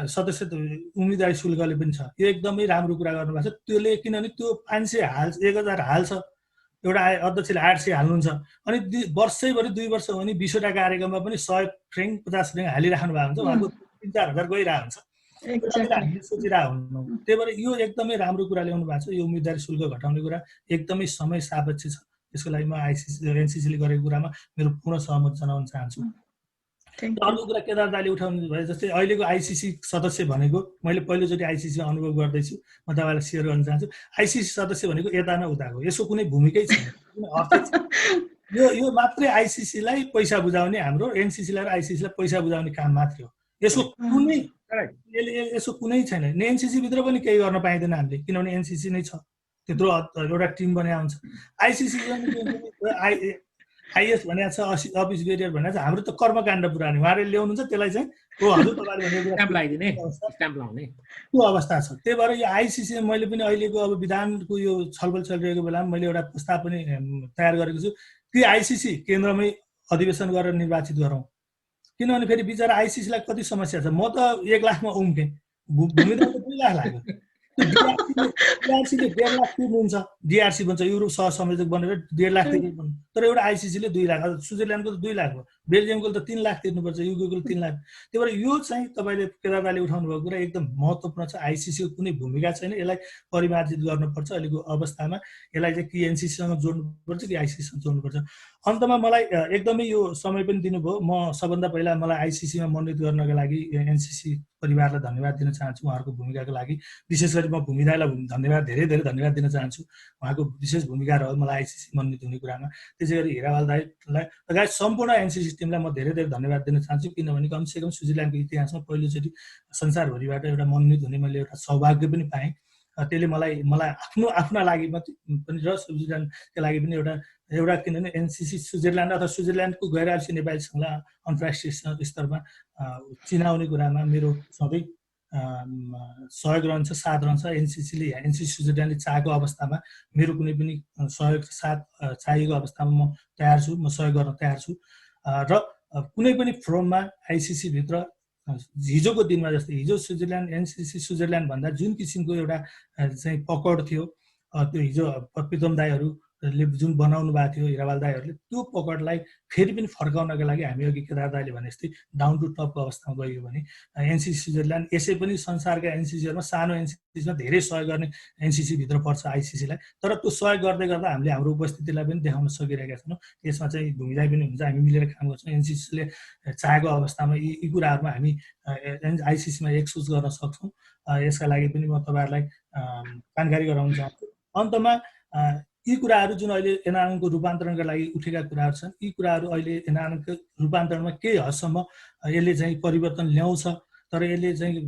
सदस्य उम्मेदवारी शुल्कले पनि छ। यो एकदमै राम्रो कुरा गर्नुभएको छ त्यसले, किनभने त्यो 500 हाल्छ, 1000 हाल्छ, एउटा अध्यक्षले 800 हाल्नुहुन्छ, अनि वर्षैभरि 2 वर्ष हो भने 20वटा कार्यक्रममा पनि 100 फ्रेङ 50 फ्रेङ हालिराख्नु भएको हुन्छ, उहाँको 3-4 हजार गइरहेको हुन्छ। हामीले सोचिरहेको हुन्छौँ। त्यही भएर यो एकदमै राम्रो कुरा ल्याउनु भएको छ। यो उम्मेदवारी शुल्क घटाउने कुरा एकदमै समय सापेक्ष छ। त्यसको लागि म एनसिसीले गरेको कुरामा मेरो पूर्ण सहमत जनाउन चाहन्छु। अर्को कुरा केदार दाले उठाउनु भयो, जस्तै अहिलेको आइसिसी सदस्य भनेको, मैले पहिलोचोटि आइसिसी अनुभव गर्दैछु, म तपाईँलाई सेयर गर्न चाहन्छु। आइसिसी सदस्य भनेको यता न उताको, यसको कुनै भूमिकै छैन। यो मात्रै आइसिसीलाई पैसा बुझाउने, हाम्रो एनसिसीलाई र आइसिसीलाई पैसा बुझाउने काम मात्रै हो। यसको कुनै छैन। एनसिसी भित्र पनि केही गर्न पाइँदैन हामीले, किनभने एनसिसी नै छ। त्यत्रो एउटा टिम बनाएको हुन्छ। आइसिसी आइएस भनेको छ अफिस बेरियर भनेको छ हाम्रो त कर्मकाण्ड पुरानो उहाँले ल्याउनुहुन्छ त्यसलाई चाहिँ हो हजुर तपाईँले त्यो अवस्था छ। त्यही भएर यो आइसिसी मैले पनि अहिलेको अब विधानको यो छलफल चलिरहेको बेलामा मैले एउटा प्रस्ताव पनि तयार गरेको छु कि आइसिसी केन्द्रमै अधिवेशन गरेर निर्वाचित गरौँ। किनभने फेरि बिचरा आइसिसीलाई कति समस्या छ। म त 1 लाखमा उम्केँ, भूमिदान 2 लाख लाग्यो। डिआरसीले 1.5 लाख तिर्नुहुन्छ, डिआरसी भन्छ युरोप सह संयोजक बनेर 1.5 लाख तिर्नु, तर एउटा आइसिसीले 2 लाख, स्विजरल्यान्डको त 2 लाख भयो, बेल्जियमको त 3 लाख तिर्नुपर्छ, युकेको 3 लाख। त्यही भएर यो चाहिँ तपाईँले केदार दाइले उठाउनु भएको कुरा एकदम महत्त्वपूर्ण छ। आइसिसीको कुनै भूमिका छैन, यसलाई परिमार्जित गर्नुपर्छ। अहिलेको अवस्थामा यसलाई चाहिँ कि एनसिसीसँग जोड्नुपर्छ कि आइसिसीसँग जोड्नुपर्छ। अन्तमा मलाई एकदमै यो समय पनि दिनुभयो। म सबभन्दा पहिला मलाई आइसिसीमा मनोनित गर्नका लागि एनसिसी परिवारलाई धन्यवाद दिन चाहन्छु उहाँहरूको भूमिकाको लागि। विशेष गरी म भूमिदाईलाई धेरै धेरै धन्यवाद दिन चाहन्छु, उहाँको विशेष भूमिका रह्यो मलाई आइसिसी मनोनित हुने कुरामा। त्यसै गरी हिरावाल दाईलाई लगायत सम्पूर्ण एनसिसी टिमलाई म धेरै धेरै धन्यवाद दिन चाहन्छु, किनभने कमसेकम स्विजरल्यान्डको इतिहासमा पहिलोचोटि संसारभरिबाट एउटा मनोनित हुने मैले एउटा सौभाग्य पनि पाएँ। त्यसले मलाई आफ्ना लागि पनि र स्विजरल्यान्डका लागि पनि एउटा किनभने एनसिसी स्विजरल्यान्ड अथवा स्विजरल्यान्डको गैर आवासीय नेपाली सङ्घलाई अन्तर्राष्ट्रिय स्तरमा चिनाउने कुरामा मेरो सधैँ सहयोग रहन्छ, साथ रहन्छ। एनसिसी स्विजरल्यान्डले चाहेको अवस्थामा मेरो कुनै पनि सहयोग साथ चाहिएको अवस्थामा म तयार छु, म सहयोग गर्न तयार छु। र कुनै पनि फोरममा आइसिसीभित्र हिजोको दिनमा जस्तै हिजो स्विजरल्यान्ड एनसिसी स्विजरल्यान्ड भन्दा जुन किसिमको एउटा चाहिँ पकड थियो, त्यो हिजो प्रितम दाईहरूले जुन बनाउनु भएको थियो हिरावाल दाईहरूले, त्यो पकडलाई फेरि पनि फर्काउनका लागि हामी अघि केदार दाईले भने जस्तै डाउन टु टपको अवस्थामा गयो भने एनसिसी स्विजरल्यान्ड यसै पनि संसारका एनसिसीहरूमा सानो एनसिसीमा धेरै सहयोग गर्ने एनसिसीभित्र पर्छ आइसिसीलाई। तर त्यो सहयोग गर्दै गर्दा हामीले हाम्रो उपस्थितिलाई पनि देखाउन सकिरहेका छौँ। यसमा चाहिँ भूमिदाई पनि हुन्छ, हामी मिलेर काम गर्छौँ। एनसिसीले चाहेको अवस्थामा यी कुराहरूमा हामी आइसिसीमा एकसोच गर्न सक्छौँ। यसका लागि पनि म तपाईँहरूलाई जानकारी गराउन चाहन्छु। अन्तमा यी कुराहरू जुन अहिले एनआरएनको रूपान्तरणका लागि उठेका कुराहरू छन्, यी कुराहरू अहिले एनआरएनको रूपान्तरणमा केही हदसम्म यसले चाहिँ परिवर्तन ल्याउँछ। तर यसले चाहिँ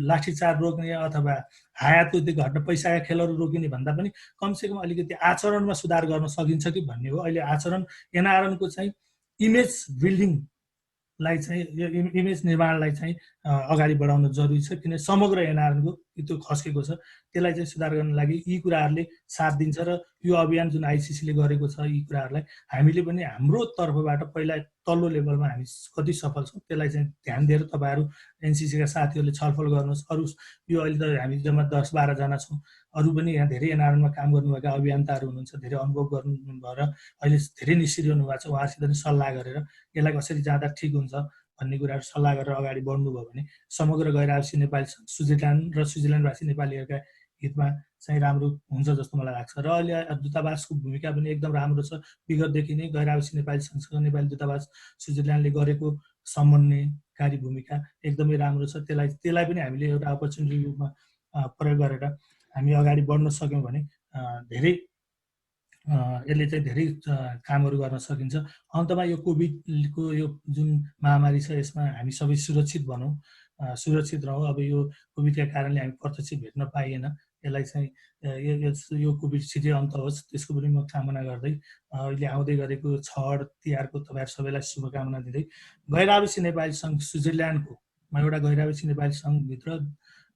लाठीचार्ज रोक्ने अथवा हायातको घट्न पैसाका खेलहरू रोकिने भन्दा पनि कमसेकम अलिकति आचरणमा सुधार गर्न सकिन्छ कि भन्ने हो। अहिले आचरण एनआरएनको चाहिँ इमेज बिल्डिङलाई चाहिँ यो इमेज निर्माणलाई चाहिँ अगाडि बढाउन जरुरी छ, किन समग्र एनआरएनको त्यो खस्केको छ। त्यसलाई चाहिँ सुधार गर्न लागि यी कुराहरूले साथ दिन्छ र यो अभियान जुन आइसिसीले गरेको छ यी कुराहरूलाई हामीले पनि हाम्रो तर्फबाट पहिला तल्लो लेभलमा हामी कति सफल छौँ त्यसलाई चाहिँ ध्यान दिएर तपाईँहरू एनसिसीका साथीहरूले छलफल गर्नुहोस्। अरू यो अहिले त हामी जम्मा 10-12 जना छौँ, अरू पनि यहाँ धेरै एनआरएनमा काम गर्नुभएका अभियन्ताहरू हुनुहुन्छ, धेरै अनुभव गर्नु भएर अहिले धेरै निस्किरहनु भएको छ। उहाँसित पनि सल्लाह गरेर यसलाई कसरी जाँदा ठिक हुन्छ भन्ने कुराहरू सल्लाह गरेर अगाडि बढ्नुभयो भने समग्र गैर आवासीय नेपाली स्विजरल्यान्ड र स्विजरल्यान्डवासी नेपालीहरूका हितमा चाहिँ राम्रो हुन्छ जस्तो मलाई लाग्छ। र अहिले दूतावासको भूमिका पनि एकदम राम्रो छ। विगतदेखि नै गैर आवासीय नेपाली सङ्घसँग नेपाली दूतावास स्विजरल्यान्डले गरेको समन्वयकारी भूमिका एकदमै राम्रो छ। त्यसलाई पनि हामीले एउटा अपर्च्युनिटी रूपमा प्रयोग गरेर हामी अगाडि बढ्न सक्यौँ भने धेरै यसले चाहिँ धेरै कामहरू गर्न सकिन्छ। अन्तमा यो कोभिडको यो जुन महामारी छ यसमा हामी सबै सुरक्षित बनौँ, सुरक्षित रहौँ। अब यो कोभिडका कारणले हामी प्रत्यक्ष भेट्न पाइएन, यसलाई चाहिँ यो कोभिड छिटै अन्त होस् त्यसको पनि म कामना गर्दै अहिले आउँदै गरेको छठ तिहारको तपाईँहरू सबैलाई शुभकामना दिँदै गैर आवासीय नेपाली सङ्घ स्विजरल्यान्डको म एउटा गैर आवासीय नेपाली सङ्घभित्र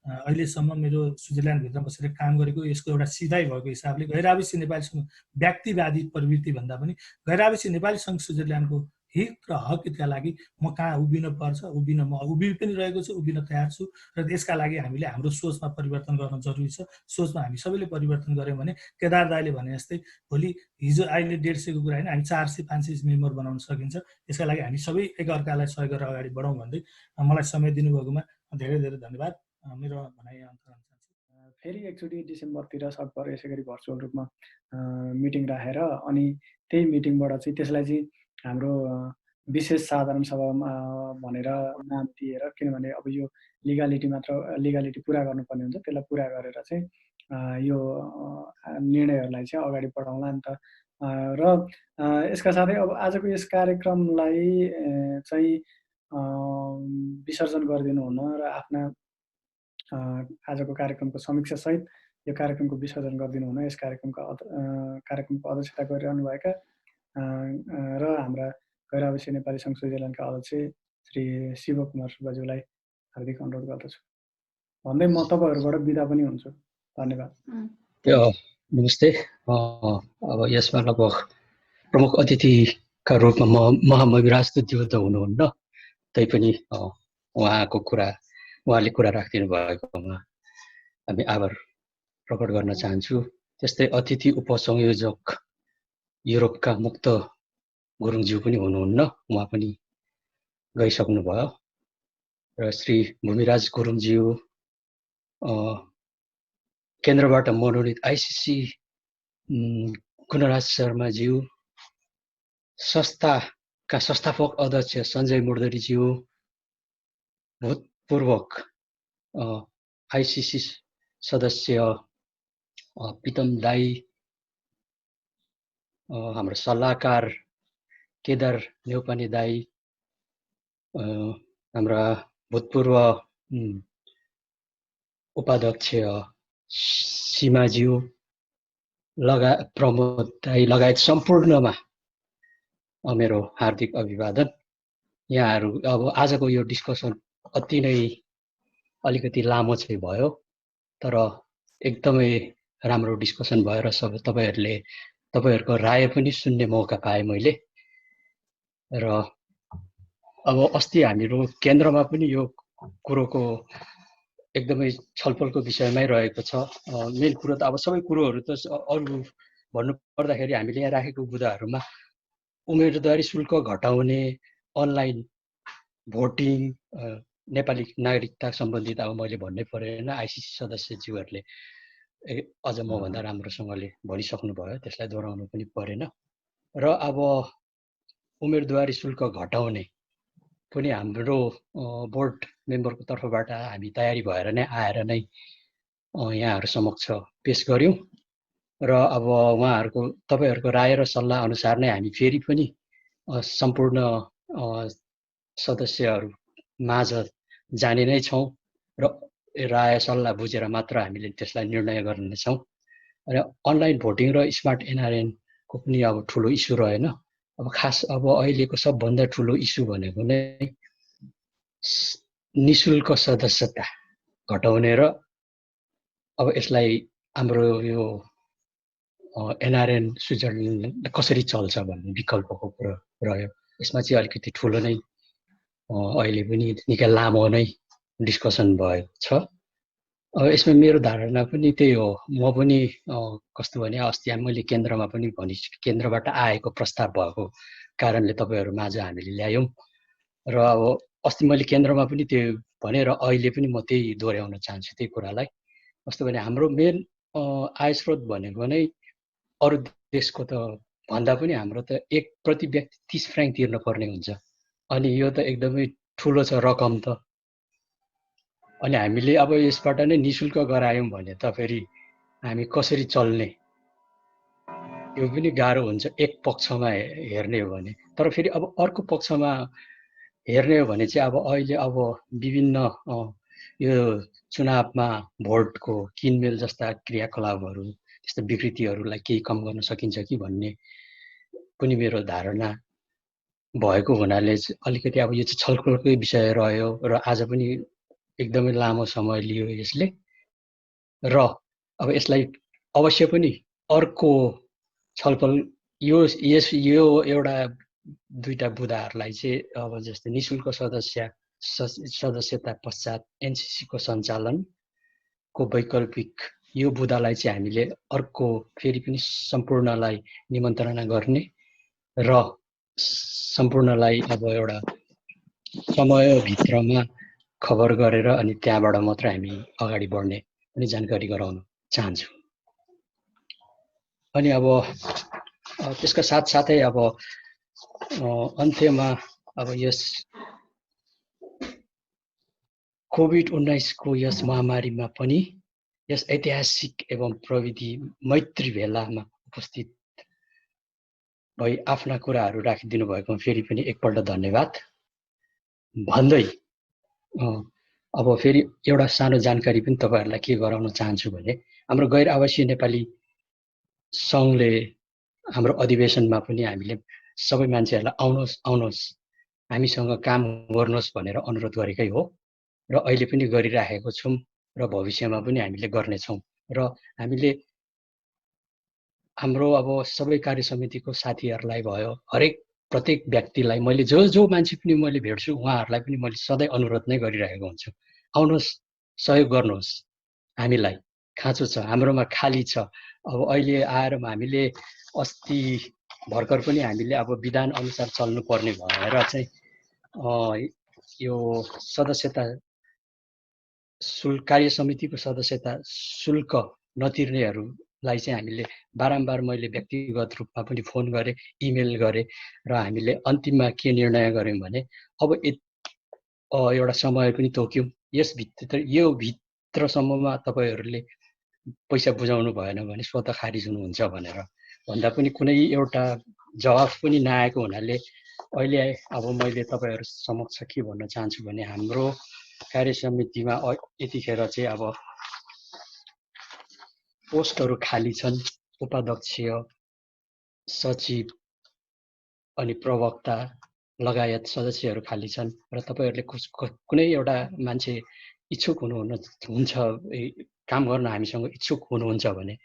अहिलेसम्म मेरो स्विजरल्यान्डभित्र बसेर काम गरेको यसको एउटा सिधाइ भएको हिसाबले गैर आवासीय नेपाली सङ्घ व्यक्तिवादी प्रवृत्ति भन्दा पनि गैर आवासीय नेपाली सङ्घ स्विजरल्यान्डको हित र हक हितका लागि म कहाँ उभिन पर्छ म उभि पनि रहेको छु, उभिन तयार छु। र त्यसका लागि हामीले हाम्रो सोचमा परिवर्तन गर्न जरुरी छ। सोचमा हामी सबैले परिवर्तन गऱ्यौँ भने केदार दाइले भने जस्तै भोलि हिजो अहिले 150को कुरा होइन, हामी 400-500 मेम्बर बनाउन सकिन्छ। यसका लागि हामी सबै एकअर्कालाई सहयोग गरेर अगाडि बढौँ भन्दै मलाई समय दिनुभएकोमा धेरै धेरै धन्यवाद। मेरो भनाइ अन्त गर्न चाहन्छु। फेरि एकचोटि डिसेम्बरतिर सकभर यसै गरी भर्चुअल रूपमा मिटिङ राखेर अनि त्यही मिटिङबाट चाहिँ त्यसलाई चाहिँ हाम्रो विशेष साधारण सभामा भनेर नाम दिएर, किनभने अब यो लिगालिटी पुरा गर्नुपर्ने हुन्छ, त्यसलाई पुरा गरेर चाहिँ यो निर्णयहरूलाई चाहिँ अगाडि बढाउँला नि त। र यसका साथै अब आजको यस कार्यक्रमलाई चाहिँ विसर्जन गरिदिनु हुन र आफ्ना आजको कार्यक्रमको समीक्षा सहित यो कार्यक्रमको विसर्जन गरिदिनु हुन यस कार्यक्रमको अध्यक्षता गरिरहनुभएका र हाम्रा गैर आवासीय नेपाली सङ्घ स्विजरल्यान्डका अध्यक्ष श्री शिव कुमार सुब्बाज्यूलाई हार्दिक अनुरोध गर्दछु भन्दै म तपाईँहरूबाट बिदा पनि हुन्छु। धन्यवाद। नमस्ते। अब यसमा लगभग प्रमुख अतिथिका रूपमा महामहिम राजदूतज्यू त हुनुहुन्न, तैपनि उहाँले कुरा राखिदिनु भएकोमा हामी आभार प्रकट गर्न चाहन्छु। त्यस्तै अतिथि उपसंयोजक युरोपका मुक्त गुरुङज्यू पनि हुनुहुन्न, उहाँ पनि गइसक्नुभयो। र श्री भूमिराज गुरुङज्यू केन्द्रबाट मनोनित आइसिसी गुणराज शर्माज्यू, संस्थाका संस्थापक अध्यक्ष सञ्जय मुर्दरीज्यू, भूतपूर्व आइसिसी सदस्य प्रितम दाई, हाम्रो सल्लाहकार केदार नेउपाने दाई, हाम्रा भूतपूर्व उपाध्यक्ष सीमाज्यू प्रमोद दाई लगायत सम्पूर्णमा मेरो हार्दिक अभिवादन। यहाँहरू अब आजको यो डिस्कसन अति नै अलिकति लामो चाहिँ भयो, तर एकदमै राम्रो डिस्कसन भएर तपाईँहरूको राय पनि सुन्ने मौका पाएँ मैले। र अब अस्ति हामीहरू केन्द्रमा पनि यो कुरोको एकदमै छलफलको विषयमै रहेको छ। मेन कुरो त अब सबै कुरोहरू त अरू भन्नु पर्दाखेरि हामीले यहाँ राखेको बुदाहरूमा उम्मेदवारी शुल्क घटाउने, अनलाइन भोटिङ, नेपाली नागरिकता सम्बन्धित अब मैले भन्नै परेन, आइसिसी सदस्यज्यूहरूले अझ मभन्दा राम्रोसँगले भनिसक्नुभयो, त्यसलाई दोहोऱ्याउनु पनि परेन। र अब उम्मेदवारी शुल्क घटाउने पनि हाम्रो बोर्ड मेम्बरको तर्फबाट हामी तयारी भएर नै आएर नै यहाँहरू समक्ष पेश गऱ्यौँ। र अब तपाईँहरूको राय र सल्लाह अनुसार नै हामी फेरि पनि सम्पूर्ण सदस्यहरू माझ जाने नै छौँ र राय सल्लाह बुझेर मात्र हामीले त्यसलाई निर्णय गर्नेछौँ। र अनलाइन भोटिङ र स्मार्ट एनआरएनको पनि अब ठुलो इस्यु रहेन। अब खास अब अहिलेको सबभन्दा ठुलो इस्यु भनेको नै निशुल्क सदस्यता घटाउने र अब यसलाई हाम्रो यो एनआरएन स्विजरल्यान्ड कसरी चल्छ भन्ने विकल्पको कुरो रह्यो। यसमा चाहिँ अलिकति ठुलो नै अहिले पनि निकै लामो नै डिस्कसन भएको छ। यसमा मेरो धारणा पनि त्यही हो। म पनि कस्तो भने अस्ति मैले केन्द्रमा पनि केन्द्रबाट आएको प्रस्ताव भएको कारणले तपाईँहरू माझ हामीले ल्यायौँ। र अब अस्ति मैले केन्द्रमा पनि त्यो भने र अहिले पनि म त्यही दोहोऱ्याउन चाहन्छु त्यही कुरालाई। कस्तो भने हाम्रो मेन आय स्रोत भनेको नै अरू देशको त भन्दा पनि हाम्रो त प्रति व्यक्ति 30 फ्र्याङ्क तिर्न पर्ने हुन्छ। अनि यो त एकदमै ठुलो छ रकम त। अनि हामीले अब यसबाट नै निशुल्क गरायौँ भने त फेरि हामी कसरी चल्ने, यो पनि गाह्रो हुन्छ एक पक्षमा हेर्ने हो भने। तर फेरि अब अर्को पक्षमा हेर्ने हो भने चाहिँ अब अहिले अब विभिन्न यो चुनावमा भोटको किनमेल जस्ता क्रियाकलापहरू, त्यस्तो विकृतिहरूलाई केही कम गर्न सकिन्छ कि भन्ने पनि मेरो धारणा भएको हुनाले अलिकति अब यो चाहिँ छलफलकै विषय रह्यो र आज पनि एकदमै लामो समय लियो यसले। र अब यसलाई अवश्य पनि अर्को छलफल यो एउटा दुईटा बुदाहरूलाई चाहिँ अब जस्तै निशुल्क सदस्यता पश्चात एनसिसीको सञ्चालनको वैकल्पिक यो बुदालाई चाहिँ हामीले अर्को फेरि पनि सम्पूर्णलाई निमन्त्रणा गर्ने र सम्पूर्णलाई अब एउटा समयभित्रमा खबर गरेर अनि त्यहाँबाट मात्र हामी अगाडि बढ्ने पनि जानकारी गराउन चाहन्छु। अनि अब त्यसका साथसाथै अब अन्त्यमा अब यस कोभिड-19 को यस महामारीमा पनि यस ऐतिहासिक एवं प्रविधि मैत्री भेलामा उपस्थित भई आफ्ना कुराहरू राखिदिनु भएको फेरि पनि एकपल्ट धन्यवाद भन्दै अब फेरि एउटा सानो जानकारी पनि तपाईँहरूलाई के गराउन चाहन्छु भने हाम्रो गैर आवासीय नेपाली सङ्घले हाम्रो अधिवेशनमा पनि हामीले सबै मान्छेहरूलाई आउनुहोस् हामीसँग काम गर्नुहोस् भनेर अनुरोध गरेकै हो र अहिले पनि गरिराखेको छौँ र भविष्यमा पनि हामीले गर्नेछौँ र हामीले हाम्रो अब सबै कार्य समितिको साथीहरूलाई भयो हरेक प्रत्येक व्यक्तिलाई मैले जो मान्छे पनि मैले भेट्छु उहाँहरूलाई पनि मैले सधैँ अनुरोध नै गरिरहेको हुन्छु आउनुहोस् सहयोग गर्नुहोस् हामीलाई खाँचो छ हाम्रोमा खाली छ अब अहिले आएर हामीले अस्ति भर्खर पनि हामीले अब विधान अनुसार चल्नु पर्ने भएर चाहिँ यो सदस्यता शुल्क कार्य समितिको सदस्यता शुल्क नतिर्नेहरूलाई चाहिँ हामीले बारम्बार मैले व्यक्तिगत रूपमा पनि फोन गरेँ इमेल गरेँ र हामीले अन्तिममा के निर्णय गर्यौँ भने अब एउटा समय पनि तोक्यौँ यो भित्रसम्ममा तपाईँहरूले पैसा बुझाउनु भएन भने स्वतः खारिज हुनुहुन्छ भनेर भन्दा पनि कुनै एउटा जवाफ पनि नआएको हुनाले अहिले अब मैले तपाईँहरू समक्ष के भन्न चाहन्छु भने हाम्रो कार्य समितिमा यतिखेर चाहिँ अब पोस्टहरू खाली छन् उपाध्यक्ष सचिव अनि प्रवक्ता लगायत सदस्यहरू खाली छन् र तपाईँहरूले कुनै एउटा मान्छे इच्छुक हुन्छ काम गर्न हामीसँग इच्छुक हुनुहुन्छ भने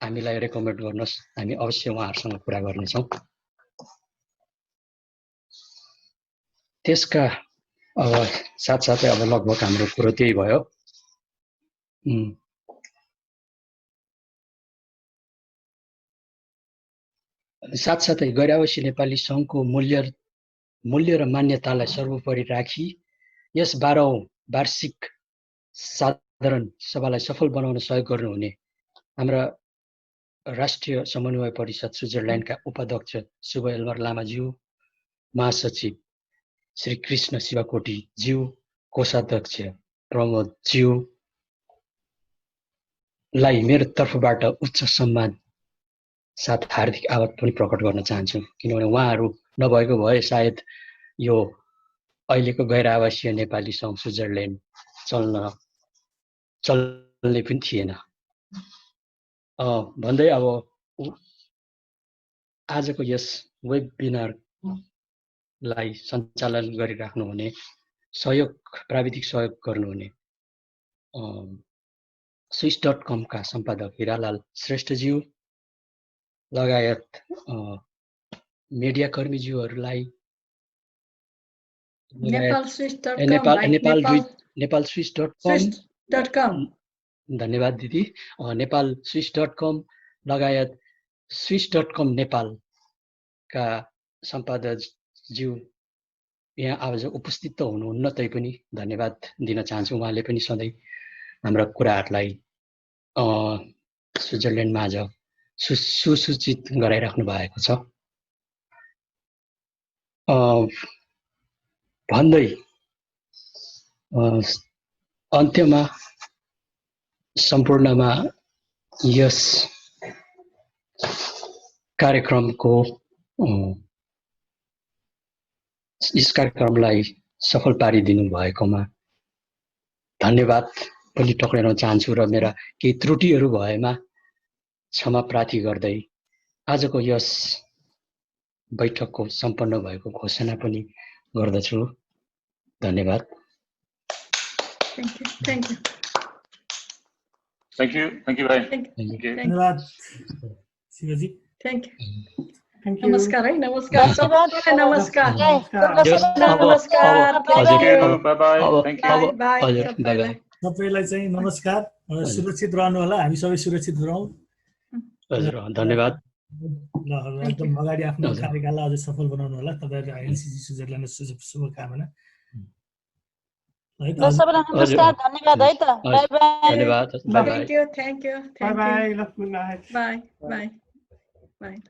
हामीलाई रेकमेन्ड गर्नुहोस् हामी अवश्य उहाँहरूसँग कुरा गर्नेछौँ त्यसका अब साथसाथै अब लगभग हाम्रो कुरो त्यही भयो साथसाथै गैर आवासीय नेपाली सङ्घको मूल्य र मान्यतालाई सर्वोपरि राखी यस 12औं वार्षिक साधारण सभालाई सफल बनाउन सहयोग गर्नुहुने हाम्रा राष्ट्रिय समन्वय परिषद स्विजरल्यान्डका उपाध्यक्ष शुभ एल्मर लामाज्यू महासचिव श्री कृष्ण शिवाकोटीज्यू कोषाध्यक्ष प्रमोदज्यूलाई मेरो तर्फबाट उच्च सम्मान साथ हार्दिक आभार पनि प्रकट गर्न चाहन्छु किनभने उहाँहरू नभएको भए सायद यो अहिलेको गैर आवासीय नेपाली सङ्घ स्विजरल्यान्ड चल्ने पनि थिएन भन्दै अब आजको यस वेबिनारलाई सञ्चालन गरिराख्नुहुने प्राविधिक सहयोग गर्नुहुने swiss.com का सम्पादक हिरालाल श्रेष्ठज्यू लगायत मिडिया कर्मीज्यूहरूलाई नेपाल swiss.com धन्यवाद दिदी नेपाल swiss.com लगायत swiss.com नेपालका सम्पादकज्यू यहाँ आज उपस्थित त हुनुहुन्न तैपनि धन्यवाद दिन चाहन्छु उहाँले पनि सधैँ हाम्रा कुराहरूलाई स्विजरल्यान्डमा आज सुसूचित गराइराख्नु भएको छ भन्दै अन्त्यमा सम्पूर्णमा यस कार्यक्रमलाई सफल पारिदिनु भएकोमा धन्यवाद पनि टक्राउन चाहन्छु र मेरा केही त्रुटिहरू भएमा क्षमा प्रार्थी गर्दै आजको यस बैठकको सम्पन्न भएको घोषणा पनि गर्दछु धन्यवाद Thank you भाइ धन्यवाद शिवजी थ्यांक यू नमस्कार है नमस्कार सबैलाई नमस्कार सबैलाई चाहिँ नमस्कार सुरक्षित रहनु होला हामी सबै सुरक्षित रहौं हजुर धन्यवाद ल एकदम अगाडि आफ्नो कार्यकाललाई अझै सफल बनाउनु होला तपाईहरु एनसीसी स्विजरल्यान्ड शुभकामना सबैलाई नमस्कार धन्यवाद है त बाइ बाइ धन्यवाद थ्यांक यू बाइ बाइ